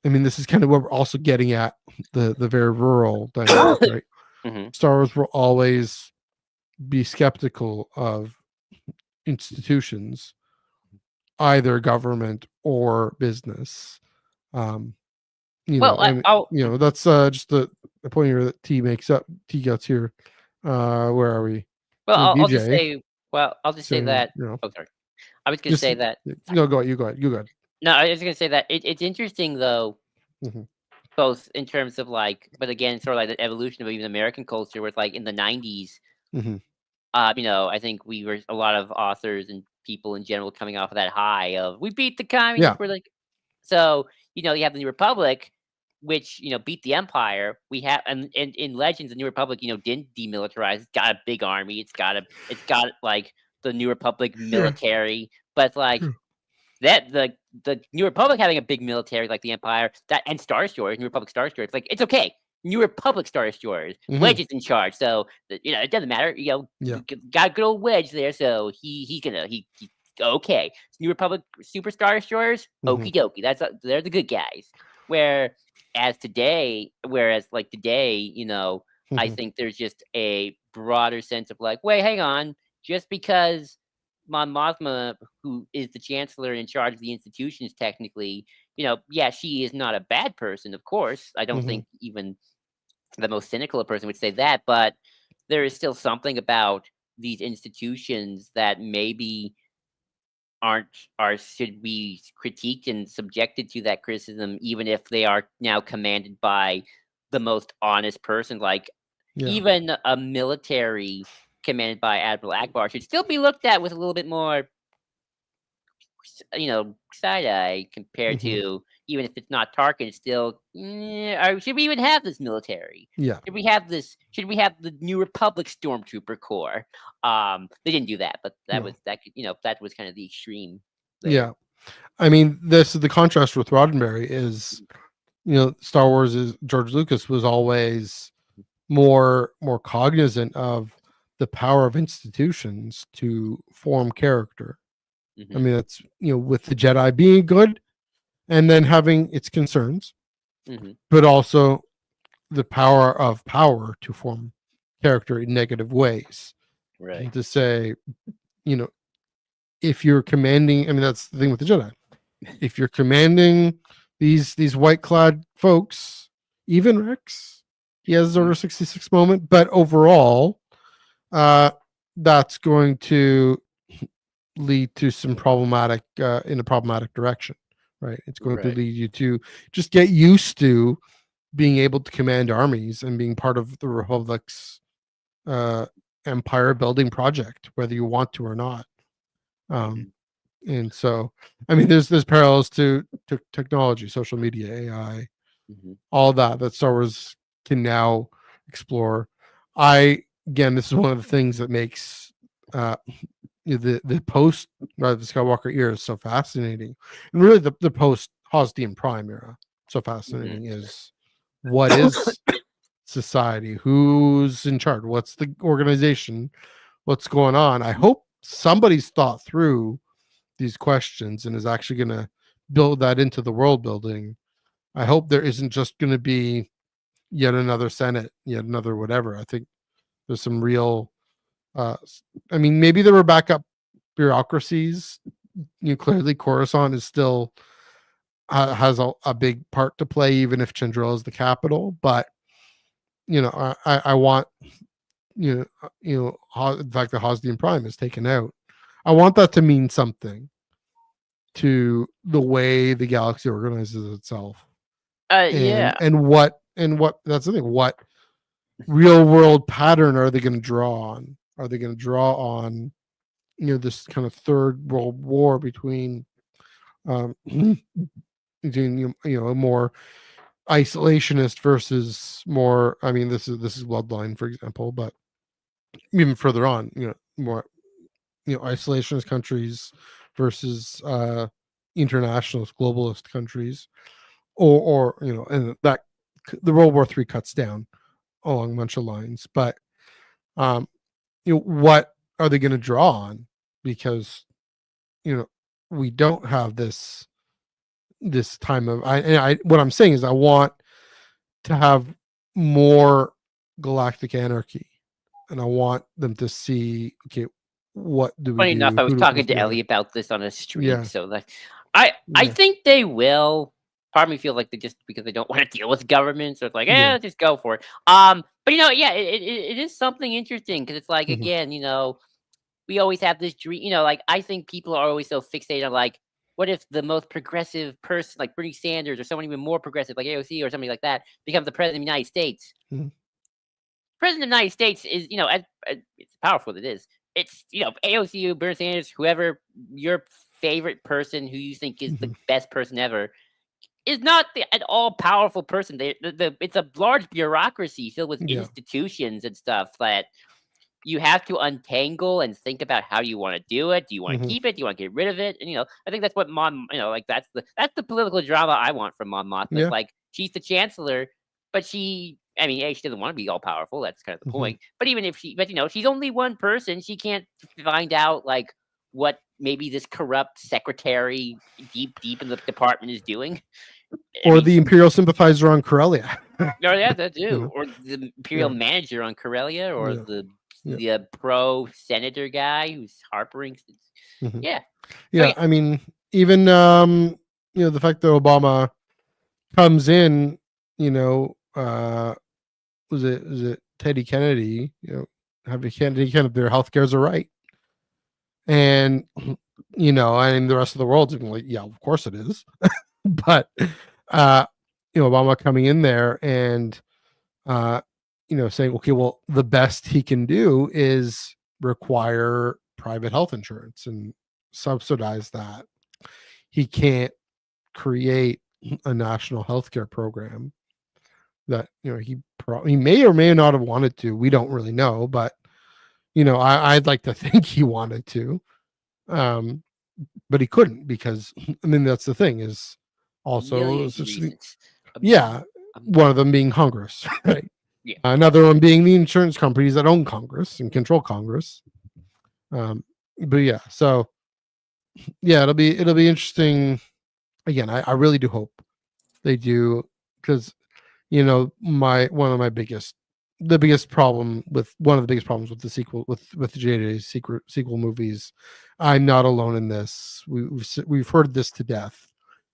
this is kind of what we're also getting at the very rural dynamic, right? Mm-hmm. Star Wars will always be skeptical of institutions, either government or business. Well, That's just the point here that T gets here. Where are we? I'll just BJ. say. Well, I'll just say that. Oh, sorry. I was going to say that. No, go ahead. You go ahead. You go ahead. No, I was going to say that it's interesting though, Mm-hmm. both in terms of but again, sort of like the evolution of even American culture, where it's like in the '90s. Mm-hmm. I think we were a lot of authors and people in general coming off of that high of we beat the communists. Yeah. We're like, so you have the New Republic, which beat the Empire. We have and in Legends, the New Republic didn't demilitarize. It's got a big army. It's got like the New Republic military, but it's like that the New Republic having a big military like the Empire and Star Destroyers, New Republic Star Destroyers. Like it's okay. New Republic Star Destroyers. Wedge is in charge, so it doesn't matter. Got good old Wedge there, so he okay. New Republic Super Star Destroyers, okie dokie. They're the good guys. Whereas today, I think there's just a broader sense of like, wait, hang on, just because Mon Mothma, who is the chancellor in charge of the institutions, technically, she is not a bad person, of course. I don't think even the most cynical person would say that, but there is still something about these institutions that maybe should be critiqued and subjected to that criticism, even if they are now commanded by the most honest person. Like even a military commanded by Admiral Akbar should still be looked at with a little bit more side eye compared to, even if it's not Tarkin, it's still should we even have this military? Should we have the New Republic Stormtrooper Corps? They didn't do that, but that was kind of the extreme there. This is the contrast with Roddenberry is Star Wars is George Lucas was always more cognizant of the power of institutions to form character. That's with the Jedi being good and then having its concerns, but also the power of power to form character in negative ways. Right. And to say, if you're commanding, that's the thing with the Jedi. If you're commanding these white clad folks, even Rex, he has his Order 66 moment, but overall, that's going to lead to some problematic in a problematic direction, right? It's going to lead you to just get used to being able to command armies and being part of the Republic's empire building project, whether you want to or not. And so, there's parallels to technology, social media, AI, all that Star Wars can now explore. Again, this is one of the things that makes the post the Skywalker era is so fascinating, and really the post Hosnian Prime era so fascinating is what is society, who's in charge, what's the organization, what's going on. I hope somebody's thought through these questions and is actually going to build that into the world building. I hope there isn't just going to be yet another Senate, yet another whatever. I think there's some real maybe there were backup bureaucracies. Clearly Coruscant is still has a big part to play, even if Chandrila is the capital. But I want the fact that Hosnian Prime is taken out. I want that to mean something to the way the galaxy organizes itself. And what that's the thing. What real world pattern are they going to draw on? Are they going to draw on this kind of third world war between between a more isolationist versus more, this is Bloodline, for example, but even further on, more isolationist countries versus internationalist globalist countries, or and that the World War III cuts down along a bunch of lines. But what are they going to draw on? Because we don't have this time of I what I'm saying is I want to have more galactic anarchy, and I want them to see, okay, what do we Funny enough, do? I was Who do we pull talking to together? Ellie about this on a stream, Yeah, so like, I yeah, think they will. Part of me feels like they just because they don't want to deal with government, so it's like, yeah, just go for it. But yeah, it is something interesting because it's like mhm, again, we always have this dream. Like I think people are always so fixated on like, what if the most progressive person, like Bernie Sanders, or someone even more progressive, like AOC or somebody like that, becomes the president of the United States? mhm, President of the United States is, as it's powerful as it is. It's AOC, Bernie Sanders, whoever your favorite person who you think is the mhm, best person ever is not an all powerful person. It's a large bureaucracy filled with yeah, institutions and stuff that you have to untangle and think about how you want to do it. Do you want to mhm, keep it? Do you want to get rid of it? And I think that's what like that's the political drama I want from Mon Mothma. It's yeah, like she's the chancellor, but I mean, she doesn't want to be all powerful. That's kind of the mhm. point. But even if but she's only one person. She can't find out like what maybe this corrupt secretary deep in the department is doing. I Or mean, the imperial sympathizer on Corellia. or yeah, that you too, know, or the imperial yeah, manager on Corellia, or yeah, yeah, the pro senator guy who's harpering. mhm. Yeah. So Yeah. yeah, I mean, even the fact that Obama comes in, was it Teddy Kennedy? Have a Kennedy kind of their healthcare is a right, and and the rest of the world's been like, yeah, of course it is. But uh, Obama coming in there and uh, saying, okay, well, the best he can do is require private health insurance and subsidize that. He can't create a national healthcare program that he may or may not have wanted to. We don't really know, but I'd like to think he wanted to, um, but he couldn't because I mean that's the thing is also million it's reasons. yeah, Um, one of them being Congress, right? yeah, Another one being the insurance companies that own Congress and control Congress. But yeah, so yeah, it'll be interesting. Again, I really do hope they do because my one of my biggest the biggest problem with one of the biggest problems with the sequel with the JJ's sequel movies. I'm not alone in this. We've heard this to death.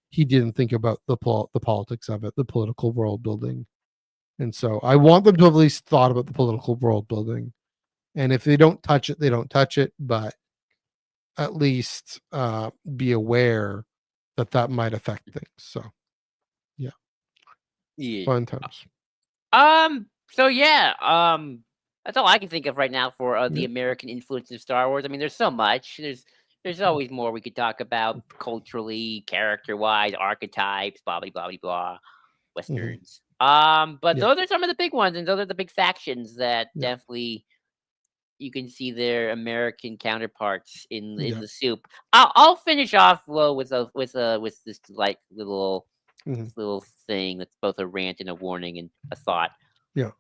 He didn't think about the politics of it, the political world building, and so I want them to have at least thought about the political world building. And if they don't touch it, they don't touch it. But at least be aware that that might affect things. So yeah, yeah. fun times. So yeah. That's all I can think of right now for the Yeah. American influence of Star Wars. I mean, there's so much. There's always more we could talk about culturally, character wise, archetypes, blah blah blah blah blah. Hmm. Westerns. But Yeah. those are some of the big ones, and those are the big factions that Yeah. definitely you can see their American counterparts in Yeah. the soup. I'll finish off well with this like Hmm. this little thing that's both a rant and a warning and a thought. Yeah.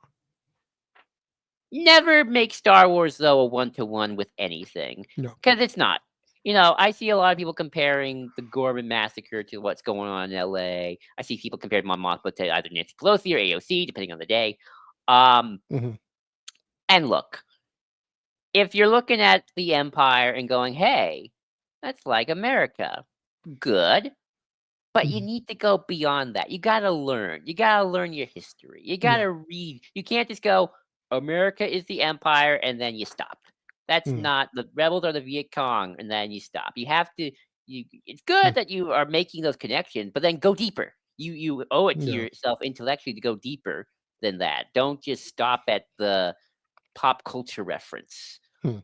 Never make Star Wars though a one-to-one with anything No. because it's not. I see a lot of people comparing the Gorman massacre to what's going on in LA. I see people comparing Mon Mothma to either Nancy Pelosi or AOC, depending on the day. Um, Hmm. and look, if you're looking at the empire and going, "Hey, that's like America," good, but you Hmm. need to go beyond that. You gotta learn. You gotta learn your history. You Yeah. gotta read. You can't just go, "America is the empire," and then you stop. That's Hmm. not the rebels are the Viet Cong, and then you stop. You have to. It's good that you are making those connections, but then go deeper. You owe it to Yeah. yourself intellectually to go deeper than that. Don't just stop at the pop culture reference Hmm.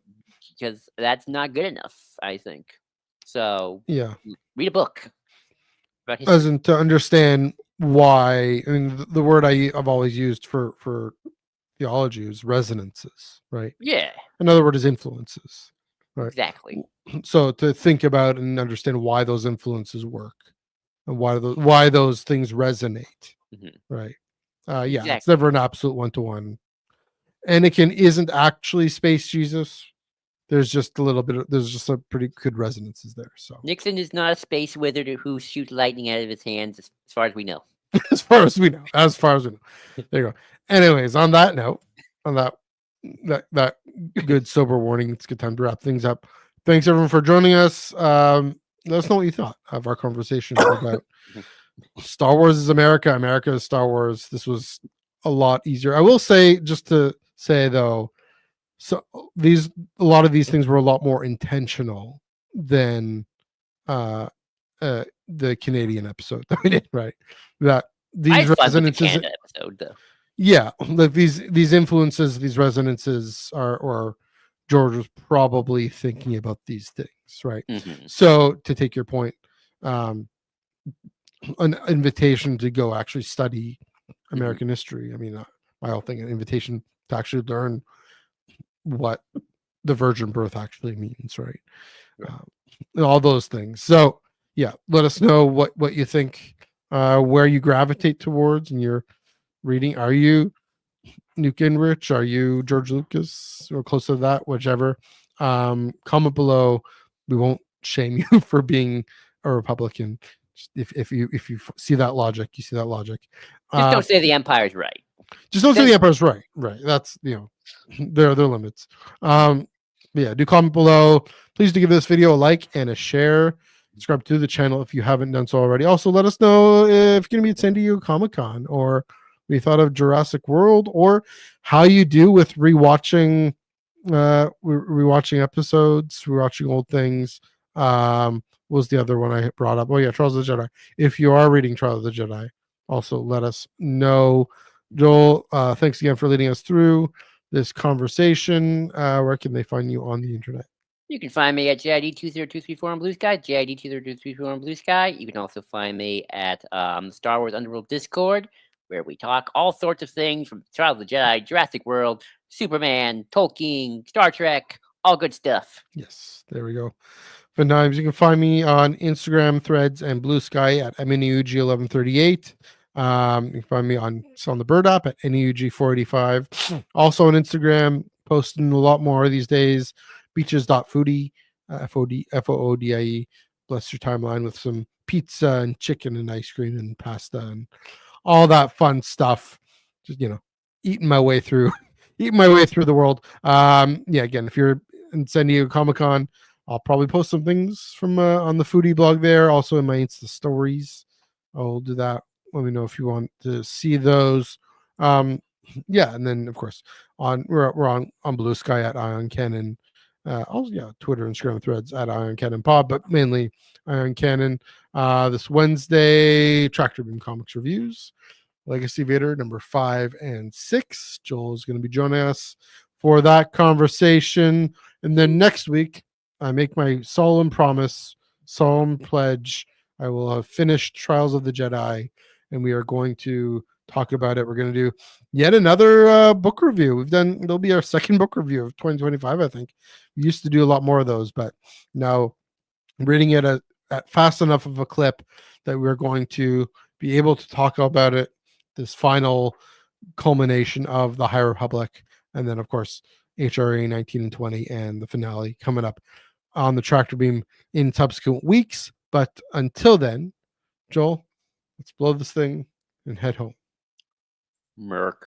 because that's not good enough, I think. So Yeah. read a book about As history. in to understand why. I mean, the word I've always used for theology is resonances, right? Yeah. Another word is influences. right? Exactly. So to think about and understand why those influences work and why those things resonate, Mhm. right? Yeah, it's Exactly. never an absolute one-to-one. Anakin isn't actually space Jesus. There's just a little bit of there's just a pretty good resonances there. So Nixon is not a space wizard who shoots lightning out of his hands, as far as we know. as far as we know, there you go. Anyways, on that note, on that good sober warning, it's a good time to wrap things up. Thanks everyone for joining us. Let us know what you thought of our conversation about Star Wars is America, America is Star Wars. This was a lot easier. I will say, just to say though, so a lot of these things were a lot more intentional than uh the Canadian episode that we did, right? That I these had fun with the resonances, Canada episode, though. yeah, like these influences, these resonances are, or George was probably thinking about these things, right? Mhm. So to take your point, um, an invitation to go actually study Mhm. American history. I mean, my whole thing, an invitation to actually learn what the virgin birth actually means, right? Right. All those things. So yeah, let us know what you think, where you gravitate towards in your reading. Are you Newt Gingrich? Are you George Lucas or close to that? Whichever. Comment below. We won't shame you for being a Republican. If you see that logic, you see that logic. Just Uh, don't say the Empire's right. just don't say Then the Empire's right. Right. That's there are their limits. Yeah, do comment below. Please do give this video a like and a share. Subscribe to the channel if you haven't done so already. Also, let us know if you're gonna be at San Diego Comic-Con, or we thought of Jurassic World, or how you do with rewatching rewatching episodes, rewatching old things. What was the other one I brought up? Oh yeah, Trials of the Jedi. If you are reading Trials of the Jedi, also let us know. Joel, thanks again for leading us through this conversation. Where can they find you on the internet? you can find me at JID20234 on Blue Sky, JID20234 on Blue Sky. You can also find me at Star Wars Underworld Discord, where we talk all sorts of things from Trial of the Jedi, Jurassic World, Superman, Tolkien, Star Trek, all good stuff. Yes, there we go. Fun times. You can find me on Instagram, Threads, and Blue Sky at MNUG1138. You can find me on the Bird app at NEUG485. Also on Instagram, posting a lot more these days. Beaches.foodie, Foodie. Bless your timeline with some pizza and chicken and ice cream and pasta and all that fun stuff. Just eating my way through, eating my way through the world. Yeah, again, if you're in San Diego Comic Con, I'll probably post some things from on the foodie blog there, also in my Insta stories. I'll do that. Let me know if you want to see those. Yeah, and then of course we're on Blue Sky at Ion Cannon. Also, yeah, Twitter, Instagram, Threads at Ion Cannon Pod, but mainly Ion Cannon. This Wednesday, Tractor Beam Comics reviews. Legacy Vader number 5 and 6. Joel is going to be joining us for that conversation. And then next week, I make my solemn promise, solemn pledge. I will have finished Trials of the Jedi, and we are going to talk about it. We're going to do yet another book review. It'll be our second book review of 2025, I think. We used to do a lot more of those, but now I'm reading it at fast enough of a clip that we're going to be able to talk about it, this final culmination of the High Republic, and then of course HRA 19 and 20 and the finale coming up on the Tractor Beam in subsequent weeks. But until then, Joel, let's blow this thing and head home. Merc.